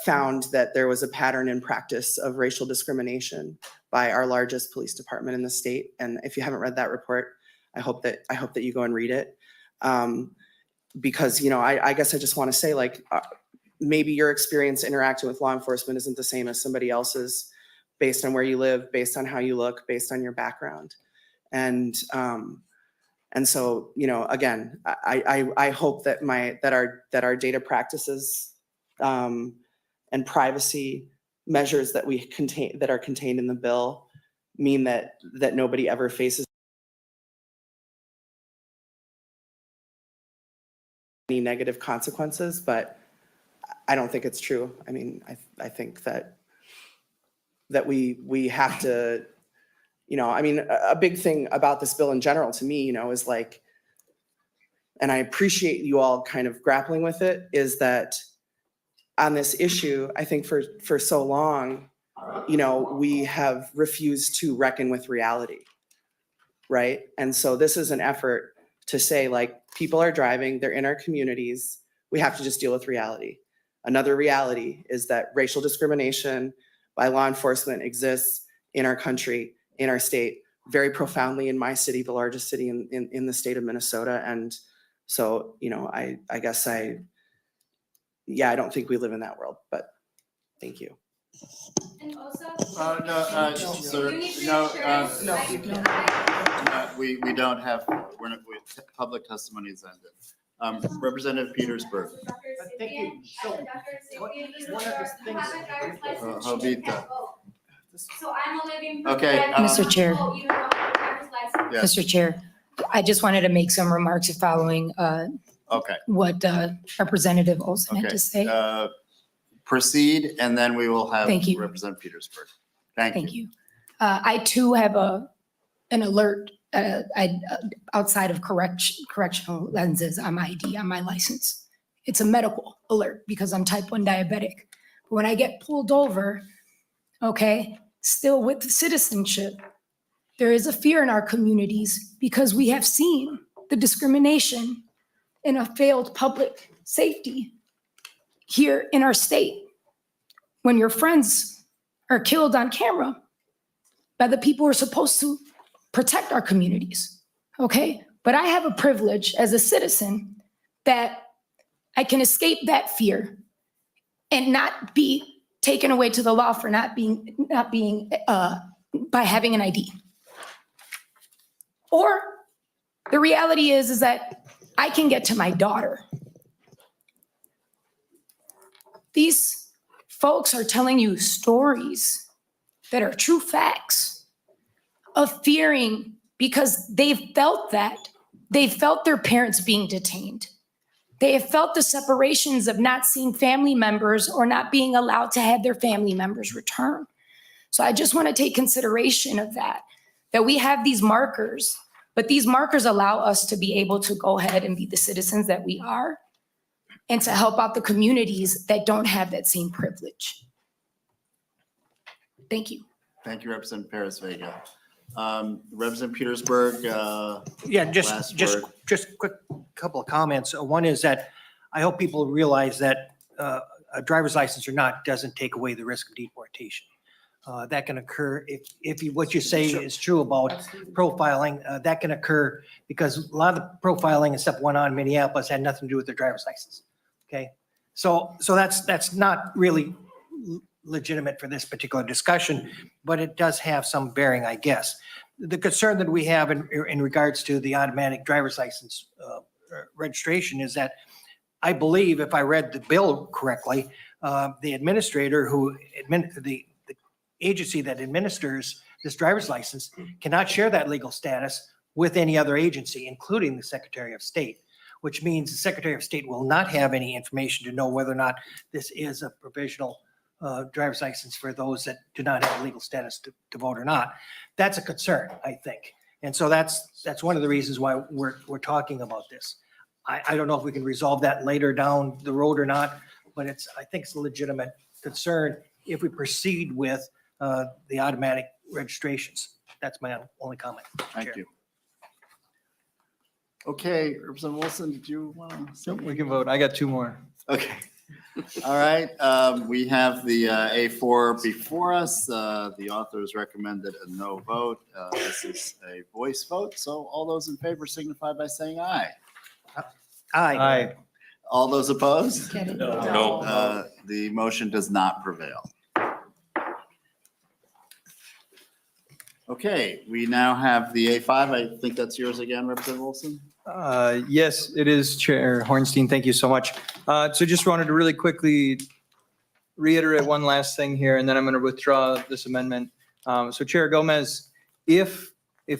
found that there was a pattern in practice of racial discrimination by our largest police department in the state. And if you haven't read that report, I hope that you go and read it. Because, I guess I just want to say, maybe your experience interacting with law enforcement isn't the same as somebody else's based on where you live, based on how you look, based on your background. And so, again, I hope that our data practices and privacy measures that are contained in the bill mean that nobody ever faces any negative consequences, but I don't think it's true. I mean, I think that we have to, a big thing about this bill in general to me, is and I appreciate you all kind of grappling with it, is that on this issue, I think for so long, we have refused to reckon with reality, right? And so this is an effort to say, people are driving, they're in our communities, we have to just deal with reality. Another reality is that racial discrimination by law enforcement exists in our country, in our state, very profoundly in my city, the largest city in the state of Minnesota. And so, I guess I don't think we live in that world, but thank you.
And also.
We don't have, public testimony is ended. Representative Petersburg.
Thank you. So one of the things.
Jovita.
So I'm a living.
Okay.
Mr. Chair.
Yes.
Mr. Chair, I just wanted to make some remarks following
Okay.
what Representative Olson had to say.
Proceed, and then we will have
Thank you.
Representative Petersburg. Thank you.
I too have an alert outside of correctional lenses on my ID, on my license. It's a medical alert because I'm type 1 diabetic. But when I get pulled over, still with citizenship, there is a fear in our communities because we have seen the discrimination in a failed public safety here in our state. When your friends are killed on camera by the people who are supposed to protect our communities, But I have a privilege as a citizen that I can escape that fear and not be taken away to the law for not being by having an ID. Or the reality is that I can get to my daughter. These folks are telling you stories that are true facts of fearing because they've felt that. They've felt their parents being detained. They have felt the separations of not seeing family members or not being allowed to have their family members return. So I just want to take consideration of that we have these markers, but these markers allow us to be able to go ahead and be the citizens that we are and to help out the communities that don't have that same privilege. Thank you.
Thank you, Representative Perez Vega. Representative Petersburg.
Yeah,
last
just
word.
quick couple of comments. One is that I hope people realize that a driver's license or not doesn't take away the risk of deportation. That can occur if what you say is true about profiling, that can occur because a lot of the profiling and stuff went on in Minneapolis had nothing to do with their driver's license. Okay, so that's not really legitimate for this particular discussion, but it does have some bearing, I guess. The concern that we have in regards to the automatic driver's license registration is that I believe, if I read the bill correctly, the administrator the agency that administers this driver's license cannot share that legal status with any other agency, including the Secretary of State, which means the Secretary of State will not have any information to know whether or not this is a provisional driver's license for those that do not have legal status to vote or not. That's a concern, I think. And so that's one of the reasons why we're talking about this. I don't know if we can resolve that later down the road or not, but I think it's a legitimate concern if we proceed with the automatic registrations. That's my only comment.
Thank you. Okay, Representative Wilson, did you want to say?
We can vote. I got two more.
Okay. All right. We have the A4 before us. The authors recommended a no vote. This is a voice vote. So all those in favor signify by saying aye.
Aye.
All those opposed?
No.
The motion does not prevail. Okay, we now have the A5. I think that's yours again, Representative Wilson.
Yes, it is, Chair Hornstein. Thank you so much. So just wanted to really quickly reiterate one last thing here, and then I'm going to withdraw this amendment. So Chair Gomez, if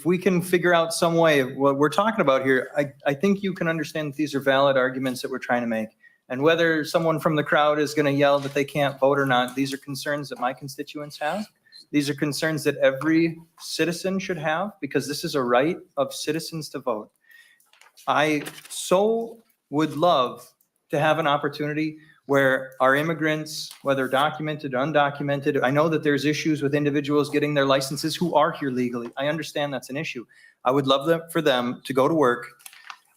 we can figure out some way of what we're talking about here, I think you can understand that these are valid arguments that we're trying to make. And whether someone from the crowd is going to yell that they can't vote or not, these are concerns that my constituents have. These are concerns that every citizen should have because this is a right of citizens to vote. I so would love to have an opportunity where our immigrants, whether documented or undocumented, I know that there's issues with individuals getting their licenses who are here legally. I understand that's an issue. I would love for them to go to work,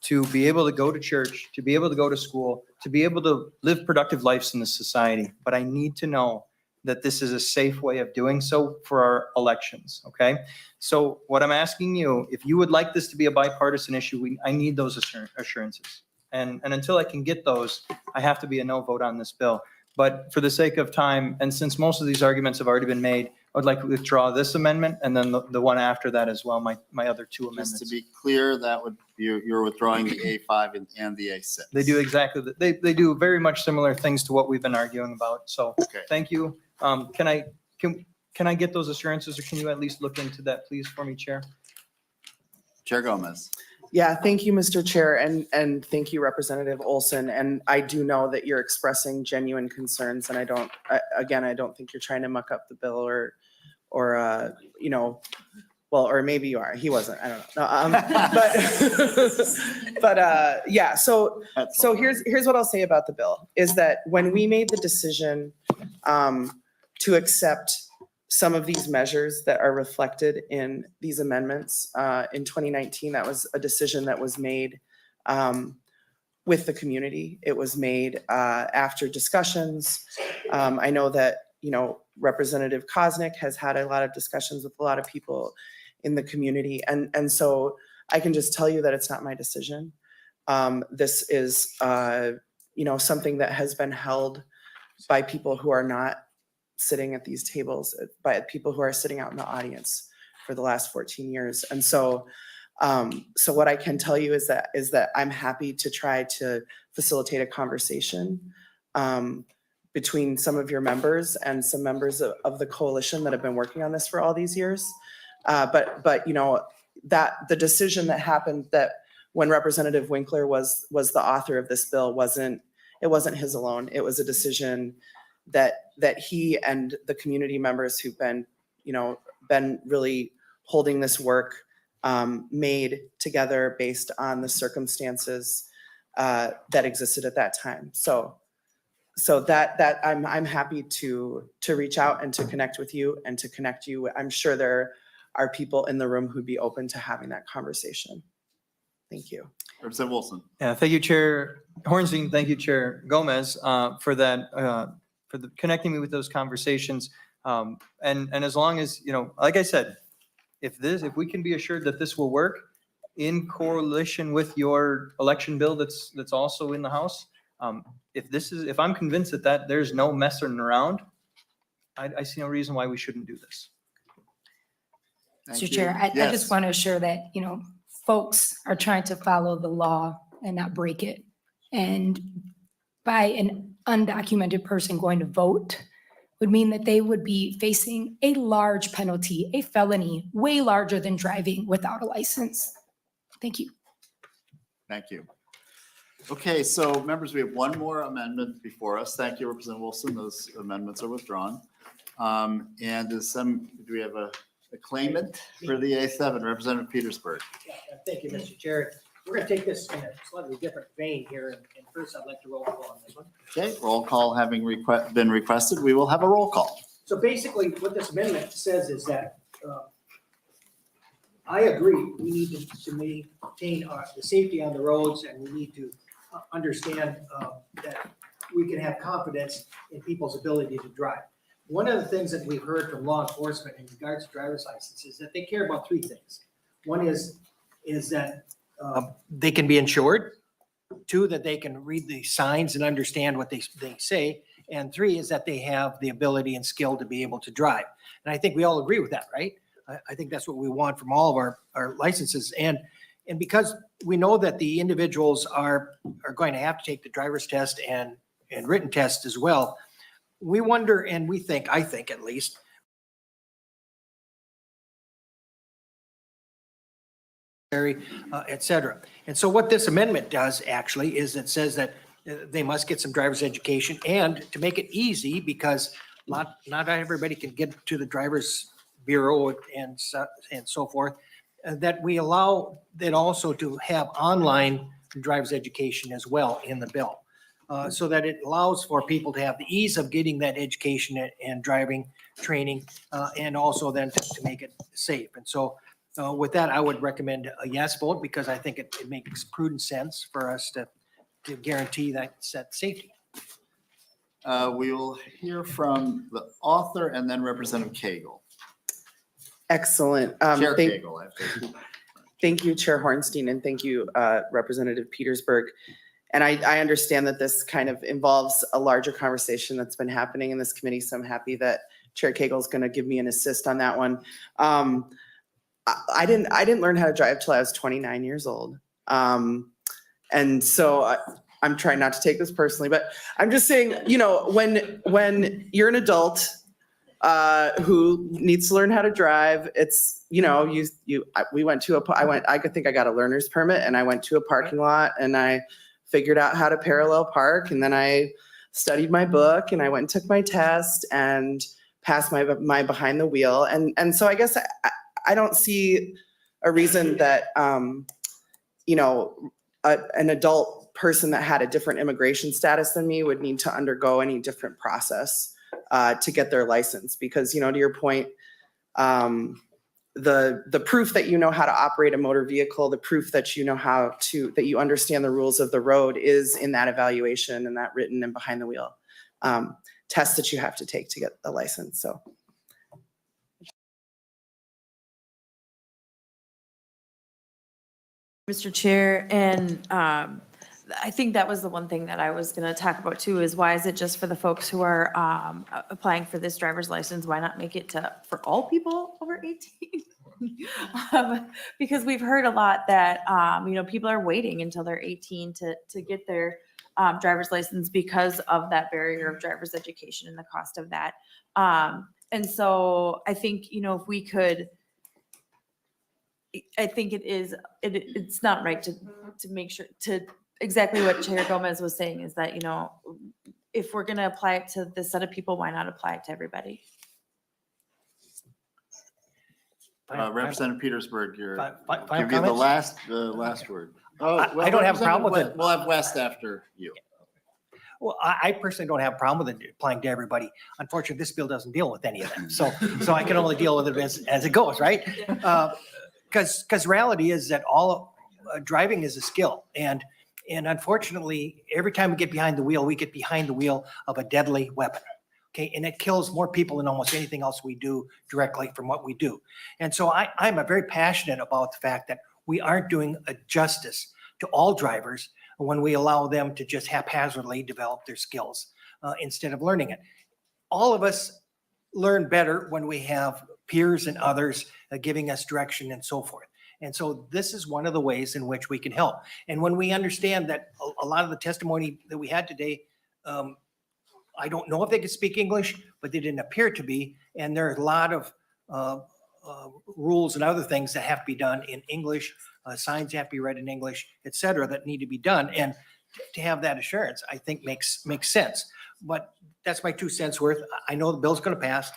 to be able to go to church, to be able to go to school, to be able to live productive lives in this society. But I need to know that this is a safe way of doing so for our elections, okay? So what I'm asking you, if you would like this to be a bipartisan issue, I need those assurances. And until I can get those, I have to be a no vote on this bill. But for the sake of time, and since most of these arguments have already been made, I would like to withdraw this amendment and then the one after that as well, my other two amendments.
Just to be clear, that would you're withdrawing the A5 and the A6.
They do exactly that. They do very much similar things to what we've been arguing about. So thank you. Can I get those assurances, or can you at least look into that, please, for me, Chair?
Chair Gomez.
Yeah, thank you, Mr. Chair, and thank you, Representative Olson. And I do know that you're expressing genuine concerns, and I don't think you're trying to muck up the bill or or maybe you are. He wasn't. I don't know. But yeah. So here's what I'll say about the bill is that when we made the decision to accept some of these measures that are reflected in these amendments in 2019, that was a decision that was made with the community. It was made after discussions. I know that, Representative Koznick has had a lot of discussions with a lot of people in the community. And so I can just tell you that it's not my decision. This is, something that has been held by people who are not sitting at these tables, by people who are sitting out in the audience for the last 14 years. And so, so what I can tell you is that I'm happy to try to facilitate a conversation between some of your members and some members of the coalition that have been working on this for all these years. But that the decision that happened that when Representative Winkler was the author of this bill, it wasn't his alone. It was a decision that he and the community members who've been really holding this work made together based on the circumstances that existed at that time. So that I'm happy to reach out and to connect with you and to connect you. I'm sure there are people in the room who'd be open to having that conversation. Thank you.
Representative Wilson.
Yeah, thank you, Chair Hornstein. Thank you, Chair Gomez, for that, connecting me with those conversations. And as long as, like I said, if we can be assured that this will work in coalition with your election bill that's also in the House, if I'm convinced that there's no messing around, I see no reason why we shouldn't do this.
Thank
Mr.
you.
Chair, I
Yes.
just want to assure that, folks are trying to follow the law and not break it. And by an undocumented person going to vote would mean that they would be facing a large penalty, a felony, way larger than driving without a license. Thank you.
Thank you. Okay, so members, we have one more amendment before us. Thank you, Representative Wilson. Those amendments are withdrawn. And do we have a claimant for the A7, Representative Petersburg?
Thank you, Mr. Chair. We're going to take this in a slightly different vein here. And first, I'd like to roll call on this one.
Okay, roll call having been requested, we will have a roll call.
So basically, what this amendment says is that I agree, we need to maintain the safety on the roads, and we need to understand that we can have confidence in people's ability to drive. One of the things that we've heard from law enforcement in regards to driver's license is that they care about three things. One is that they can be insured. Two, that they can read the signs and understand what they say. And three is that they have the ability and skill to be able to drive. And I think we all agree with that, right? I think that's what we want from all of our licenses. And because we know that the individuals are going to have to take the driver's test and written test as well, we wonder, and I think at least, et cetera. And so what this amendment does actually is it says that they must get some driver's education, and to make it easy, because not everybody can get to the driver's bureau and so forth, that we allow that also to have online driver's education as well in the bill. So that it allows for people to have the ease of getting that education and driving training, and also then to make it safe. And so with that, I would recommend a yes vote, because I think it makes prudent sense for us to guarantee that safety.
We will hear from the author and then Representative Cagle.
Excellent.
Chair Cagle,
Thank you, Chair Hornstein, and thank you, Representative Petersburg. And I understand that this kind of involves a larger conversation that's been happening in this committee, so I'm happy that Chair Cagle is going to give me an assist on that one. I didn't learn how to drive till I was 29 years old. And so I'm trying not to take this personally, but I'm just saying, when you're an adult who needs to learn how to drive, it's, we went to I think I got a learner's permit, and I went to a parking lot and I figured out how to parallel park, and then I studied my book and I went and took my test and passed my behind the wheel. And so I guess I don't see a reason that, an adult person that had a different immigration status than me would need to undergo any different process to get their license. Because, to your point, the proof that you know how to operate a motor vehicle, the proof that that you understand the rules of the road is in that evaluation and that written and behind the wheel test that you have to take to get a license. So.
Mr. Chair, and I think that was the one thing that I was going to talk about too, is why is it just for the folks who are applying for this driver's license? Why not make it for all people over 18? Because we've heard a lot that, people are waiting until they're 18 to get their driver's license because of that barrier of driver's education and the cost of that. And so I think, if we could I think it's not right to make sure, to exactly what Chair Gomez was saying is that, you know, if we're gonna apply it to this set of people, why not apply it to everybody?
Representative Petersburg, you're,
Final
give you the
comments?
last word. Oh,
I
well,
don't have a problem with
Representative
it.
We'll have West after you.
Well, I personally don't have a problem with it applying to everybody. Unfortunately, this bill doesn't deal with any of them. So I can only deal with it as it goes, right? Because reality is that all driving is a skill. And unfortunately, every time we get behind the wheel, we get behind the wheel of a deadly weapon. Okay, and it kills more people than almost anything else we do directly from what we do. And so I'm very passionate about the fact that we aren't doing a justice to all drivers when we allow them to just haphazardly develop their skills instead of learning it. All of us learn better when we have peers and others giving us direction and so forth. And so this is one of the ways in which we can help. And when we understand that a lot of the testimony that we had today, I don't know if they could speak English, but they didn't appear to be. And there are a lot of rules and other things that have to be done in English. Signs have to be read in English, et cetera, that need to be done. And to have that assurance, I think makes sense. But that's my 2 cents worth. I know the bill's going to pass.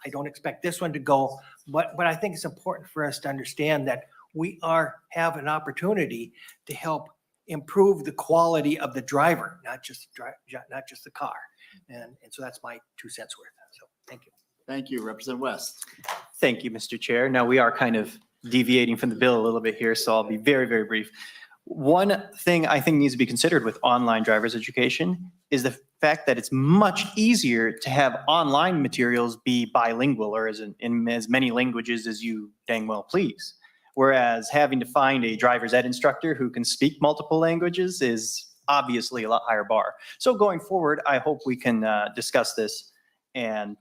I don't expect this one to go, but I think it's important for us to understand that we have an opportunity to help improve the quality of the driver, not just the car. And so that's my 2 cents worth. So thank you.
Thank you, Representative West.
Thank you, Mr. Chair. Now, we are kind of deviating from the bill a little bit here, so I'll be very, very brief. One thing I think needs to be considered with online driver's education is the fact that it's much easier to have online materials be bilingual or in as many languages as you dang well please. Whereas having to find a driver's ed instructor who can speak multiple languages is obviously a lot higher bar. So going forward, I hope we can discuss this, and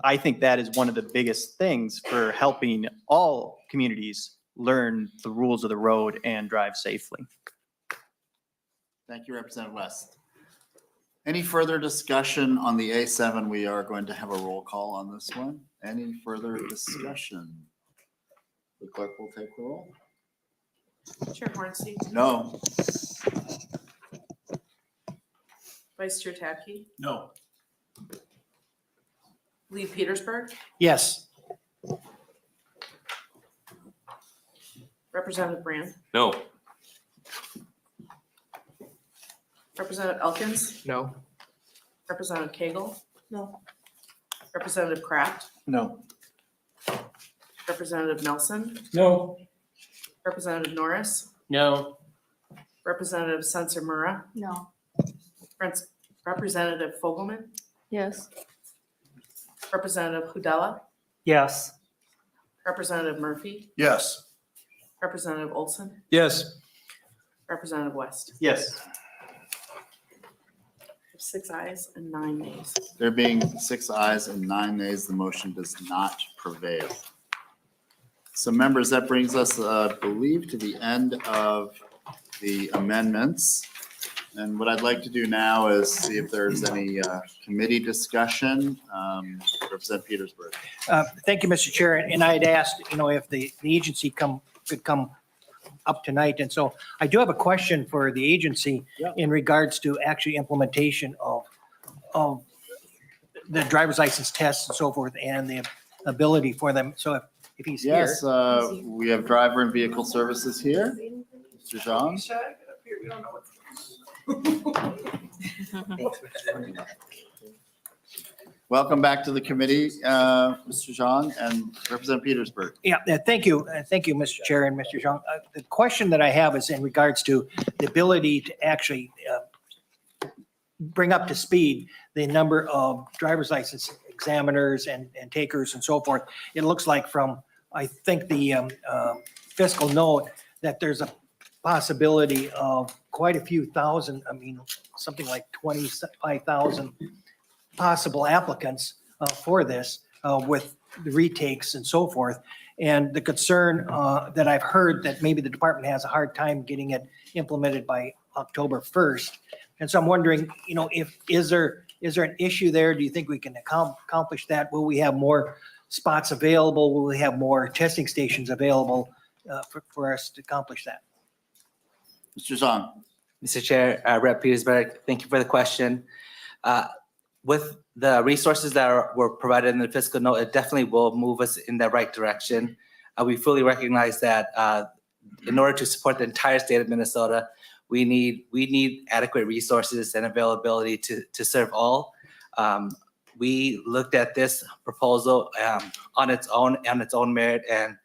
I think that is one of the biggest things for helping all communities learn the rules of the road and drive safely.
Thank you, Representative West. Any further discussion on the A7? We are going to have a roll call on this one. Any further discussion? The clerk will take the roll.
Chair Hornstein,
No.
Vice Chair Tapke,
No.
Lee Petersburg,
Yes.
Representative Brand,
No.
Representative Elkins,
No.
Representative Cagle. No. Representative Kraft,
No.
Representative Nelson,
No.
Representative Norris,
No.
Representative Sensor Mura,
No.
Representative Fogelman,
Yes.
Representative Hudella,
Yes.
Representative Murphy,
Yes.
Representative Olson,
Yes.
Representative West.
Yes.
6 ayes and 9 nays.
There being 6 ayes and 9 nays, the motion does not prevail. So members, that brings us, I believe, to the end of the amendments. And what I'd like to do now is see if there's any committee discussion. Representative Petersburg.
Thank you, Mr. Chair. And I had asked, if the agency could come up tonight. And so I do have a question for the agency in regards to actually implementation of the driver's license tests and so forth and the ability for them. So if he's here.
Yes, we have driver and vehicle services here. Mr. Zhang. Welcome back to the committee, Mr. Zhang and Representative Petersburg.
Yeah, thank you. Thank you, Mr. Chair and Mr. Zhang. The question that I have is in regards to the ability to actually bring up to speed the number of driver's license examiners and takers and so forth. It looks like from, I think, the fiscal note that there's a possibility of quite a few thousand, something like 25,000 possible applicants for this with the retakes and so forth. And the concern that I've heard that maybe the department has a hard time getting it implemented by October 1st. And so I'm wondering, is there an issue there? Do you think we can accomplish that? Will we have more spots available? Will we have more testing stations available for us to accomplish that.
Mr. Zhang.
Mr. Chair, Rep. Petersburg, thank you for the question. With the resources that were provided in the fiscal note, it definitely will move us in the right direction. We fully recognize that in order to support the entire state of Minnesota, we need adequate resources and availability to serve all. We looked at this proposal on its own merit and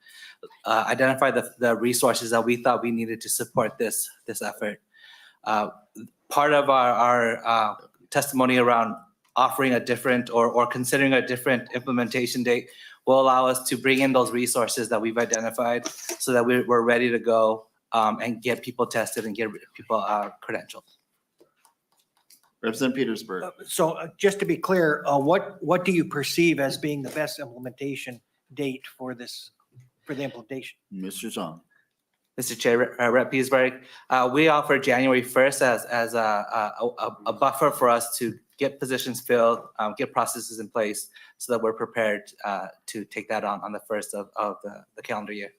identified the resources that we thought we needed to support this effort. Part of our testimony around offering a different or considering a different implementation date will allow us to bring in those resources that we've identified so that we're ready to go and get people tested and get people credentialed.
Representative Petersburg.
So just to be clear, what do you perceive as being the best implementation date for the implementation?
Mr. Zhang.
Mr. Chair, Rep. Petersburg, we offer January 1st as a buffer for us to get positions filled, get processes in place so that we're prepared to take that on the 1st of the calendar year.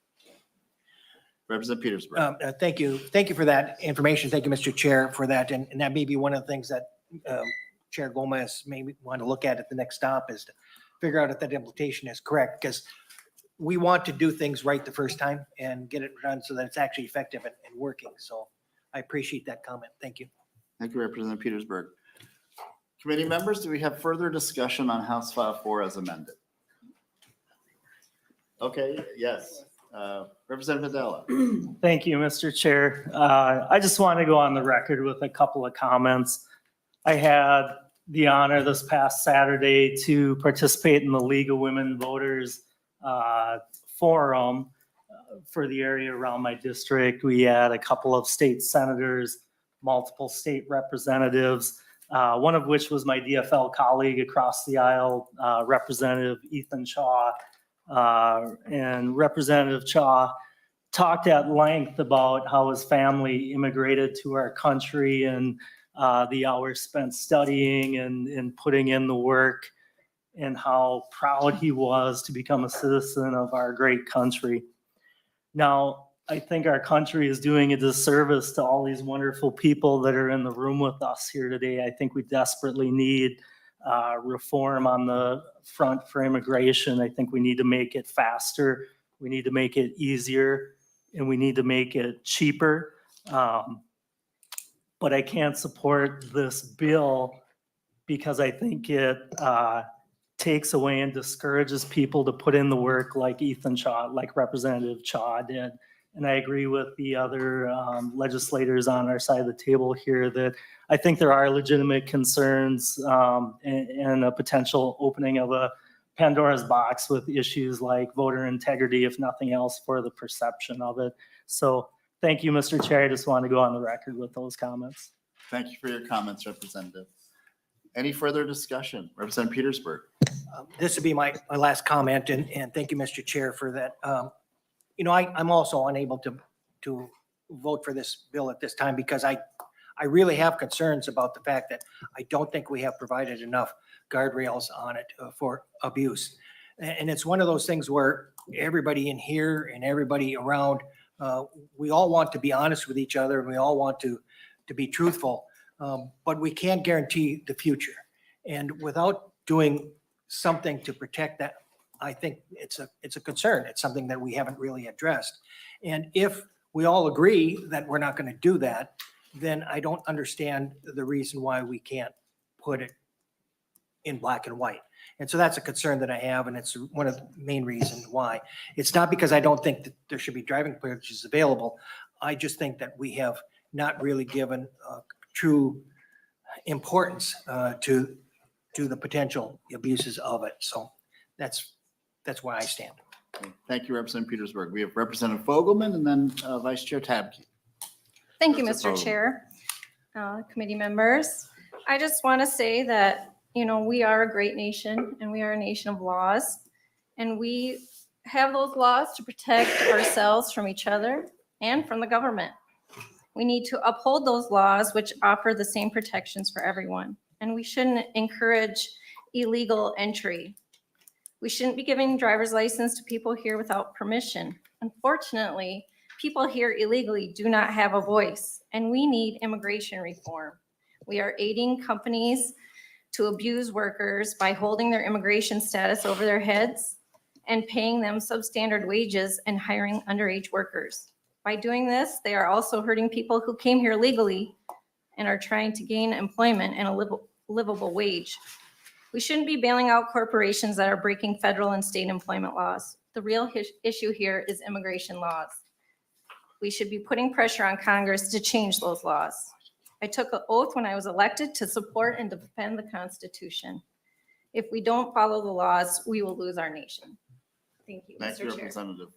Representative Petersburg.
Thank you. Thank you for that information. Thank you, Mr. Chair, for that. And that may be one of the things that Chair Gomez may want to look at the next stop is to figure out if that implementation is correct, because we want to do things right the first time and get it done so that it's actually effective and working. So I appreciate that comment. Thank you.
Thank you, Representative Petersburg. Committee members, do we have further discussion on House File 4 as amended? Okay, yes. Representative Adela.
Thank you, Mr. Chair. I just want to go on the record with a couple of comments. I had the honor this past Saturday to participate in the League of Women Voters forum for the area around my district. We had a couple of state senators, multiple state representatives, one of which was my DFL colleague across the aisle, Representative Ethan Shaw. And Representative Shaw talked at length about how his family immigrated to our country and the hours spent studying and putting in the work, and how proud he was to become a citizen of our great country. Now, I think our country is doing a disservice to all these wonderful people that are in the room with us here today. I think we desperately need reform on the front for immigration. I think we need to make it faster. We need to make it easier, and we need to make it cheaper. But I can't support this bill because I think it takes away and discourages people to put in the work like Ethan Shaw, like Representative Shaw did. And I agree with the other legislators on our side of the table here that I think there are legitimate concerns and a potential opening of a Pandora's box with issues like voter integrity, if nothing else, for the perception of it. So thank you, Mr. Chair. I just want to go on the record with those comments.
Thank you for your comments, Representative. Any further discussion? Representative Petersburg.
This would be my last comment, and thank you, Mr. Chair, for that. I'm also unable to vote for this bill at this time because I really have concerns about the fact that I don't think we have provided enough guardrails on it for abuse. And it's one of those things where everybody in here and everybody around, we all want to be honest with each other and we all want to be truthful, but we can't guarantee the future. And without doing something to protect that, I think it's a concern. It's something that we haven't really addressed. And if we all agree that we're not going to do that, then I don't understand the reason why we can't put it in black and white. And so that's a concern that I have, and it's one of the main reasons why. It's not because I don't think that there should be driving privileges available. I just think that we have not really given true importance to the potential abuses of it. So that's why I stand.
Okay. Thank you, Representative Petersburg. We have Representative Fogelman and then Vice Chair Tabke.
Thank you,
Mr.
Mr. Chair, committee members. I just want to say that, we are a great nation and we are a nation of laws, and we have those laws to protect ourselves from each other and from the government. We need to uphold those laws which offer the same protections for everyone, and we shouldn't encourage illegal entry. We shouldn't be giving driver's license to people here without permission. Unfortunately, people here illegally do not have a voice, and we need immigration reform. We are aiding companies to abuse workers by holding their immigration status over their heads and paying them substandard wages and hiring underage workers. By doing this, they are also hurting people who came here legally and are trying to gain employment and a livable wage. We shouldn't be bailing out corporations that are breaking federal and state employment laws. The real issue here is immigration laws. We should be putting pressure on Congress to change those laws. I took an oath when I was elected to support and defend the Constitution. If we don't follow the laws, we will lose our nation. Thank you,
Thank you,
Mr. Chair.
Representative.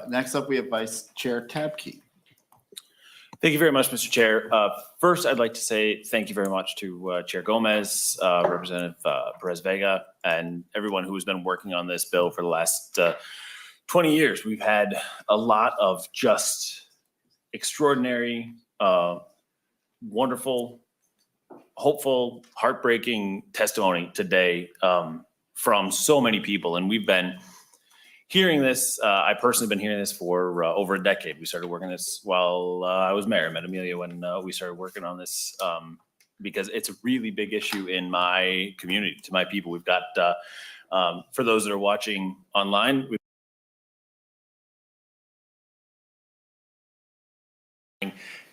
Next up, we have Vice Chair Tabke.
Thank you very much, Mr. Chair. First, I'd like to say thank you very much to Chair Gomez, Representative Perez Vega, and everyone who has been working on this bill for the last 20 years. We've had a lot of just extraordinary, wonderful, hopeful, heartbreaking testimony today from so many people, and we've been hearing this. I personally been hearing this for over a decade. We started working this while I was mayor. I met Amelia when we started working on this because it's a really big issue in my community, to my people. We've got, for those that are watching online,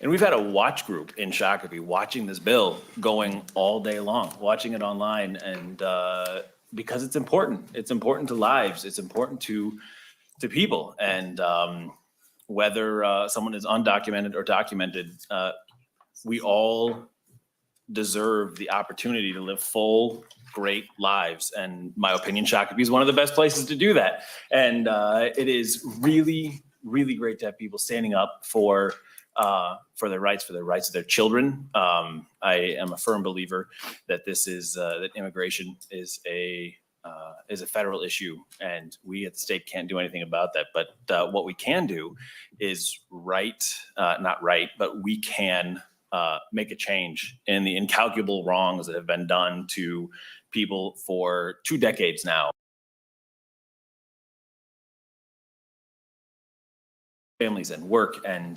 and we've had a watch group in Shakopee watching this bill going all day long, watching it online, and because it's important. It's important to lives. It's important to people. And whether someone is undocumented or documented, we all deserve the opportunity to live full, great lives. And my opinion, Shakopee is one of the best places to do that. And it is really, really great to have people standing up for their rights of their children. I am a firm believer that this is that immigration is a federal issue, and we at the state can't do anything about that. But what we can do is not right, but we can make a change in the incalculable wrongs that have been done to people for 2 decades now. Families and work and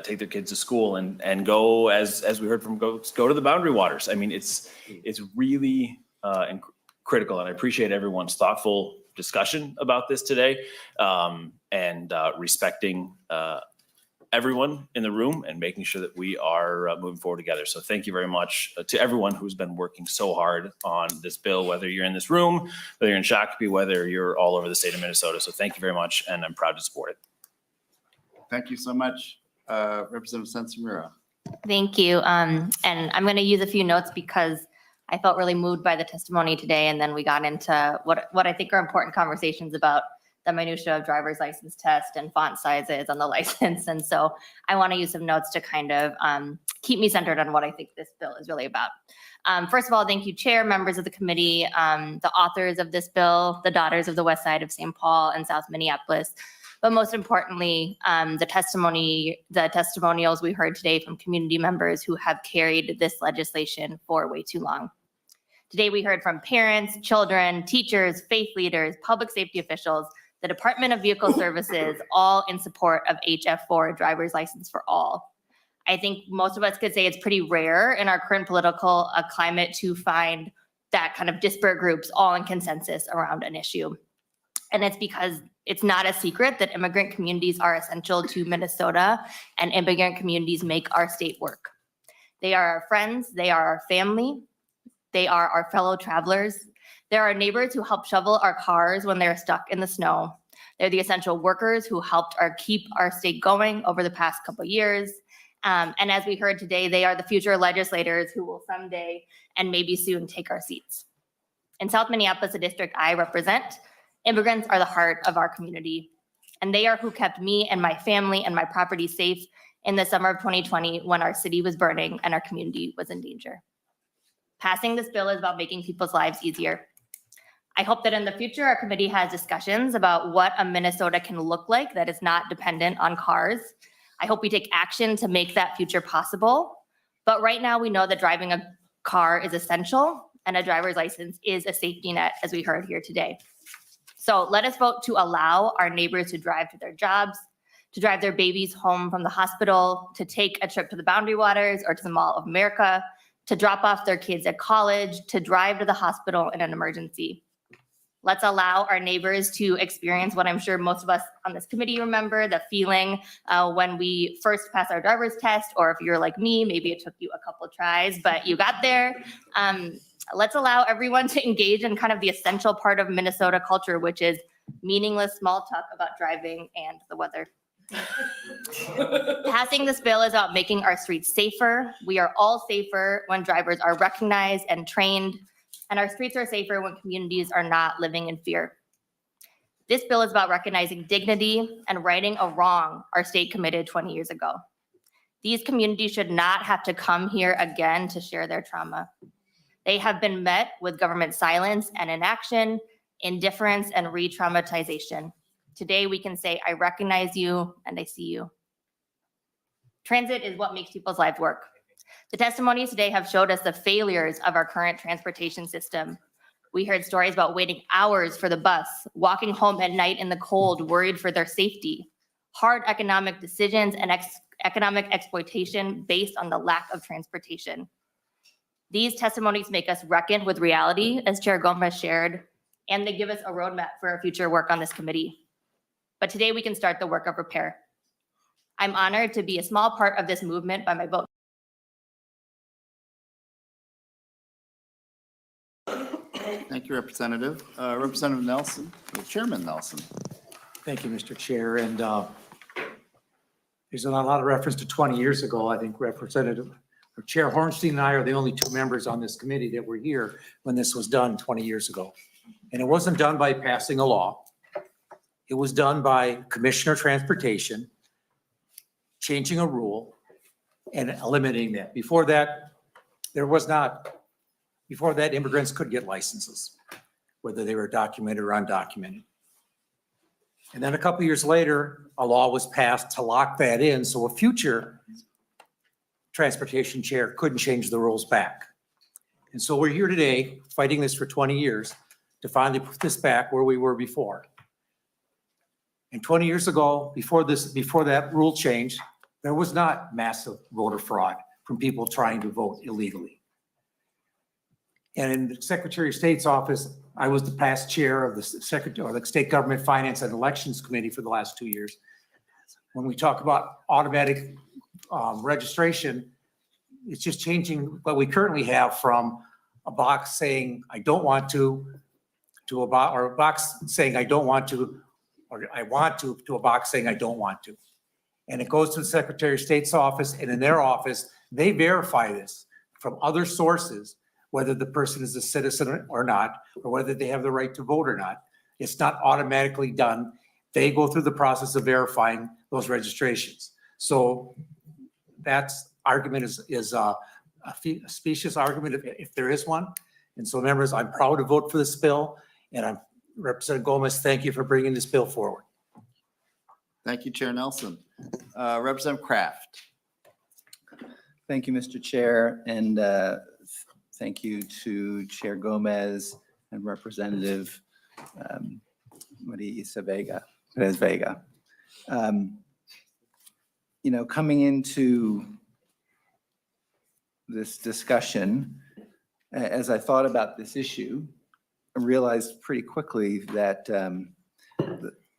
take their kids to school and go, as we heard from, go to the boundary waters. I mean, it's really critical, and I appreciate everyone's thoughtful discussion about this today, and respecting everyone in the room and making sure that we are moving forward together. So thank you very much to everyone who's been working so hard on this bill, whether you're in this room, whether you're in Shakopee, whether you're all over the state of Minnesota. So thank you very much, and I'm proud to support it.
Thank you so much, Representative Sensimura.
Thank you. And I'm going to use a few notes because I felt really moved by the testimony today. And then we got into what I think are important conversations about the minutia of driver's license test and font sizes on the license. And so I want to use some notes to kind of keep me centered on what I think this bill is really about. First of all, thank you, Chair, members of the committee, the authors of this bill, the daughters of the West Side of St. Paul and South Minneapolis. But most importantly, the testimonials we heard today from community members who have carried this legislation for way too long. Today, we heard from parents, children, teachers, faith leaders, public safety officials, the Department of Vehicle Services, all in support of HF4, driver's license for all. I think most of us could say it's pretty rare in our current political climate to find that kind of disparate groups all in consensus around an issue. And it's because it's not a secret that immigrant communities are essential to Minnesota, and immigrant communities make our state work. They are our friends, they are our family, they are our fellow travelers. They're our neighbors who help shovel our cars when they're stuck in the snow. They're the essential workers who helped keep our state going over the past couple of years. And as we heard today, they are the future legislators who will someday and maybe soon take our seats. In South Minneapolis, the district I represent, immigrants are the heart of our community, and they are who kept me and my family and my property safe in the summer of 2020 when our city was burning and our community was in danger. Passing this bill is about making people's lives easier. I hope that in the future, our committee has discussions about what a Minnesota can look like that is not dependent on cars. I hope we take action to make that future possible. But right now, we know that driving a car is essential, and a driver's license is a safety net, as we heard here today. So let us vote to allow our neighbors to drive to their jobs, to drive their babies home from the hospital, to take a trip to the Boundary Waters or to the Mall of America, to drop off their kids at college, to drive to the hospital in an emergency. Let's allow our neighbors to experience what I'm sure most of us on this committee remember, the feeling when we first passed our driver's test, or if you're like me, maybe it took you a couple of tries, but you got there. Let's allow everyone to engage in kind of the essential part of Minnesota culture, which is meaningless small talk about driving and the weather. Passing this bill is about making our streets safer. We are all safer when drivers are recognized and trained, and our streets are safer when communities are not living in fear. This bill is about recognizing dignity and righting a wrong our state committed 20 years ago. These communities should not have to come here again to share their trauma. They have been met with government silence and inaction, indifference, and re-traumatization. Today, we can say, I recognize you and I see you. Transit is what makes people's lives work. The testimonies today have showed us the failures of our current transportation system. We heard stories about waiting hours for the bus, walking home at night in the cold, worried for their safety, hard economic decisions and economic exploitation based on the lack of transportation. These testimonies make us reckon with reality, as Chair Gomez shared, and they give us a roadmap for our future work on this committee. But today we can start the work of repair. I'm honored to be a small part of this movement by my vote.
Thank you, Representative. Representative Nelson, Chairman Nelson.
Thank you, Mr. Chair. And there's not a lot of reference to 20 years ago. I think Representative or Chair Hornstein and I are the only two members on this committee that were here when this was done 20 years ago. And it wasn't done by passing a law. It was done by Commissioner Transportation changing a rule and eliminating that. Before that, there was not. Before that, immigrants could get licenses, whether they were documented or undocumented. And then a couple of years later, a law was passed to lock that in, so a future transportation chair couldn't change the rules back. And so we're here today fighting this for 20 years to finally put this back where we were before. And 20 years ago, before that rule change, there was not massive voter fraud from people trying to vote illegally. And in the Secretary of State's office, I was the past chair of the State Government Finance and Elections Committee for the last 2 years. When we talk about automatic registration, it's just changing what we currently have from a box saying, I don't want to a box saying, I don't want to, or I want to a box saying, I don't want to. And it goes to the Secretary of State's office, and in their office, they verify this from other sources, whether the person is a citizen or not, or whether they have the right to vote or not. It's not automatically done. They go through the process of verifying those registrations. So that's argument is a specious argument if there is one. And so members, I'm proud to vote for this bill. And Representative Gomez, thank you for bringing this bill forward.
Thank you, Chair Nelson. Representative Kraft.
Thank you, Mr. Chair, and thank you to Chair Gomez and Representative Maria Perez Vega. You know, coming into this discussion, as I thought about this issue, I realized pretty quickly that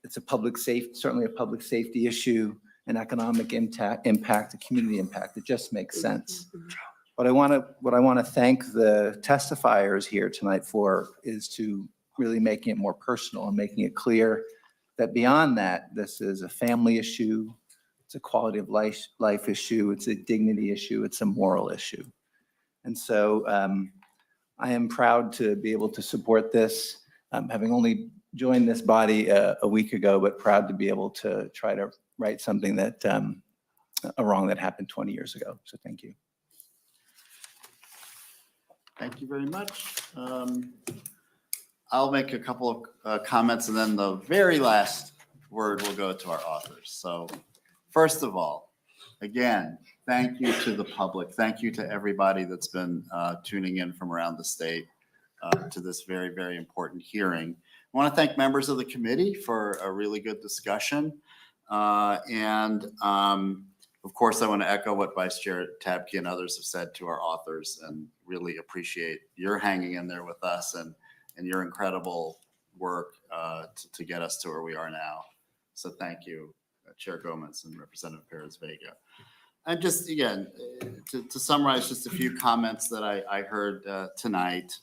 it's a public safety, certainly a public safety issue, an economic impact, a community impact. It just makes sense. What I want to thank the testifiers here tonight for is to really making it more personal and making it clear that beyond that, this is a family issue, it's a quality of life issue, it's a dignity issue, it's a moral issue. And so I am proud to be able to support this, having only joined this body a week ago, but proud to be able to try to right something that, a wrong that happened 20 years ago. So thank you.
Thank you very much. I'll make a couple of comments and then the very last word will go to our authors. So first of all, again, thank you to the public. Thank you to everybody that's been tuning in from around the state to this very, very important hearing. I want to thank members of the committee for a really good discussion. Of course, I want to echo what Vice Chair Tabke and others have said to our authors, and really appreciate your hanging in there with us and your incredible work to get us to where we are now. So thank you, Chair Gomez and Representative Perez Vega. And just again, to summarize just a few comments that I heard tonight.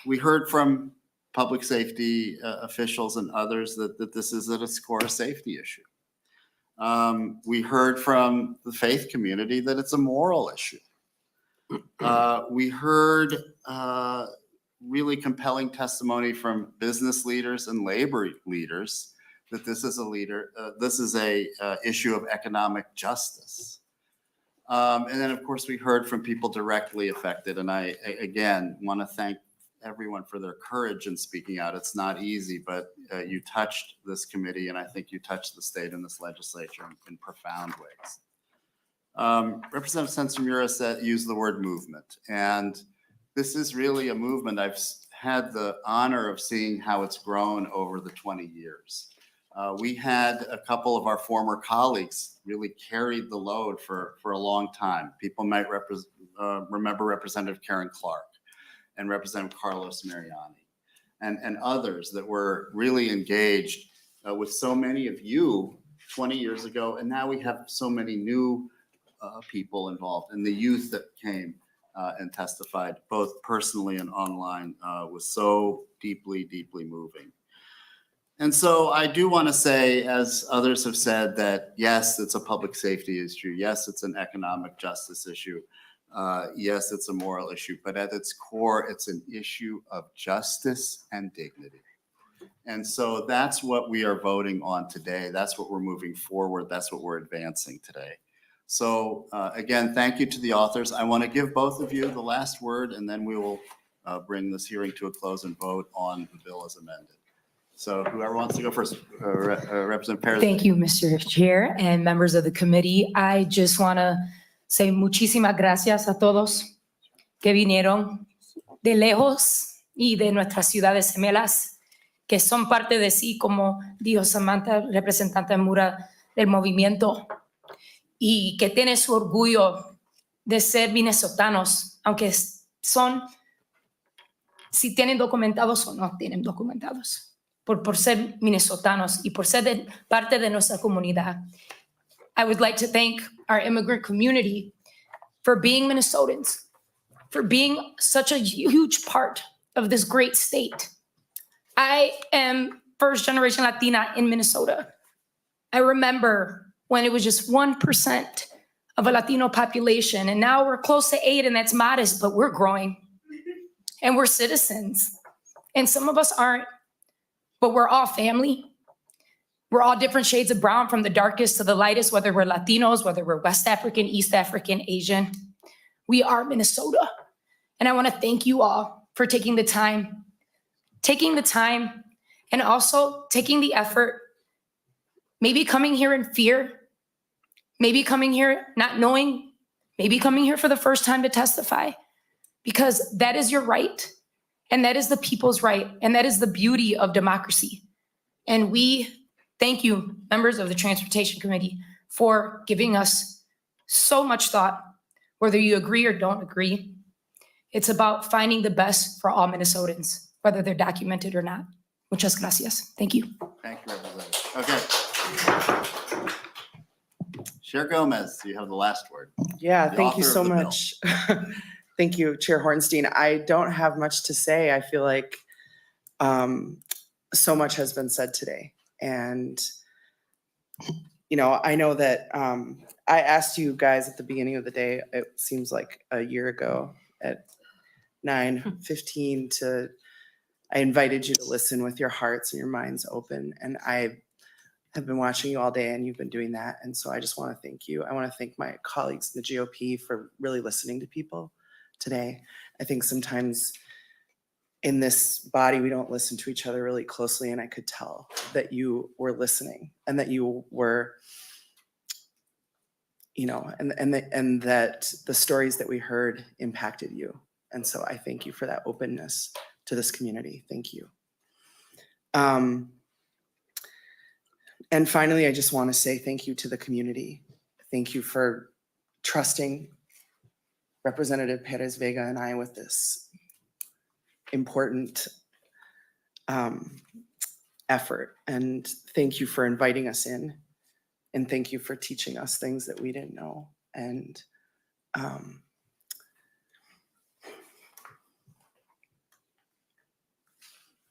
We heard from public safety officials and others that this is at its core a safety issue. We heard from the faith community that it's a moral issue. We heard really compelling testimony from business leaders and labor leaders that this is a issue of economic justice. And then, of course, we heard from people directly affected. And I, again, want to thank everyone for their courage in speaking out. It's not easy, but you touched this committee, and I think you touched the state and this legislature in profound ways. Representative Sensimura used the word movement, and this is really a movement. I've had the honor of seeing how it's grown over the 20 years. We had a couple of our former colleagues really carried the load for a long time. People might remember Representative Karen Clark and Representative Carlos Mariani and others that were really engaged with so many of you 20 years ago. And now we have so many new people involved, and the youth that came and testified both personally and online was so deeply, deeply moving. And so I do want to say, as others have said, that yes, it's a public safety issue. Yes, it's an economic justice issue. Yes, it's a moral issue, but at its core, it's an issue of justice and dignity. And so that's what we are voting on today. That's what we're moving forward. That's what we're advancing today. So again, thank you to the authors. I want to give both of you the last word, and then we will bring this hearing to a close and vote on the bill as amended. So whoever wants to go first, Representative Perez.
Thank you, Mr. Chair and members of the committee. I just want to say muchísimas gracias a todos que vinieron de lejos y de nuestras ciudades gemelas, que son parte de sí, como dijo Samantha, representante Mura, del movimiento, y que tiene su orgullo de ser minnesotanos, aunque son, si tienen documentados o no tienen documentados. Por ser minnesotanos y por ser parte de nuestra comunidad. I would like to thank our immigrant community for being Minnesotans, for being such a huge part of this great state. I am first generation Latina in Minnesota. I remember when it was just 1% of a Latino population, and now we're close to 8%, and that's modest, but we're growing. And we're citizens. And some of us aren't. But we're all family. We're all different shades of brown, from the darkest to the lightest, whether we're Latinos, whether we're West African, East African, Asian. We are Minnesota. And I want to thank you all for taking the time and also taking the effort, maybe coming here in fear, maybe coming here not knowing, maybe coming here for the first time to testify, because that is your right. And that is the people's right. And that is the beauty of democracy. And we thank you, members of the Transportation Committee, for giving us so much thought, whether you agree or don't agree. It's about finding the best for all Minnesotans, whether they're documented or not. Muchas gracias. Thank you.
Thank you, Representative. Okay. Chair Gomez, you have the last word.
Yeah,
The
thank you
author
so
of the bill.
much. Thank you, Chair Hornstein. I don't have much to say. I feel like so much has been said today. And, I know that I asked you guys at the beginning of the day, it seems like a year ago at 9:15 I invited you to listen with your hearts and your minds open. And I have been watching you all day, and you've been doing that. And so I just want to thank you. I want to thank my colleagues in the GOP for really listening to people today. I think sometimes in this body, we don't listen to each other really closely, and I could tell that you were listening and that you were, and that the stories that we heard impacted you. And so I thank you for that openness to this community. Thank you. And finally, I just want to say thank you to the community. Thank you for trusting Representative Perez Vega and I with this important effort. And thank you for inviting us in. And thank you for teaching us things that we didn't know. And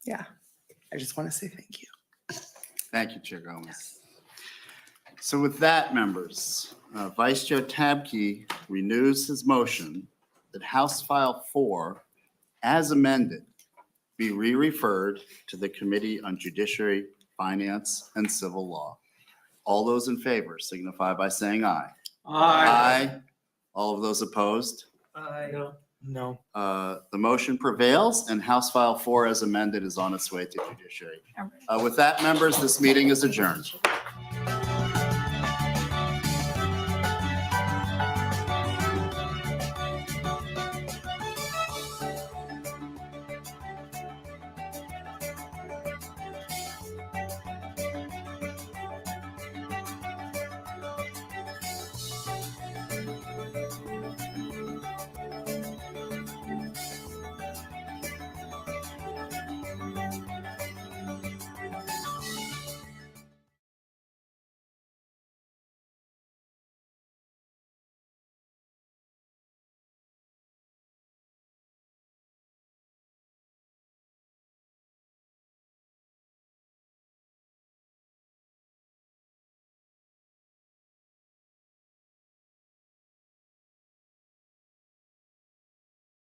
yeah, I just want to say thank you.
Thank you, Chair Gomez. So with that, members, Vice Chair Tabke renews his motion that House File 4, as amended, be re-referred to the Committee on Judiciary, Finance, and Civil Law. All those in favor signify by saying aye. Aye. All of those opposed?
No.
The motion prevails, and House File 4, as amended, is on its way to judiciary. With that, members, this meeting is adjourned.